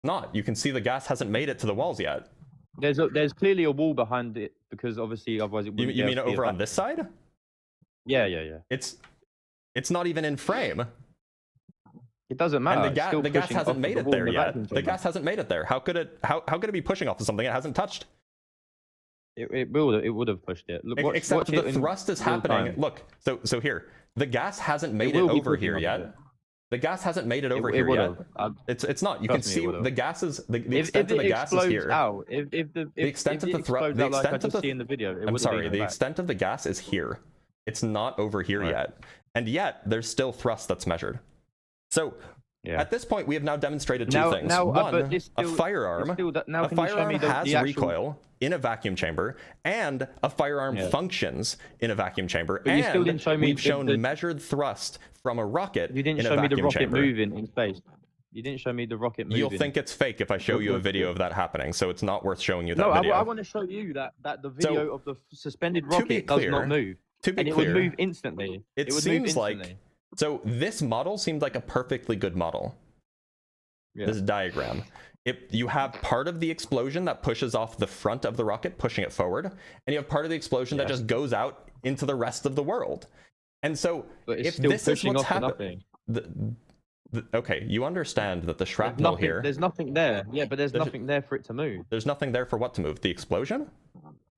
not. You can see the gas hasn't made it to the walls yet.
There's clearly a wall behind it because obviously otherwise it wouldn't.
You mean over on this side?
Yeah.
It's not even in frame.
It doesn't matter.
And the gas hasn't made it there yet. The gas hasn't made it there. How could it be pushing off of something it hasn't touched?
It would have pushed it. Look,
except the thrust is happening. Look, so here, the gas hasn't made it over here yet. The gas hasn't made it over here yet. It's not. You can see the gas is the extent of the gas is here. The extent of the thrust. The extent of the. I'm sorry. The extent of the gas is here. It's not over here yet, and yet there's still thrust that's measured. So
Yeah.
At this point, we have now demonstrated two things.
But
One,
it's still,
a firearm.
Now
A
can you show me
firearm has
the actual...
recoil in a vacuum chamber, and a firearm functions in a vacuum chamber.
But you still didn't show me
we've shown measured thrust from a rocket. You didn't show me the rocket
moving in space. You didn't show me the rocket moving.
You'll think it's fake if I show you a video of that happening, so it's not worth showing you that video.
No, I want to show you that the video of the suspended rocket does not move.
To be
clear, it would move instantly.
It seems like... So this model seemed like a perfectly good model. Yeah. This diagram. You have part of the explosion that pushes off the front of the rocket, pushing it forward, and you have part of the explosion that just goes out into the rest of the world. And so, if this is what's happening, okay, you understand that the shrapnel here.
There's nothing there. Yeah, but there's nothing there for it to move.
There's nothing there for what to move? The explosion?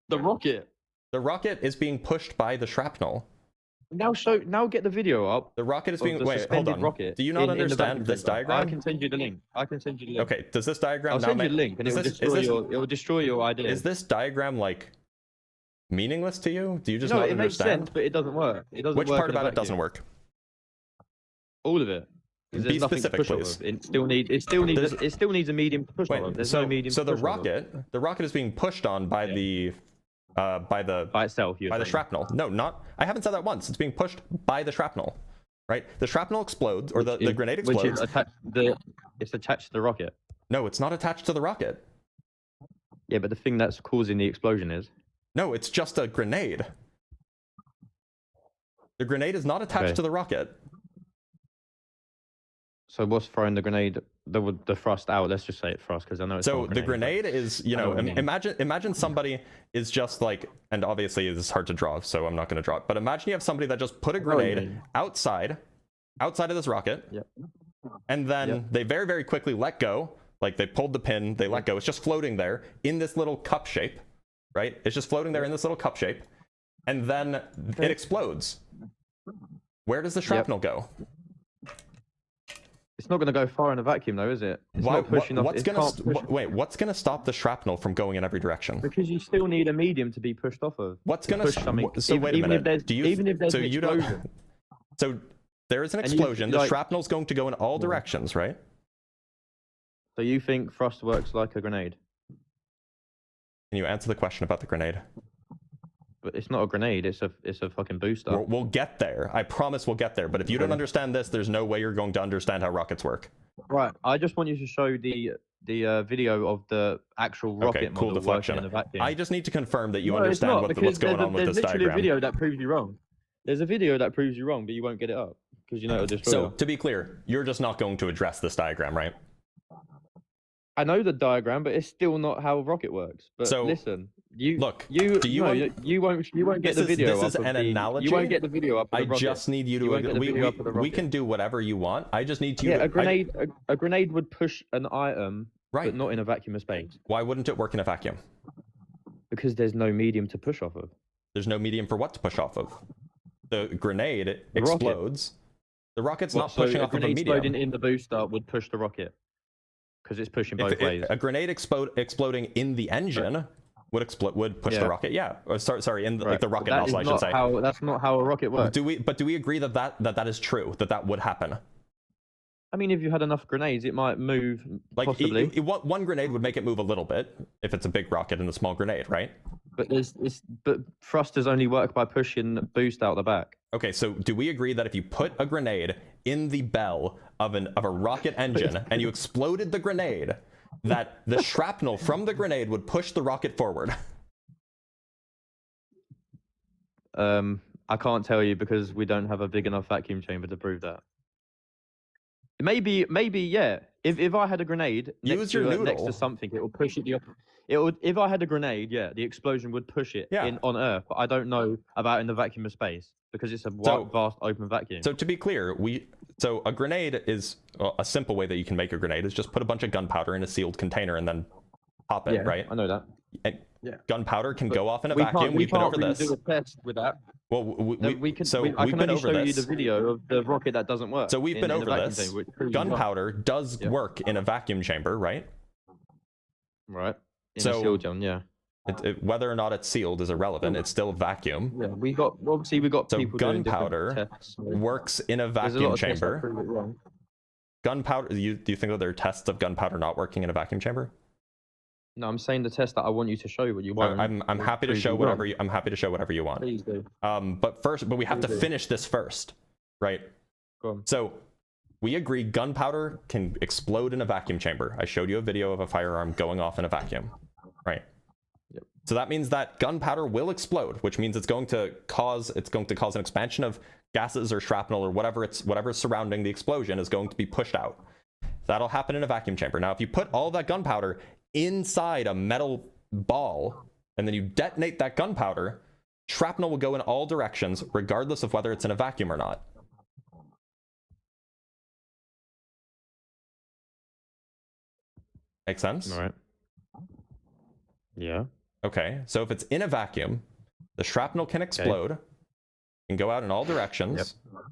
The rocket.
The rocket is being pushed by the shrapnel.
Now get the video up.
The rocket is being hold on.
Rocket
Do you not understand this diagram?
I can send you the link.
Okay, does this diagram
I'll
now
send you the link and it will destroy your idea.
Is this diagram like meaningless to you? Do you just not
it
understand?
Makes sense, but it doesn't work.
Which part about it doesn't work?
All of it.
Be specific, please.
It still needs a medium to push on. There's no medium.
So the rocket is being pushed on by the by itself, by the shrapnel. No, not. I haven't said that once. It's being pushed by the shrapnel, right? The shrapnel explodes, or the grenade explodes.
Which is it's attached to the rocket.
No, it's not attached to the rocket.
Yeah, but the thing that's causing the explosion is.
No, it's just a grenade. The grenade is not attached to the rocket.
So what's throwing the grenade, the thrust out? Let's just say it thrust, because I know it's
so the grenade is, imagine somebody is just like, and obviously it's hard to draw, so I'm not going to draw it, but imagine you have somebody that just put a grenade outside of this rocket, and then they very, very quickly let go, like they pulled the pin, they let go, it's just floating there in this little cup shape, right? It's just floating there in this little cup shape, and then it explodes. Where does the shrapnel go?
It's not going to go far in a vacuum, though, is it? It's not pushing off.
What's going to stop the shrapnel from going in every direction?
Because you still need a medium to be pushed off of.
What's going to something? So wait a minute.
Even if there's an explosion.
So there is an explosion. The shrapnel's going to go in all directions, right?
So you think thrust works like a grenade?
Can you answer the question about the grenade?
But it's not a grenade, it's a fucking booster.
We'll get there. I promise we'll get there. But if you don't understand this, there's no way you're going to understand how rockets work.
Right. I just want you to show the video of the actual rocket model
deflection.
working in a vacuum.
I just need to confirm that you understand what's going on with this diagram.
There's literally a video that proves you wrong. There's a video that proves you wrong, but you won't get it up because you know it'll destroy.
So to be clear, you're just not going to address this diagram, right?
I know the diagram, but it's still not how a rocket works. But
so,
listen, you won't get the video.
This is an analogy.
You won't get the video up.
I just need you to. We can do whatever you want. I just need you.
Yeah, a grenade would push an item, but not in a vacuum of space.
Why wouldn't it work in a vacuum?
Because there's no medium to push off of.
There's no medium for what to push off of. The grenade explodes. The rocket's not pushing off of a medium.
Exploding in the booster would push the rocket. Because it's pushing both ways.
A grenade exploding in the engine would push the rocket. Yeah. Or, sorry, in like the rocket nozzle, I should say.
That's not how a rocket works.
Do we agree that is true? That would happen?
I mean, if you had enough grenades, it might move. Like possibly.
One grenade would make it move a little bit if it's a big rocket and a small grenade, right?
But thrusters only work by pushing boost out the back.
Okay, so do we agree that if you put a grenade in the bell of a rocket engine and you exploded the grenade, that the shrapnel from the grenade would push the rocket forward?
I can't tell you because we don't have a big enough vacuum chamber to prove that. Maybe, yeah. If I had a grenade next to something, it will push it the opposite. If I had a grenade, yeah, the explosion would push it on Earth. But I don't know about in the vacuum of space because it's a vast open vacuum.
So to be clear, so a grenade is a simple way that you can make a grenade is just put a bunch of gunpowder in a sealed container and then pop it, right?
I know that.
And gunpowder can go off in a vacuum. We've been over this.
We can't do a test with that.
Well, we've been over this.
I can only show you the video of the rocket that doesn't work.
So we've been over this. Gunpowder does work in a vacuum chamber, right?
Right. In a sealed one, yeah.
Whether or not it's sealed is irrelevant. It's still a vacuum.
Yeah, we got people
gunpowder
tests,
works in a vacuum chamber. gunpowder? Do you think that there are tests of gunpowder not working in a vacuum chamber?
No, I'm saying the test that I want you to show what you want.
I'm happy to show whatever you. I'm happy to show whatever you want.
Please do.
But we have to finish this first, right?
Go on.
So we agree gunpowder can explode in a vacuum chamber. I showed you a video of a firearm going off in a vacuum, right?
Yep.
So that means that gunpowder will explode, which means it's going to cause an expansion of gases or shrapnel or whatever's surrounding the explosion is going to be pushed out. That'll happen in a vacuum chamber. Now, if you put all that gunpowder inside a metal ball and then you detonate that gunpowder, shrapnel will go in all directions, regardless of whether it's in a vacuum or not. Make sense?
All right. Yeah.
Okay, so if it's in a vacuum, the shrapnel can explode, can go out in all directions.
Yep.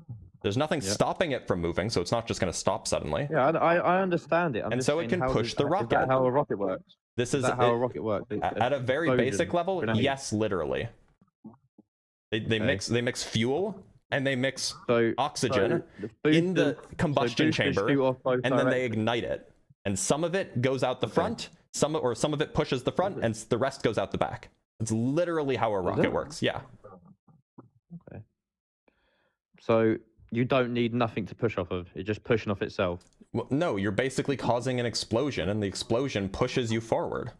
There's nothing stopping it from moving, so it's not just going to stop suddenly.
Yeah, I understand it.
And so it can push the rocket.
Is that how a rocket works?
This is
that how a rocket works?
At a very basic level, yes, literally. They mix fuel and they mix oxygen in the combustion chamber, and then they ignite it. And some of it goes out the front, some of it pushes the front, and the rest goes out the back. It's literally how a rocket works. Yeah.
Okay. So you don't need nothing to push off of. It's just pushing off itself.
Well, no, you're basically causing an explosion, and the explosion pushes you forward.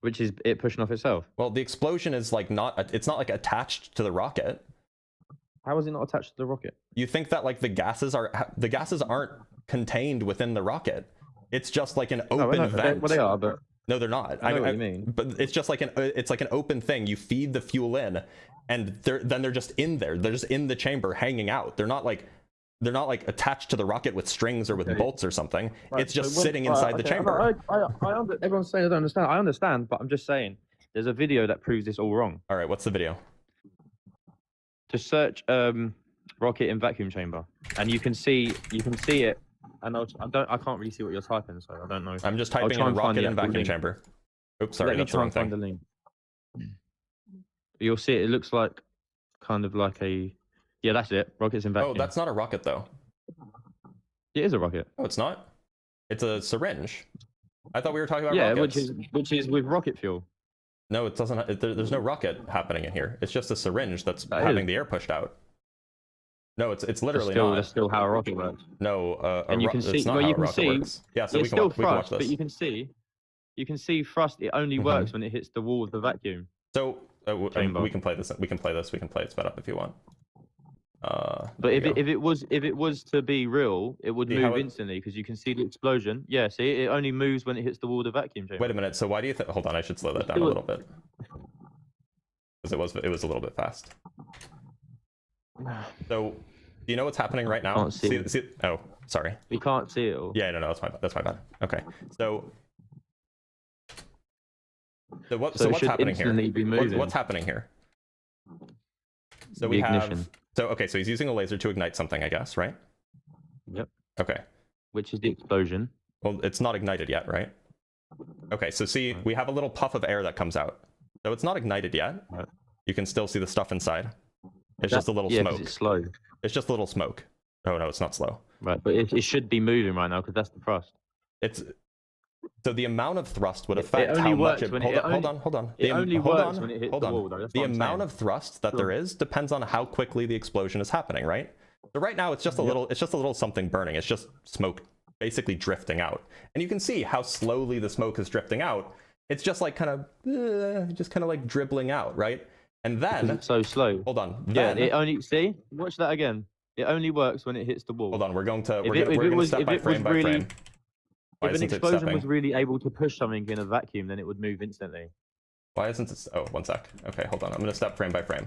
Which is it pushing off itself?
Well, the explosion is like it's not like attached to the rocket.
How is it not attached to the rocket?
You think that like the gases aren't contained within the rocket. It's just like an open vent.
Well, they are, but
no, they're not.
I know what you mean.
But it's just like an open thing. You feed the fuel in, and they're just in there. They're just in the chamber, hanging out. They're not like attached to the rocket with strings or with bolts or something.
Right,
it's just sitting inside the chamber.
Everyone's saying I don't understand. I understand, but I'm just saying there's a video that proves this all wrong.
All right, what's the video?
Just search rocket in vacuum chamber, and you can see it. And I can't really see what you're typing, so I don't know.
I'm just typing in rocket in vacuum chamber. Oops, sorry, that's the wrong thing.
The link. You'll see it. It looks like kind of like a. Yeah, that's it. Rockets in vacuum.
Oh, that's not a rocket though.
It is a rocket.
Oh, it's not. It's a syringe. I thought we were talking about rockets.
which is with rocket fuel.
No, it doesn't. There's no rocket happening in here. It's just a syringe that's having the air pushed out. No, it's literally not.
That's still how a rocket works.
No,
and you can see.
Well, you can see. Works. Yeah, so we can watch this.
But you can see thrust. It only works when it hits the wall of the vacuum.
So we can play this. We can play it sped up if you want.
But if it was to be real, it would move instantly because you can see the explosion. Yeah, see, it only moves when it hits the wall of the vacuum chamber.
Wait a minute. So why do you think? Hold on, I should slow that down a little bit because it was a little bit fast. So, do you know what's happening right now?
Can't see.
Oh, sorry.
We can't see it all.
Yeah, no, that's my bad. Okay, so what's happening here? What's happening here? So we have. So okay, so he's using a laser to ignite something, I guess, right?
Yep.
Okay.
Which is the explosion.
Well, it's not ignited yet, right? Okay, so see, we have a little puff of air that comes out. So it's not ignited yet.
Right.
You can still see the stuff inside. It's just a little smoke.
It's slow.
It's just a little smoke. Oh no, it's not slow.
Right, but it should be moving right now because that's the thrust.
So the amount of thrust would affect how much it. Hold on.
It only works when it hits the wall, though.
The amount of thrust that there is depends on how quickly the explosion is happening, right? So right now it's just a little. It's just a little something burning. It's just smoke, basically drifting out, and you can see how slowly the smoke is drifting out. It's just like kind of like dribbling out, right? And then
it's so slow.
Hold on.
Yeah, it only watch that again. It only works when it hits the wall.
Hold on, we're going to step by frame by frame.
If an explosion was really able to push something in a vacuum, then it would move instantly.
Why isn't it? Oh, one sec. Okay, hold on. I'm going to step frame by frame.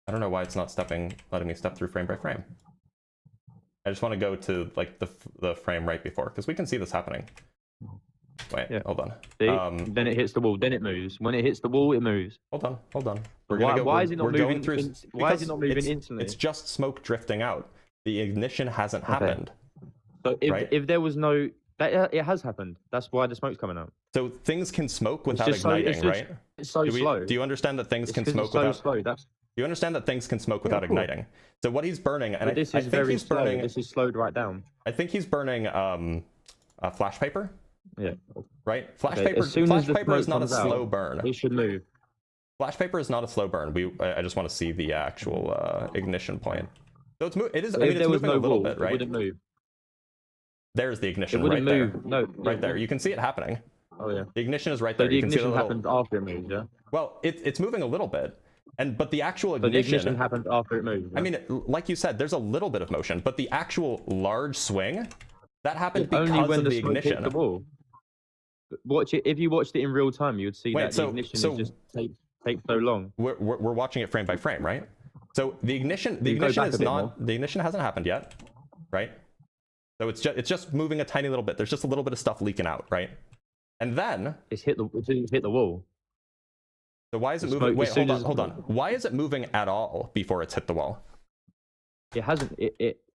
I don't know why it's not letting me step through frame by frame. I just want to go to like the frame right before, because we can see this happening. Wait, hold on.
See? Then it hits the wall. Then it moves. When it hits the wall, it moves.
Hold on.
Why is it not moving? Why is it not moving instantly?
It's just smoke drifting out. The ignition hasn't happened.
So if there was no, it has happened. That's why the smoke's coming out.
So things can smoke without igniting, right?
It's so slow.
Do you understand that things can smoke
without? It's so slow.
You understand that things can smoke without
of course.
igniting. So what he's burning, and
But this
I
is
think
very
he's
slow.
burning.
This is slowed right down.
I think he's burning flash paper.
Yeah.
Right. Flash
Okay,
paper.
as soon
Flash
as the
paper is
smoke
not a
comes out,
slow burn.
it should move.
Flash paper is not a slow burn. I just want to see the actual ignition point. So it is. I mean, it's moving a little bit, right?
It wouldn't move.
There's the ignition
It
right
wouldn't
there.
move. No.
Right there. You can see it happening.
Oh yeah.
The ignition is right
So
there.
the
You can see the
ignition
little...
happens after it moves, yeah.
Well, it's moving a little bit, but the actual
So
ignition.
the ignition happens after it moves. Yeah?
I mean, like you said, there's a little bit of motion, but the actual large swing that happened because
only when
of
the
the
smoke hits
ignition.
the wall. Watch it. If you watched it in real time, you would see that the ignition is just takes so long.
We're watching it frame by frame, right? So the ignition is not. The ignition hasn't happened yet, right? So it's just moving a tiny little bit. There's just a little bit of stuff leaking out, right? And then
it's hit the wall.
So why is it moving? Wait, hold on. Why is it moving at all before it's hit the wall?
It hasn't.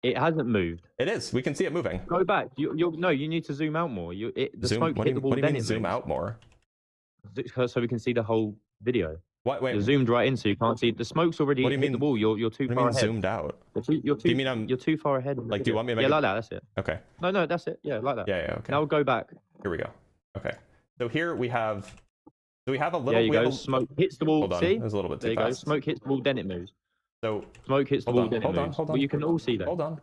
It hasn't moved.
It is. We can see it moving.
Go back. You need to zoom out more. The smoke hit the wall.
What do you
then
mean
it
zoom
moves.
out more?
So we can see the whole video.
Wait.
You're zoomed right in, so you can't see. The smoke's already hit the wall. You're too far ahead.
Zoomed out?
You're too far ahead.
Like, do you want me to make
like that? That's it.
Okay.
No, that's it. Yeah, like that.
Yeah. Okay.
Now go back.
Here we go. Okay. So here we have. So we have a little.
There you go. Smoke hits the wall.
Hold on.
See?
It was a little bit too
there you go.
fast.
Smoke hits the wall, then it moves.
So
smoke hits the wall, then it moves.
Hold on.
Well, you can all see that.
Hold on.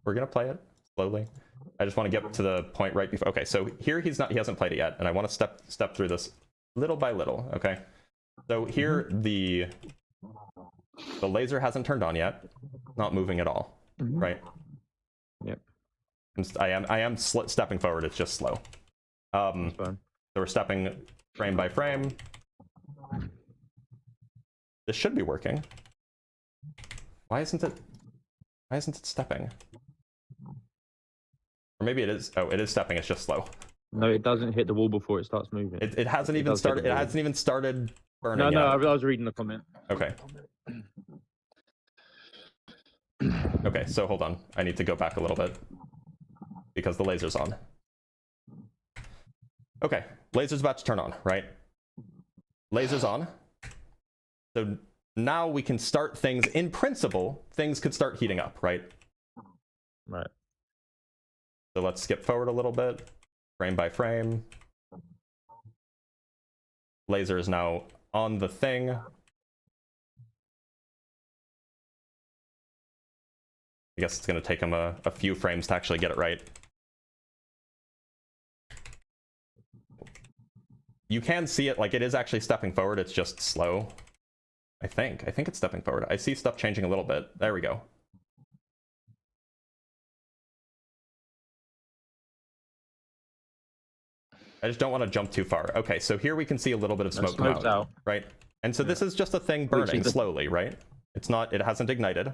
We're gonna play it slowly. I just want to get to the point right before. Okay. So here he hasn't played it yet, and I want to step through this little by little. Okay. So here the laser hasn't turned on yet. Not moving at all. Right.
Yep.
I am stepping forward. It's just slow. So we're stepping frame by frame. This should be working. Why isn't it stepping? Or maybe it is. Oh, it is stepping. It's just slow.
No, it doesn't hit the wall before it starts moving.
It hasn't even started. It hasn't even started burning.
No,
yet.
I was reading the comment.
Okay. Okay, so hold on. I need to go back a little bit because the laser's on. Okay, laser's about to turn on, right? Laser's on. So now we can start things. In principle, things could start heating up, right?
Right.
So let's skip forward a little bit, frame by frame. Laser is now on the thing. I guess it's going to take him a few frames to actually get it right. You can see it, like it is actually stepping forward, it's just slow. I think it's stepping forward. I see stuff changing a little bit. There we go. I just don't want to jump too far. Okay, so here we can see a little bit of smoke come out, right? And so this is just a thing burning slowly, right? It hasn't ignited.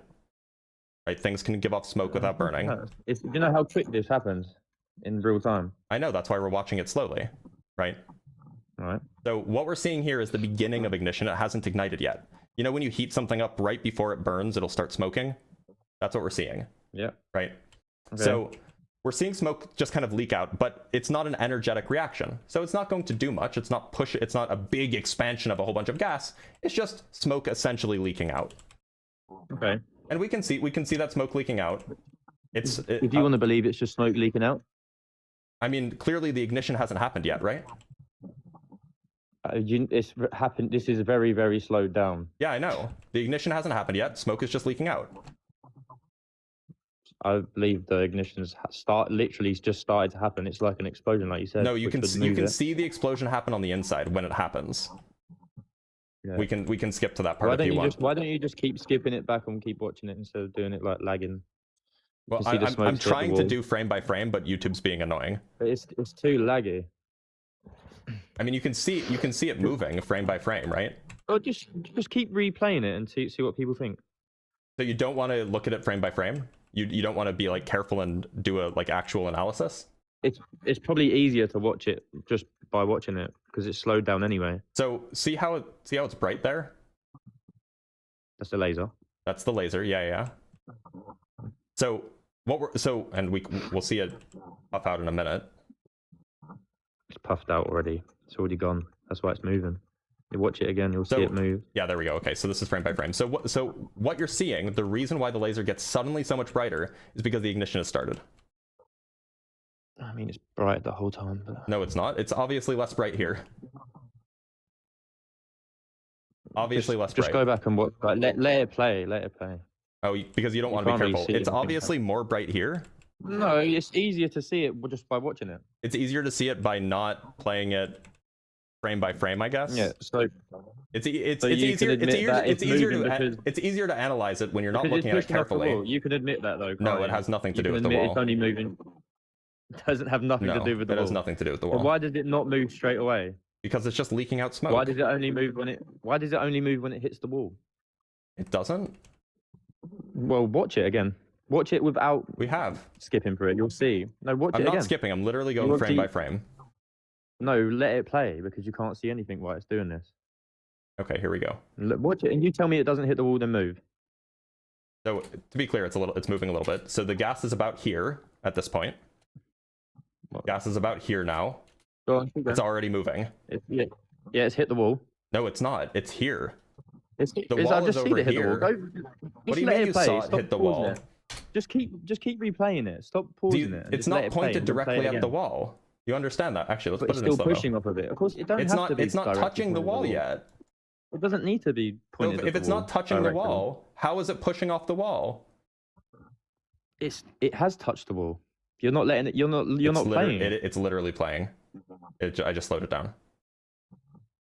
Right, things can give off smoke without burning.
Do you know how quick this happens in real time?
I know, that's why we're watching it slowly, right?
All right.
So what we're seeing here is the beginning of ignition. It hasn't ignited yet. You know, when you heat something up right before it burns, it'll start smoking. That's what we're seeing.
Yeah.
Right.
Okay.
So we're seeing smoke just kind of leak out, but it's not an energetic reaction. So it's not going to do much. It's not a big expansion of a whole bunch of gas. It's just smoke essentially leaking out.
Okay.
And we can see that smoke leaking out.
If you want to believe it's just smoke leaking out.
I mean, clearly the ignition hasn't happened yet, right?
It's happened. This is very, very slowed down.
Yeah, I know. The ignition hasn't happened yet. Smoke is just leaking out.
I believe the ignition's literally just started to happen. It's like an explosion, like you said.
No, you can see the explosion happen on the inside when it happens. Yeah. We can skip to that part if you want.
Why don't you just keep skipping it back and keep watching it instead of doing it like lagging?
Well, I'm trying to do frame by frame, but YouTube's being annoying.
But it's too laggy.
I mean, you can see it moving frame by frame, right?
Oh, just keep replaying it and see what people think.
So you don't want to look at it frame by frame? You don't want to be like careful and do a like actual analysis?
It's probably easier to watch it just by watching it because it's slowed down anyway.
So see how it's bright there?
That's the laser.
That's the laser. Yeah. So and we'll see it puff out in a minute.
It's puffed out already. It's already gone. That's why it's moving. You watch it again, you'll see it move.
Yeah, there we go. Okay, so this is frame by frame. So what you're seeing, the reason why the laser gets suddenly so much brighter is because the ignition has started.
I mean, it's bright the whole time. But...
No, it's not. It's obviously less bright here. Obviously less bright.
Just go back and watch. Like, let it play. Let it play.
Oh, because you don't want to be careful. It's obviously more bright here.
No, it's easier to see it just by watching it.
It's easier to see it by not playing it frame by frame, I guess.
Yeah. So
it's easier to analyze it when you're not looking at it carefully.
You can admit that though.
No, it has nothing to do with the wall.
It's only moving. It doesn't have nothing to do with the wall.
It has nothing to do with the wall.
But why does it not move straight away?
Because it's just leaking out smoke.
Why does it only move when it hits the wall?
It doesn't.
Well, watch it again. Watch it without.
We have
skipping through it. You'll see. No, watch it again.
I'm not skipping. I'm literally going frame by frame.
No, let it play because you can't see anything while it's doing this.
Okay, here we go.
Watch it, and you tell me it doesn't hit the wall, then move.
So to be clear, it's moving a little bit. So the gas is about here at this point. Gas is about here now.
Go on,
it's already moving.
Yeah, it's hit the wall.
No, it's not. It's here.
The wall is over here.
What do you mean you saw it hit the wall?
Just keep replaying it. Stop pausing it.
It's not pointed directly at the wall. You understand that? Actually, let's put it in slow-mo.
It's still pushing off of it. Of course, it doesn't have to be.
It's not touching the wall yet.
It doesn't need to be pointed.
So if it's not touching the wall, how is it pushing off the wall?
It has touched the wall. You're not letting it. You're not playing.
It's literally playing. I just slowed it down.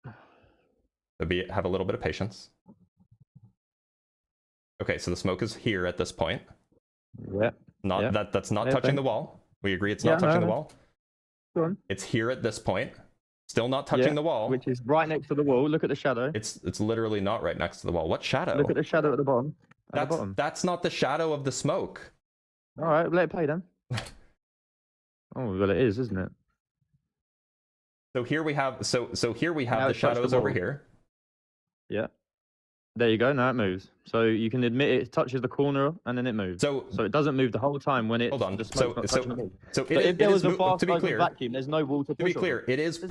So have a little bit of patience. Okay, so the smoke is here at this point.
Yeah.
That's not touching the wall. We agree it's not touching the wall.
Go on.
It's here at this point. Still not touching the wall.
Which is right next to the wall. Look at the shadow.
It's literally not right next to the wall. What shadow?
Look at the shadow at the bottom.
That's not the shadow of the smoke.
All right, let it play then. Oh, well, it is, isn't it?
So here we have the shadows over here.
Yeah. There you go. Now it moves. So you can admit it touches the corner and then it moves. So it doesn't move the whole time when it's the smoke's not touching the wall.
So
if there was a fast
to be clear,
vacuum, there's no wall to push.
To be clear, it is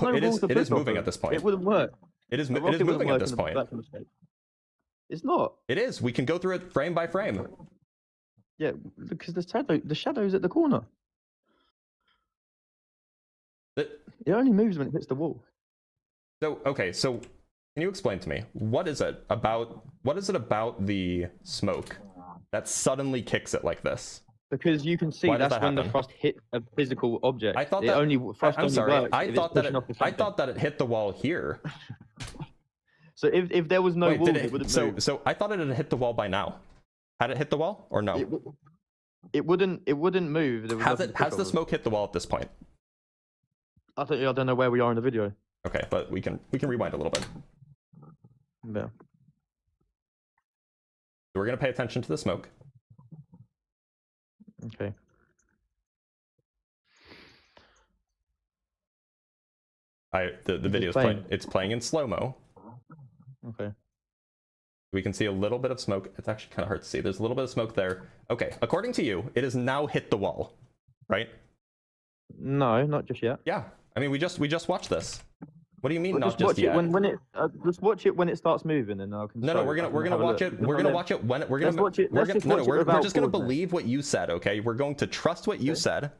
moving at this point.
It wouldn't work.
It is moving at this point.
It's not.
It is. We can go through it frame by frame.
Yeah, because the shadow's at the corner. It only moves when it hits the wall.
So okay, so can you explain to me what is it about the smoke that suddenly kicks it like this?
Because you can see that's when the thrust hit a physical object. I thought that
I thought that it hit the wall here.
So if there was no wall, it would have moved.
So I thought it had hit the wall by now. Had it hit the wall or no?
It wouldn't move.
Has the smoke hit the wall at this point?
I don't know where we are in the video.
Okay, but we can rewind a little bit.
Yeah.
So we're gonna pay attention to the smoke.
Okay.
The video's playing. It's playing in slow-mo.
Okay.
We can see a little bit of smoke. It's actually kind of hard to see. There's a little bit of smoke there. Okay, according to you, it has now hit the wall, right?
No, not just yet.
Yeah, I mean we just watched this. What do you mean not
just
yet?
Just watch it when it starts moving, and I can.
No, we're gonna watch it. We're gonna watch it when we're gonna. We're just gonna believe what you said. Okay, we're going to trust what you said.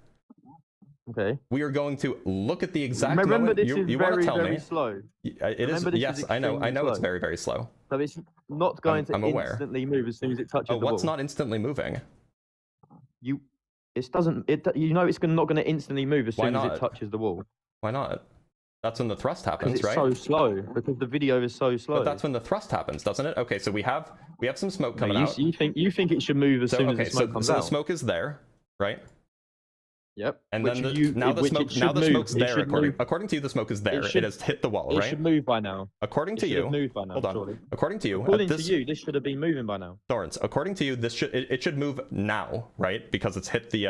Okay.
We are going to look at the exact
Remember,
moment
this
you
is
want to tell
very
me.
Slow.
It is. Yes, I know. It's very, very slow.
So it's not going to instantly move as soon as it touches the wall.
What's not instantly moving?
It doesn't. You know, it's not going to instantly move as soon as it touches the wall.
Why not? That's when the thrust happens, right?
It's so slow because the video is so slow.
But that's when the thrust happens, doesn't it? Okay, so we have some smoke coming out.
You think it should move as soon as the smoke comes out?
So the smoke is there, right?
Yep.
And then the smoke's there. According to you, the smoke is there. It has hit the wall, right?
It should move by now.
According to you, hold on.
Surely.
According to you,
this should have been moving by now.
Dorrance, according to you, it should move now, right? Because it's hit the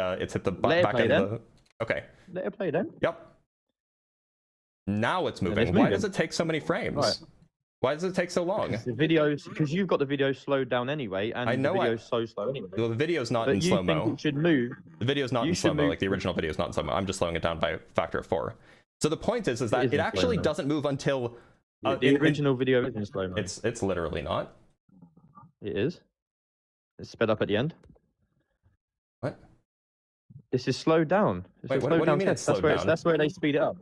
back end of the. Okay.
Let it play then.
Yep. Now it's moving. Why does it take so many frames?
Right.
Why does it take so long?
Because you've got the video slowed down anyway, and the video's so slow anyway.
Well, the video's not in slow-mo.
You think it should move.
The video's not in slow-mo, like the original video's not in slow-mo. I'm just slowing it down by a factor of 4. So the point is that it actually doesn't move until
The original video is in slow mo.
It's literally not.
It is. It's sped up at the end.
What?
This is slowed down.
Wait, what do you mean it's slowed down?
That's where they speed it up.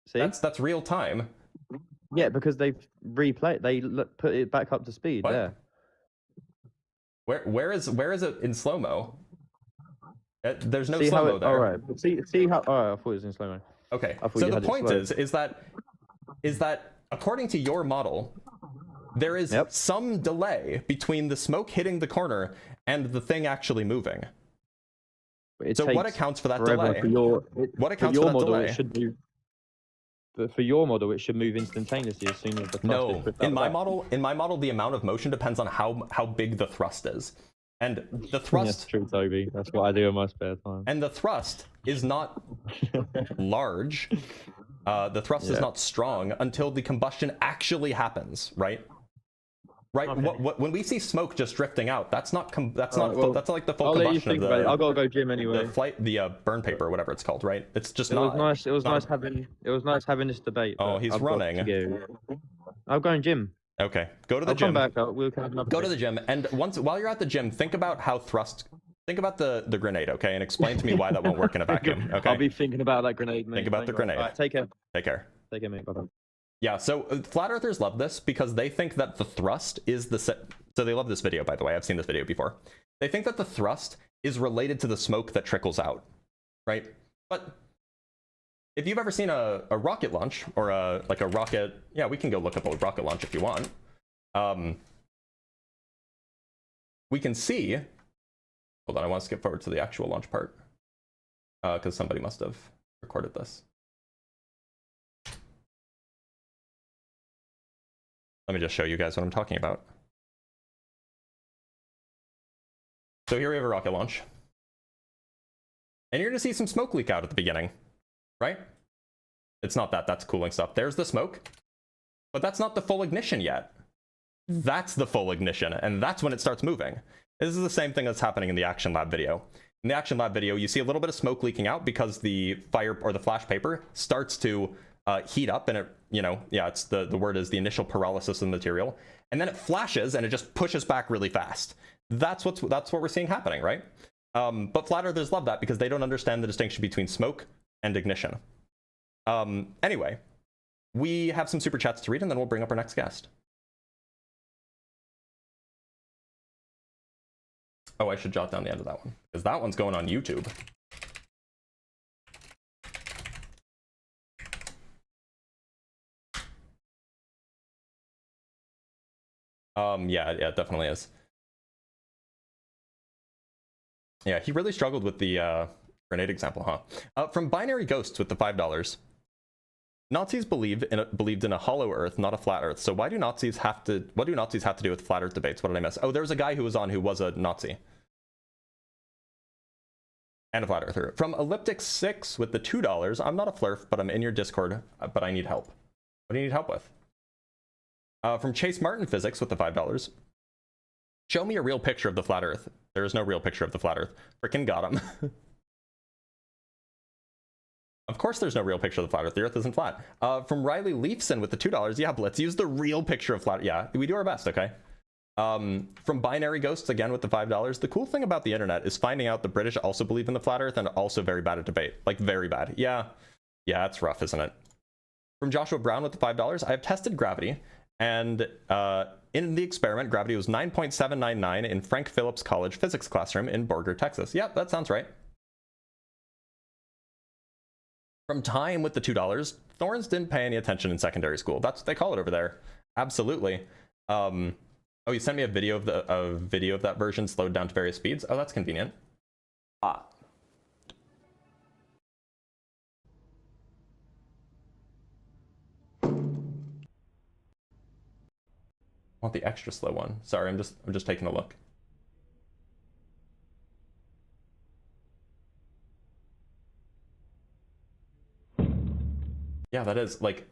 See?
That's real time.
Yeah, because they've replayed. They put it back up to speed.
What?
There.
Where is it in slow mo? There's no
See
slow
how
mo there.
All right. See how. Oh, I thought it was in slow mo.
Okay.
I thought
So
you
the
had it
point
slowed.
is that according to your model, there is some delay between the smoke hitting the corner and the thing actually moving. So what accounts for that delay? What accounts for that
model,
delay?
It should move. But for your model, it should move instantaneously as soon as the thrust is pushed
in my
back.
model, the amount of motion depends on how big the thrust is, and the thrust.
That's true, Toby. That's what I do in my spare time.
And the thrust is not large. The thrust is not strong until the combustion actually happens, right? Right.
Okay.
When we see smoke just drifting out, that's not that's
Alright, well,
that's like the full
I'll let you
combustion
think
of
about it.
the.
I've got to go gym anyway.
The burn paper, or whatever it's called, right? It's just
It
not.
was nice having this debate.
Oh,
but
he's
I've got
running.
to go. I'm going gym.
Okay, go to the
I'll
gym.
come back. We'll have another
Go to
debate.
the gym, and while you're at the gym, think about how thrust. Think about the grenade, okay, and explain to me why that won't work in a vacuum. Okay.
I'll be thinking about that grenade, mate.
Think about the grenade.
All right, take care.
Take care.
Take care, mate. Bye-bye.
Yeah, so flat earthers love this because they think that the thrust is the so they love this video, by the way. I've seen this video before. They think that the thrust is related to the smoke that trickles out, right? But if you've ever seen a rocket launch or a rocket, yeah, we can go look up a rocket launch if you want. We can see. Hold on, I want to skip forward to the actual launch part because somebody must have recorded this. Let me just show you guys what I'm talking about. So here we have a rocket launch. And you're going to see some smoke leak out at the beginning, right? It's not that, that's cooling stuff. There's the smoke, but that's not the full ignition yet. That's the full ignition, and that's when it starts moving. This is the same thing that's happening in the Action Lab video. In the Action Lab video, you see a little bit of smoke leaking out because the fire or the flash paper starts to heat up, and it, it's the word is the initial pyrolysis of the material, and then it flashes and it just pushes back really fast. That's what we're seeing happening, right? But flat earthers love that because they don't understand the distinction between smoke and ignition. Anyway, we have some super chats to read, and then we'll bring up our next guest. Oh, I should jot down the end of that one because that one's going on YouTube. Yeah, it definitely is. Yeah, he really struggled with the grenade example, huh? From Binary Ghosts with the $5. Nazis believed in a hollow Earth, not a flat Earth. So what do Nazis have to do with flat Earth debates? What did I miss? Oh, there was a guy who was on who was a Nazi and a flat earther. From Elliptic 6 with the $2. I'm not a FLERF, but I'm in your Discord, but I need help. What do you need help with? From Chase Martin Physics with the $5. Show me a real picture of the flat Earth. There is no real picture of the flat Earth. Frickin' got him. Of course there's no real picture of the flat Earth. The Earth isn't flat. From Riley Leafson with the $2. Yeah, Blitz, use the real picture of flat. Yeah, we do our best, okay? From Binary Ghosts, again with the $5. The cool thing about the internet is finding out the British also believe in the flat Earth and also very bad at debate. Like, very bad. Yeah, it's rough, isn't it? From Joshua Brown with the $5. I have tested gravity, and in the experiment, gravity was 9.799 in Frank Phillips College physics classroom in Borger, Texas. Yep, that sounds right. From Time with the $2. Thorns didn't pay any attention in secondary school. That's what they call it over there. Absolutely. Oh, you sent me a video of that version slowed down to various speeds. Oh, that's convenient. I want the extra slow one. Sorry, I'm just taking a look. Yeah, that is like.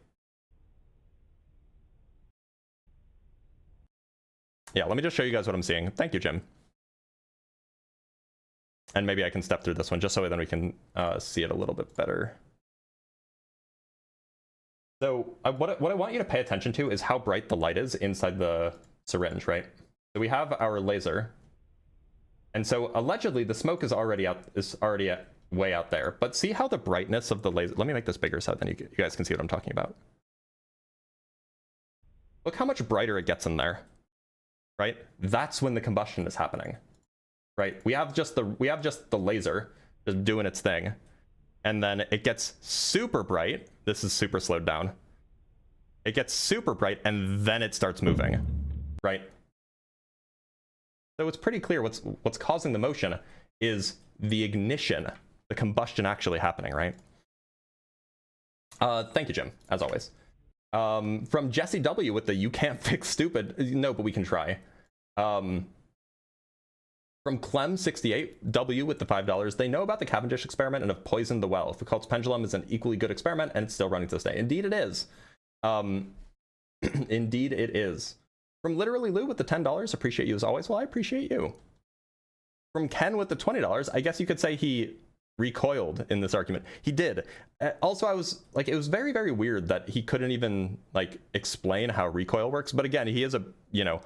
Yeah, let me just show you guys what I'm seeing. Thank you, Jim. And maybe I can step through this one just so then we can see it a little bit better. So what I want you to pay attention to is how bright the light is inside the syringe, right? So we have our laser, and so allegedly the smoke is already way out there. But see how the brightness of the laser. Let me make this bigger so then you guys can see what I'm talking about. Look how much brighter it gets in there, right? That's when the combustion is happening, right? We have just the laser just doing its thing, and then it gets super bright. This is super slowed down. It gets super bright, and then it starts moving, right? So it's pretty clear what's causing the motion is the ignition, the combustion actually happening, right? Thank you, Jim, as always. From Jesse W with the "you can't fix stupid." No, but we can try. From Clem68W with the $5. They know about the Cavendish experiment and have poisoned the well. Foucault's pendulum is an equally good experiment, and it's still running to this day. Indeed, it is. Indeed, it is. From Literally Lou with the $10. Appreciate you as always. Well, I appreciate you. From Ken with the $20. I guess you could say he recoiled in this argument. He did. Also, I was like, it was very, very weird that he couldn't even like explain how recoil works. But again, he is a, you know,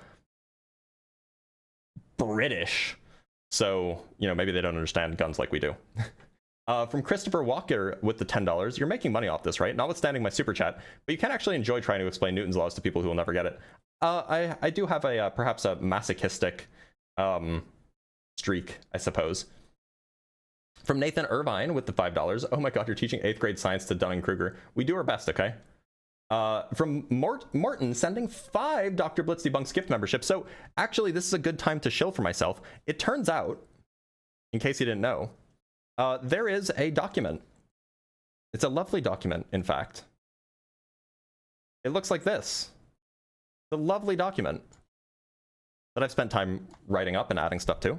British, so you know, maybe they don't understand guns like we do. From Christopher Walker with the $10. You're making money off this, right? Notwithstanding my super chat, but you can actually enjoy trying to explain Newton's laws to people who will never get it. I do have a perhaps a masochistic streak, I suppose. From Nathan Irvine with the $5. Oh my god, you're teaching 8th grade science to Dunning-Kruger. We do our best, okay? From Morton sending 5 Dr. Blitz Debunks gift memberships. So actually, this is a good time to shill for myself. It turns out, in case you didn't know, there is a document. It's a lovely document, in fact. It looks like this. The lovely document that I've spent time writing up and adding stuff to.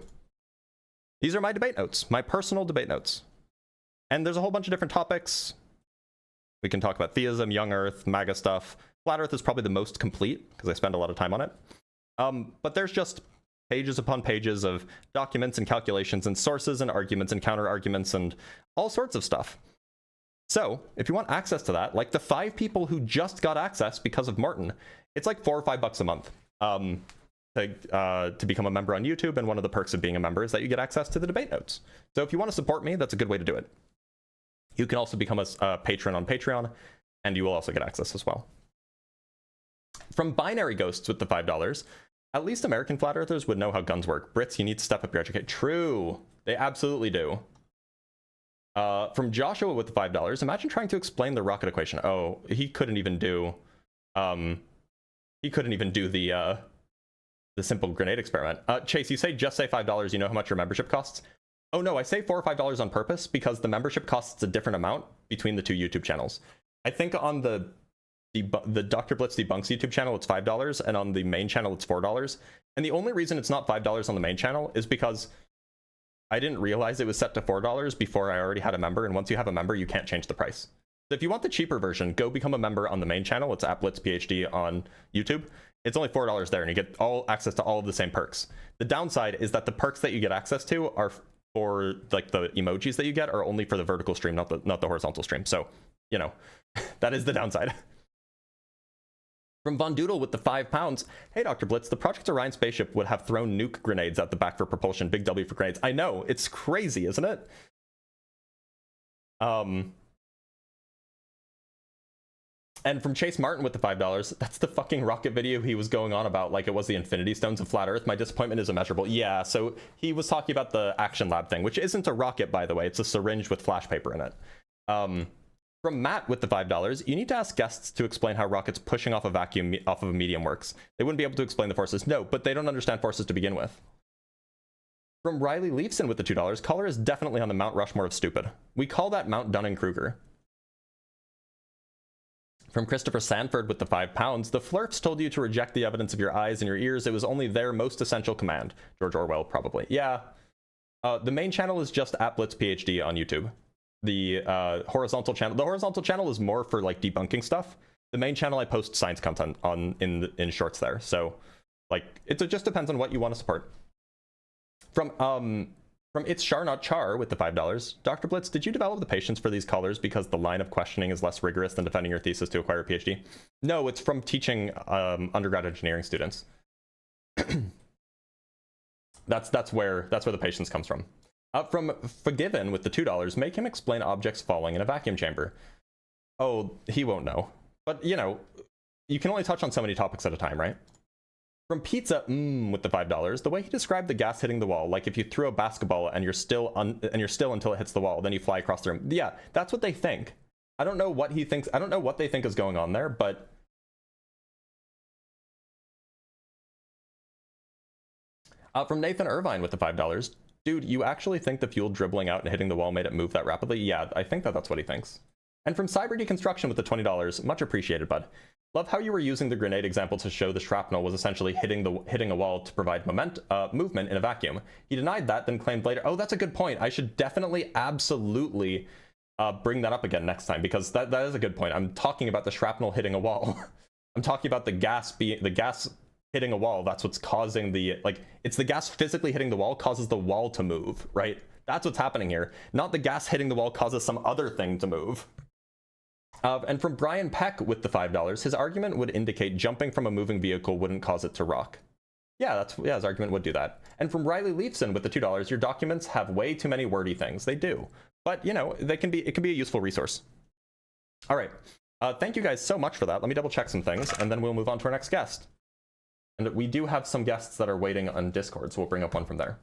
These are my debate notes, my personal debate notes. And there's a whole bunch of different topics. We can talk about theism, young earth, MAGA stuff. Flat earth is probably the most complete because I spend a lot of time on it. But there's just pages upon pages of documents and calculations and sources and arguments and counter arguments and all sorts of stuff. So if you want access to that, like the 5 people who just got access because of Martin, it's like $4 or $5 a month to become a member on YouTube. And one of the perks of being a member is that you get access to the debate notes. So if you want to support me, that's a good way to do it. You can also become a patron on Patreon, and you will also get access as well. From Binary Ghosts with the $5, at least American flat earthers would know how guns work. Brits, you need to step up your education. True, they absolutely do. From Joshua with the $5, imagine trying to explain the rocket equation. Oh, he couldn't even do the simple grenade experiment. Chase, you just say $5. You know how much your membership costs? Oh no, I say $4 or $5 on purpose because the membership costs a different amount between the 2 YouTube channels. I think on the Dr. Blitz Debunks YouTube channel, it's $5, and on the main channel, it's $4. And the only reason it's not $5 on the main channel is because I didn't realize it was set to $4 before I already had a member, and once you have a member, you can't change the price. So if you want the cheaper version, go become a member on the main channel. It's @BlitzPhD on YouTube. It's only $4 there, and you get all access to all of the same perks. The downside is that the perks that you get access to are for like the emojis that you get are only for the vertical stream, not the horizontal stream. So, you know, that is the downside. From Von Doodle with the £5. Hey, Dr. Blitz, the Project Orion spaceship would have thrown nuke grenades at the back for propulsion. Big W for grenades. I know, it's crazy, isn't it? And from Chase Martin with the $5, that's the fucking rocket video he was going on about like it was the Infinity Stones of Flat Earth. My disappointment is immeasurable. Yeah, so he was talking about the Action Lab thing, which isn't a rocket, by the way. It's a syringe with flash paper in it. From Matt with the $5, you need to ask guests to explain how rockets pushing off a vacuum off of a medium works. They wouldn't be able to explain the forces. No, but they don't understand forces to begin with. From Riley Leifson with the $2, Color is definitely on the Mount Rushmore of stupid. We call that Mount Dunning-Kruger. From Christopher Sanford with the £5, the FLERFS told you to reject the evidence of your eyes and your ears. It was only their most essential command. George Orwell, probably. Yeah. The main channel is just @BlitzPhD on YouTube. The horizontal channel is more for like debunking stuff. The main channel I post science content on in shorts there. So like it just depends on what you want to support. From From It's Char Not Char with the $5. Dr. Blitz, did you develop the patience for these callers because the line of questioning is less rigorous than defending your thesis to acquire a PhD? No, it's from teaching undergrad engineering students. that's where the patience comes from. From Forgiven with the $2, make him explain objects falling in a vacuum chamber. Oh, he won't know. But, you know, you can only touch on so many topics at a time, right? From Pizza with the $5, the way he described the gas hitting the wall, like if you threw a basketball and you're still until it hits the wall, then you fly across the room. Yeah, that's what they think. I don't know what he thinks. I don't know what they think is going on there, but from Nathan Irvine with the $5, dude, you actually think the fuel dribbling out and hitting the wall made it move that rapidly? Yeah, I think that's what he thinks. And from Cyber Deconstruction with the $20, much appreciated, bud. Love how you were using the grenade example to show the shrapnel was essentially hitting a wall to provide movement in a vacuum. He denied that, then claimed later, oh, that's a good point. I should definitely, absolutely bring that up again next time, because that is a good point. I'm talking about the shrapnel hitting a wall. I'm talking about the gas hitting a wall. That's what's causing it's the gas physically hitting the wall causes the wall to move, right? That's what's happening here. Not the gas hitting the wall causes some other thing to move. And from Brian Peck with the $5, his argument would indicate jumping from a moving vehicle wouldn't cause it to rock. Yeah, his argument would do that. And from Riley Leifson with the $2, your documents have way too many wordy things. They do. But, you know, it can be a useful resource. All right. Thank you guys so much for that. Let me double check some things, and then we'll move on to our next guest. And we do have some guests that are waiting on Discord, so we'll bring up one from there.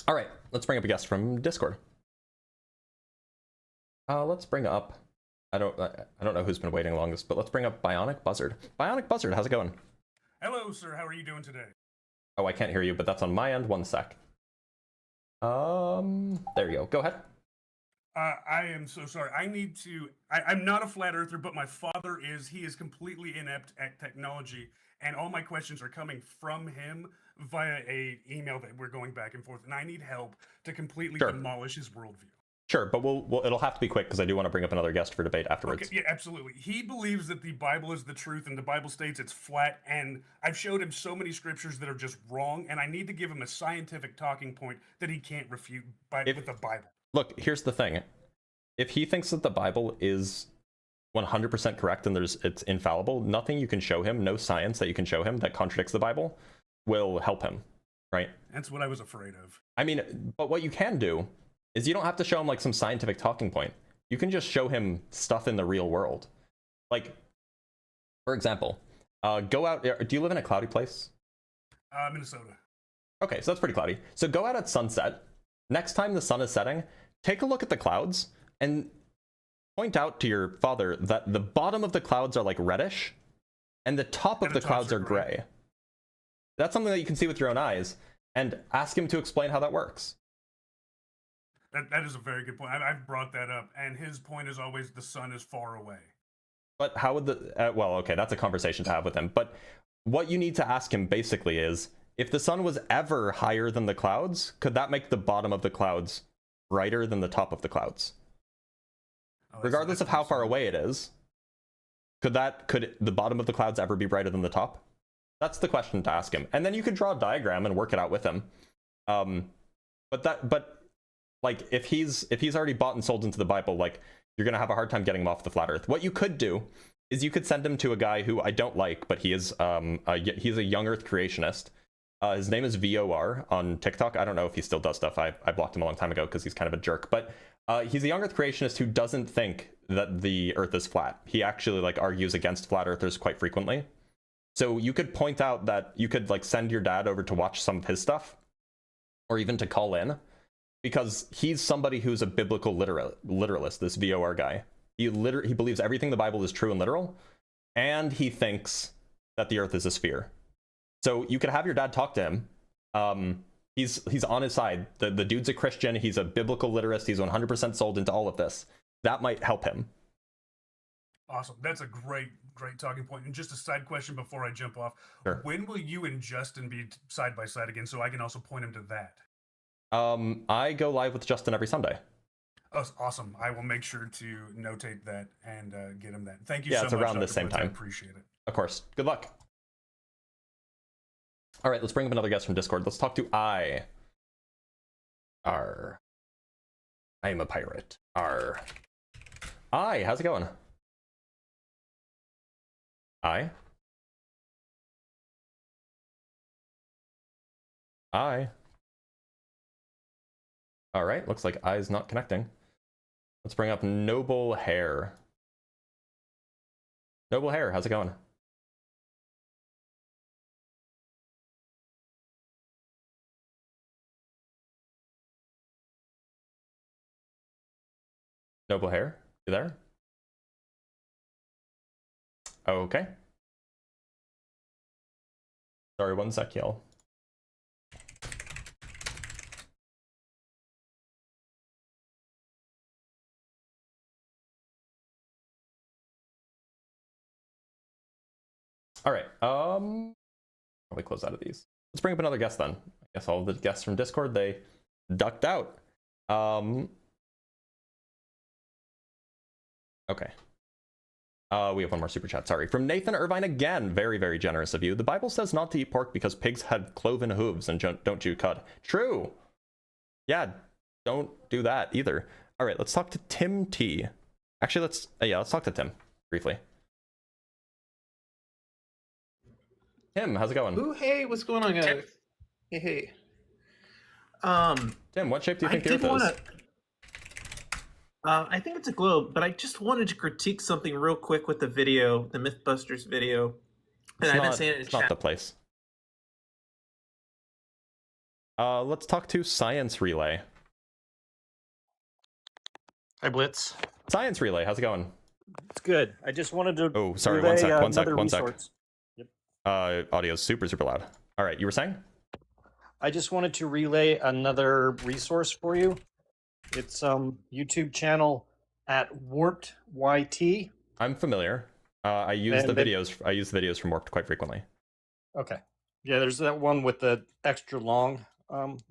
All right, let's bring up a guest from Discord. Let's bring up, I don't know who's been waiting longest, but let's bring up Bionic Buzzard. Bionic Buzzard, how's it going?
Hello, sir. How are you doing today?
Oh, I can't hear you, but that's on my end. 1 sec. There you go. Go ahead.
I am so sorry. I'm not a flat earther, but my father is. He is completely inept at technology, and all my questions are coming from him via a email that we're going back and forth, and I need help to completely demolish his worldview.
Sure, but it'll have to be quick because I do want to bring up another guest for debate afterwards.
Okay, yeah, absolutely. He believes that the Bible is the truth, and the Bible states it's flat, and I've showed him so many scriptures that are just wrong, and I need to give him a scientific talking point that he can't refute with the Bible.
Look, here's the thing. If he thinks that the Bible is 100% correct and it's infallible, nothing you can show him, no science that you can show him that contradicts the Bible will help him, right?
That's what I was afraid of.
I mean, but what you can do is you don't have to show him like some scientific talking point. You can just show him stuff in the real world. Like, for example, go out. Do you live in a cloudy place?
Minnesota.
Okay, so that's pretty cloudy. So go out at sunset. Next time the sun is setting, take a look at the clouds and point out to your father that the bottom of the clouds are like reddish and the top of the clouds are gray. That's something that you can see with your own eyes, and ask him to explain how that works.
That is a very good point. I've brought that up, and his point is always the sun is far away.
But how would well, okay, that's a conversation to have with him. But what you need to ask him basically is, if the sun was ever higher than the clouds, could that make the bottom of the clouds brighter than the top of the clouds? Regardless of how far away it is, could the bottom of the clouds ever be brighter than the top? That's the question to ask him. And then you could draw a diagram and work it out with him. But like, if he's already bought and sold into the Bible, like, you're gonna have a hard time getting him off the flat earth. What you could do is you could send him to a guy who I don't like, but he is he's a young earth creationist. His name is VOR on TikTok. I don't know if he still does stuff. I blocked him a long time ago because he's kind of a jerk. But he's a young earth creationist who doesn't think that the earth is flat. He actually like argues against flat earthers quite frequently. So you could point out that you could like send your dad over to watch some of his stuff, or even to call in, because he's somebody who's a biblical literalist, this VOR guy. He believes everything the Bible is true and literal, and he thinks that the earth is a sphere. So you could have your dad talk to him. He's on his side. The dude's a Christian. He's a biblical literist. He's 100% sold into all of this. That might help him.
Awesome. That's a great talking point. And just a side question before I jump off.
Sure.
When will you and Justin be side by side again, so I can also point him to that?
I go live with Justin every Sunday.
Oh, awesome. I will make sure to notate that and get him that. Thank you
Yeah,
so
it's
much,
around the
Dr.
same
Blitz. I
time.
appreciate it.
Of course. Good luck. All right, let's bring up another guest from Discord. Let's talk to I. R. I am a pirate. R. I, how's it going? I. I. All right, looks like I is not connecting. Let's bring up Noble Hair. Noble Hair, how's it going? Noble Hair, you there? Okay. Sorry, one sec, y'all. All right, probably close out of these. Let's bring up another guest then. I guess all the guests from Discord, they ducked out. Okay. We have one more super chat, sorry. From Nathan Irvine again, very, very generous of you. The Bible says not to eat pork because pigs had cloven hooves and don't chew cud. True. Yeah, don't do that either. All right, let's talk to Tim T. Actually, let's talk to Tim briefly. Tim, how's it going?
Ooh, hey, what's going on, guys? Hey.
Tim, what shape do you think the Earth is?
I think it's a globe, but I just wanted to critique something real quick with the video, the Mythbusters video. And I've been saying it in
it's not
chat.
the place. Let's talk to Science Relay.
Hi, Blitz.
Science Relay, how's it going?
It's good. I just wanted to.
Oh, sorry,
relay,
one sec.
resource.
Audio's super loud. All right, you were saying?
I just wanted to relay another resource for you. It's YouTube channel at Warped YT.
I'm familiar. I use the videos from Warped quite frequently.
Okay. Yeah, there's that one with the extra long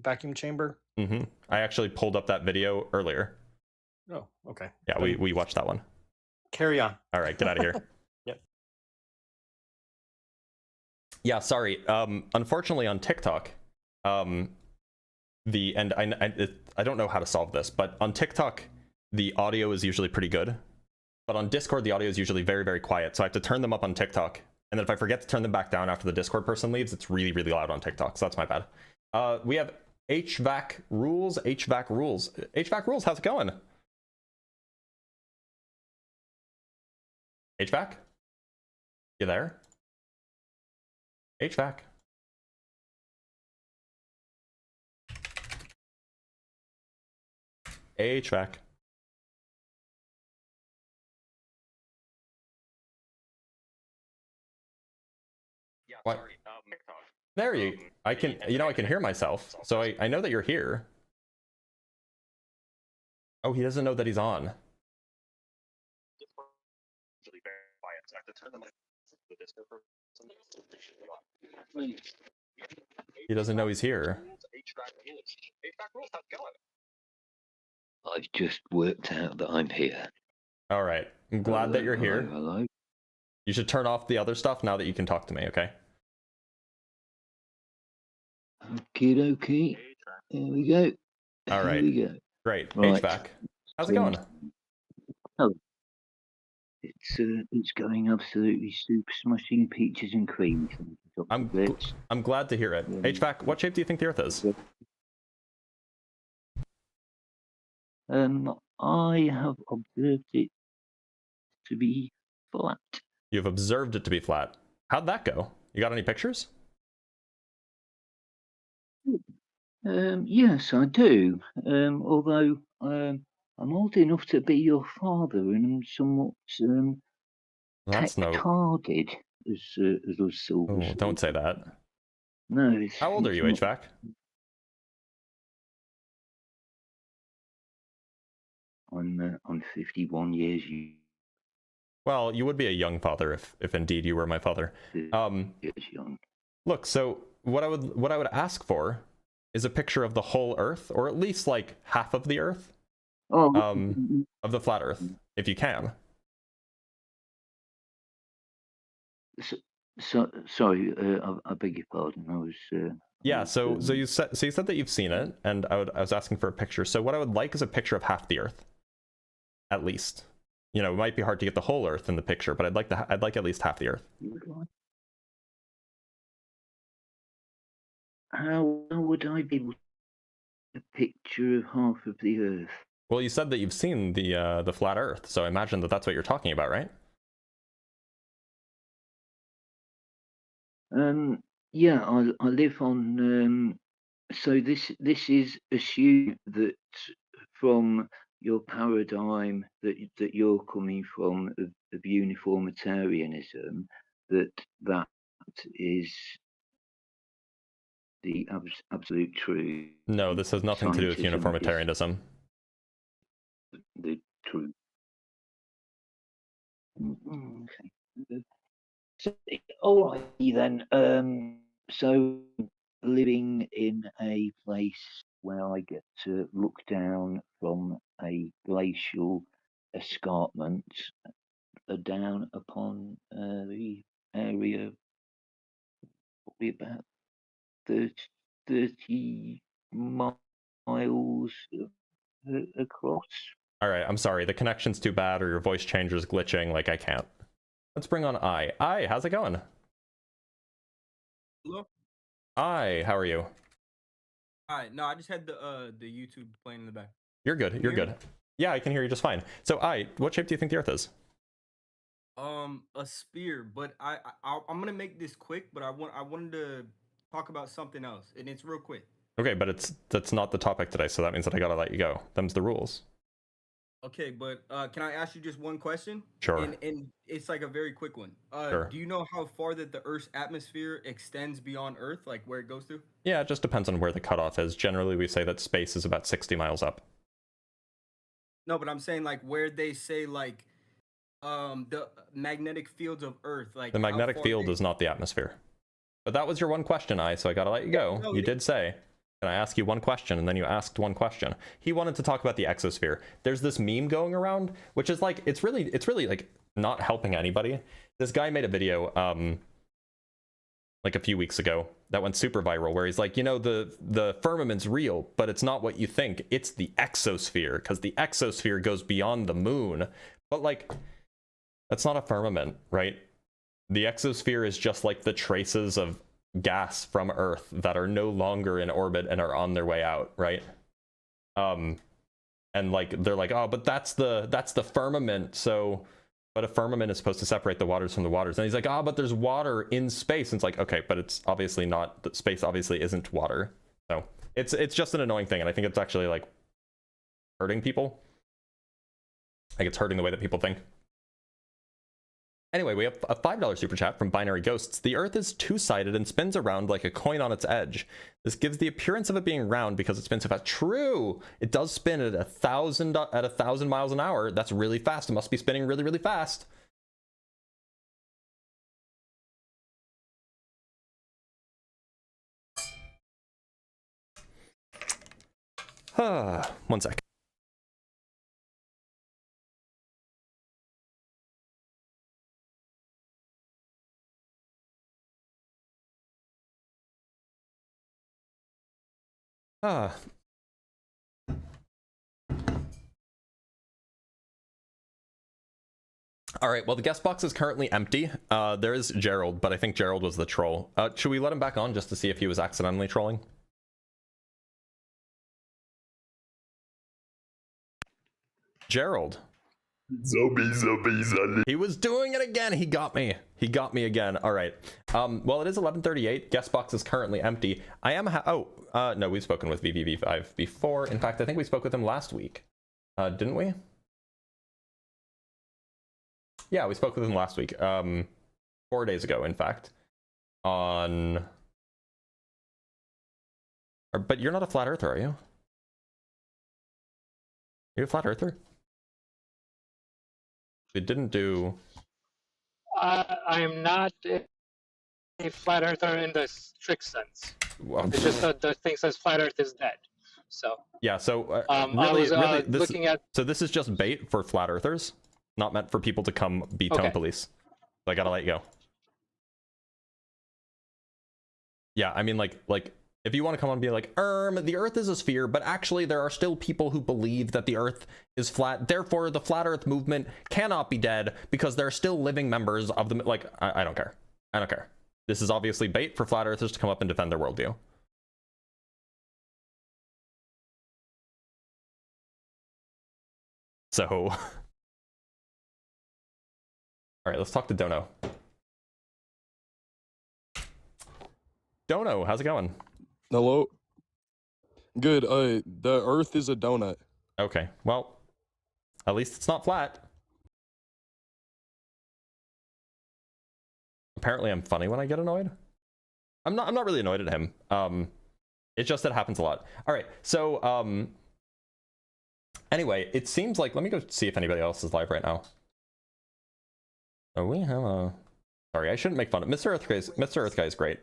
vacuum chamber.
Mm-hmm. I actually pulled up that video earlier.
Oh, okay.
Yeah, we watched that one.
Carry on.
All right, get out of here.
Yep.
Yeah, sorry. Unfortunately, on TikTok, I don't know how to solve this, but on TikTok, the audio is usually pretty good. But on Discord, the audio is usually very, very quiet. So I have to turn them up on TikTok. And then if I forget to turn them back down after the Discord person leaves, it's really, really loud on TikTok. So that's my bad. We have HVAC Rules. HVAC Rules, how's it going? HVAC? You there? HVAC. HVAC.
Yeah,
what? Sorry, there you I can hear myself, so I know that you're here. Oh, he doesn't know that he's on. He doesn't know he's here.
I've just worked out that I'm here.
All right. I'm glad that you're here.
Hello.
You should turn off the other stuff now that you can talk to me, okay?
Okie dokie. Here we go.
All right.
Here we go.
Great.
Right.
HVAC. How's it going?
Oh. It's going absolutely super smashing peaches and cream.
I'm glad to hear it. HVAC, what shape do you think the Earth is?
I have observed it to be flat.
You've observed it to be flat. How'd that go? You got any pictures?
Yes, I do. Although I'm old enough to be your father, and I'm somewhat tactarded, as us silver.
Oh, don't say that.
No.
How old are you, HVAC?
I'm 51 years.
Well, you would be a young father if indeed you were my father.
Yes, young.
Look, so what I would ask for is a picture of the whole Earth, or at least like half of the Earth. of the flat Earth, if you can.
Sorry, I beg your pardon. I was.
Yeah. So you said that you've seen it, and I was asking for a picture. So what I would like is a picture of half the Earth, at least. You know, it might be hard to get the whole Earth in the picture, but I'd like at least half the Earth.
How would I be able to get a picture of half of the Earth?
Well, you said that you've seen the flat Earth, so I imagine that that's what you're talking about, right?
Yeah, I live on. So this is assume that from your paradigm that you're coming from of uniformitarianism, that is the absolute truth.
No, this has nothing to do with uniformitarianism.
The truth. Okay. So, all right then. So living in a place where I get to look down from a glacial escarpment down upon the area, probably about 30 miles across.
All right, I'm sorry. The connection's too bad, or your voice changer is glitching. Like, I can't. Let's bring on I. I, how's it going?
Hello?
I, how are you?
Alright, no, I just had the YouTube playing in the back.
You're good. You're good. Yeah, I can hear you just fine. So, I, what shape do you think the Earth is?
A sphere, but I'm gonna make this quick, but I wanted to talk about something else, and it's real quick.
Okay, but that's not the topic today, so that means that I gotta let you go. Them's the rules.
Okay, but can I ask you just one question?
Sure.
And it's like a very quick one.
Sure.
Do you know how far that the Earth's atmosphere extends beyond Earth, like where it goes to?
Yeah, it just depends on where the cutoff is. Generally, we say that space is about 60 miles up.
No, but I'm saying like where they say like the magnetic fields of Earth, like
The magnetic field is not the atmosphere. But that was your one question, I, so I gotta let you go.
No,
You did say, can I ask you one question? And then you asked one question. He wanted to talk about the exosphere. There's this meme going around, which is like, it's really like not helping anybody. This guy made a video like a few weeks ago that went super viral, where he's like, you know, the firmament's real, but it's not what you think. It's the exosphere, because the exosphere goes beyond the moon. But like, that's not a firmament, right? The exosphere is just like the traces of gas from Earth that are no longer in orbit and are on their way out, right? And like they're like, oh, but that's the firmament. So, but a firmament is supposed to separate the waters from the waters. And he's like, oh, but there's water in space. And it's like, okay, but it's obviously not. That space obviously isn't water. So it's just an annoying thing, and I think it's actually like hurting people. Like it's hurting the way that people think. Anyway, we have a $5 super chat from Binary Ghosts. The Earth is two-sided and spins around like a coin on its edge. This gives the appearance of it being round because it spins so fast. True! It does spin at 1,000 miles an hour. That's really fast. It must be spinning really, really fast. One sec. All right, well, the guest box is currently empty. There is Gerald, but I think Gerald was the troll. Should we let him back on just to see if he was accidentally trolling? Gerald. Zombie. He was doing it again. He got me. He got me again. All right. Well, it is 11:38. Guest box is currently empty. I am. No, we've spoken with VVV5 before. In fact, I think we spoke with him last week. Didn't we? Yeah, we spoke with him last week. 4 days ago, in fact. But you're not a flat earther, are you? Are you a flat earther? We didn't do.
I am not a flat earther in the strict sense.
Well,
it's just the thing says flat earth is dead. So
Yeah, so
I was looking at.
So this is just bait for flat earthers, not meant for people to come be tone
Okay.
police. So I gotta let you go. Yeah, I mean, like if you want to come on and be like, the Earth is a sphere, but actually there are still people who believe that the Earth is flat. Therefore, the flat Earth movement cannot be dead because there are still living members of the. Like, I don't care. I don't care. This is obviously bait for flat earthers to come up and defend their worldview. So, all right, let's talk to Dono. Dono, how's it going?
Hello. Good. The Earth is a donut.
Okay. Well, at least it's not flat. Apparently, I'm funny when I get annoyed. I'm not really annoyed at him. It's just that it happens a lot. All right. So, anyway, it seems like, let me go see if anybody else is live right now. Oh, we have a. Sorry, I shouldn't make fun of Mr. Earth Guy. Mr. Earth Guy is great.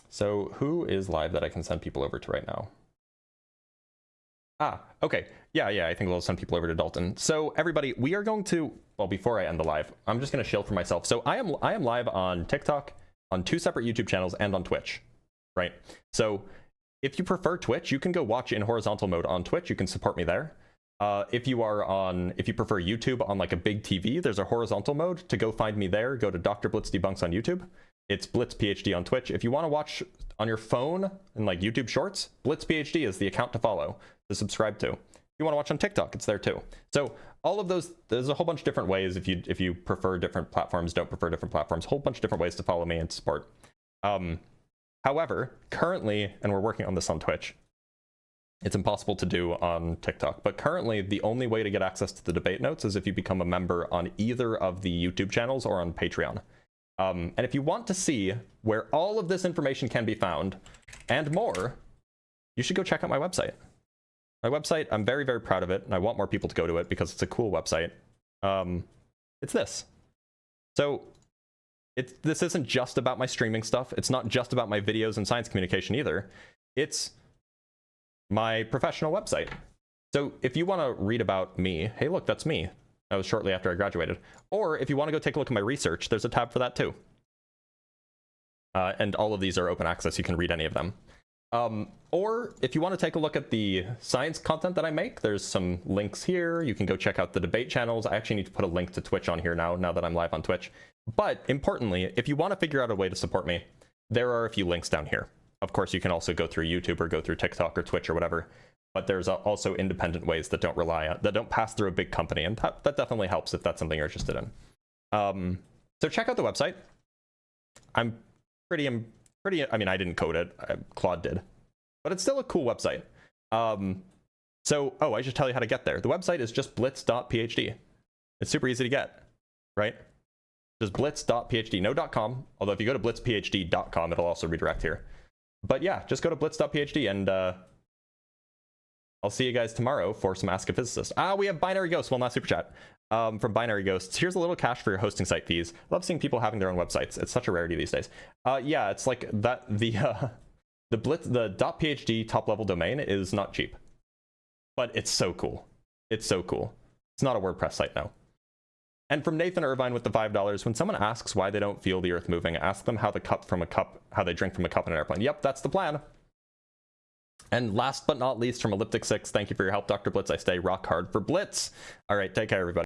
So who is live that I can send people over to right now? Ah, okay. Yeah, I think we'll send people over to Dalton. So everybody, we are going to, well, before I end the live, I'm just going to shield for myself. So I am live on TikTok, on 2 separate YouTube channels, and on Twitch, right? So if you prefer Twitch, you can go watch in horizontal mode on Twitch. You can support me there. If you prefer YouTube on like a big TV, there's a horizontal mode. To go find me there, go to Dr. Blitz Debunks on YouTube. It's Blitz PhD on Twitch. If you want to watch on your phone and like YouTube Shorts, Blitz PhD is the account to follow, to subscribe to. If you want to watch on TikTok, it's there too. So all of those, there's a whole bunch of different ways. If you prefer different platforms, don't prefer different platforms, a whole bunch of different ways to follow me and support. However, currently, and we're working on this on Twitch, it's impossible to do on TikTok, but currently the only way to get access to the debate notes is if you become a member on either of the YouTube channels or on Patreon. And if you want to see where all of this information can be found and more, you should go check out my website. My website, I'm very, very proud of it, and I want more people to go to it because it's a cool website. It's this. So this isn't just about my streaming stuff. It's not just about my videos and science communication either. It's my professional website. So if you want to read about me, hey, look, that's me. That was shortly after I graduated. Or if you want to go take a look at my research, there's a tab for that too. And all of these are open access. You can read any of them. Or if you want to take a look at the science content that I make, there's some links here. You can go check out the debate channels. I actually need to put a link to Twitch on here now that I'm live on Twitch. But importantly, if you want to figure out a way to support me, there are a few links down here. Of course, you can also go through YouTube or go through TikTok or Twitch or whatever. But there's also independent ways that don't pass through a big company, and that definitely helps if that's something you're interested in. So check out the website. I'm pretty. I mean, I didn't code it. Claude did, but it's still a cool website. So I should tell you how to get there. The website is just blitz.phd. It's super easy to get, right? Just blitz.phd, no .com. Although if you go to blitzphd.com, it'll also redirect here. But yeah, just go to blitz.phd and. I'll see you guys tomorrow for some Ask a Physicist. We have Binary Ghosts, well, not Super Chat, from Binary Ghosts. Here's a little cash for your hosting site fees. Love seeing people having their own websites. It's such a rarity these days. Yeah, it's like that. The .phd top level domain is not cheap, but it's so cool. It's so cool. It's not a WordPress site now. And from Nathan Irvine with the $5, when someone asks why they don't feel the Earth moving, ask them how they drink from a cup in an airplane. Yep, that's the plan. And last but not least, from Elliptic 6, thank you for your help, Dr. Blitz. I stay rock hard for Blitz. All right, take care, everybody.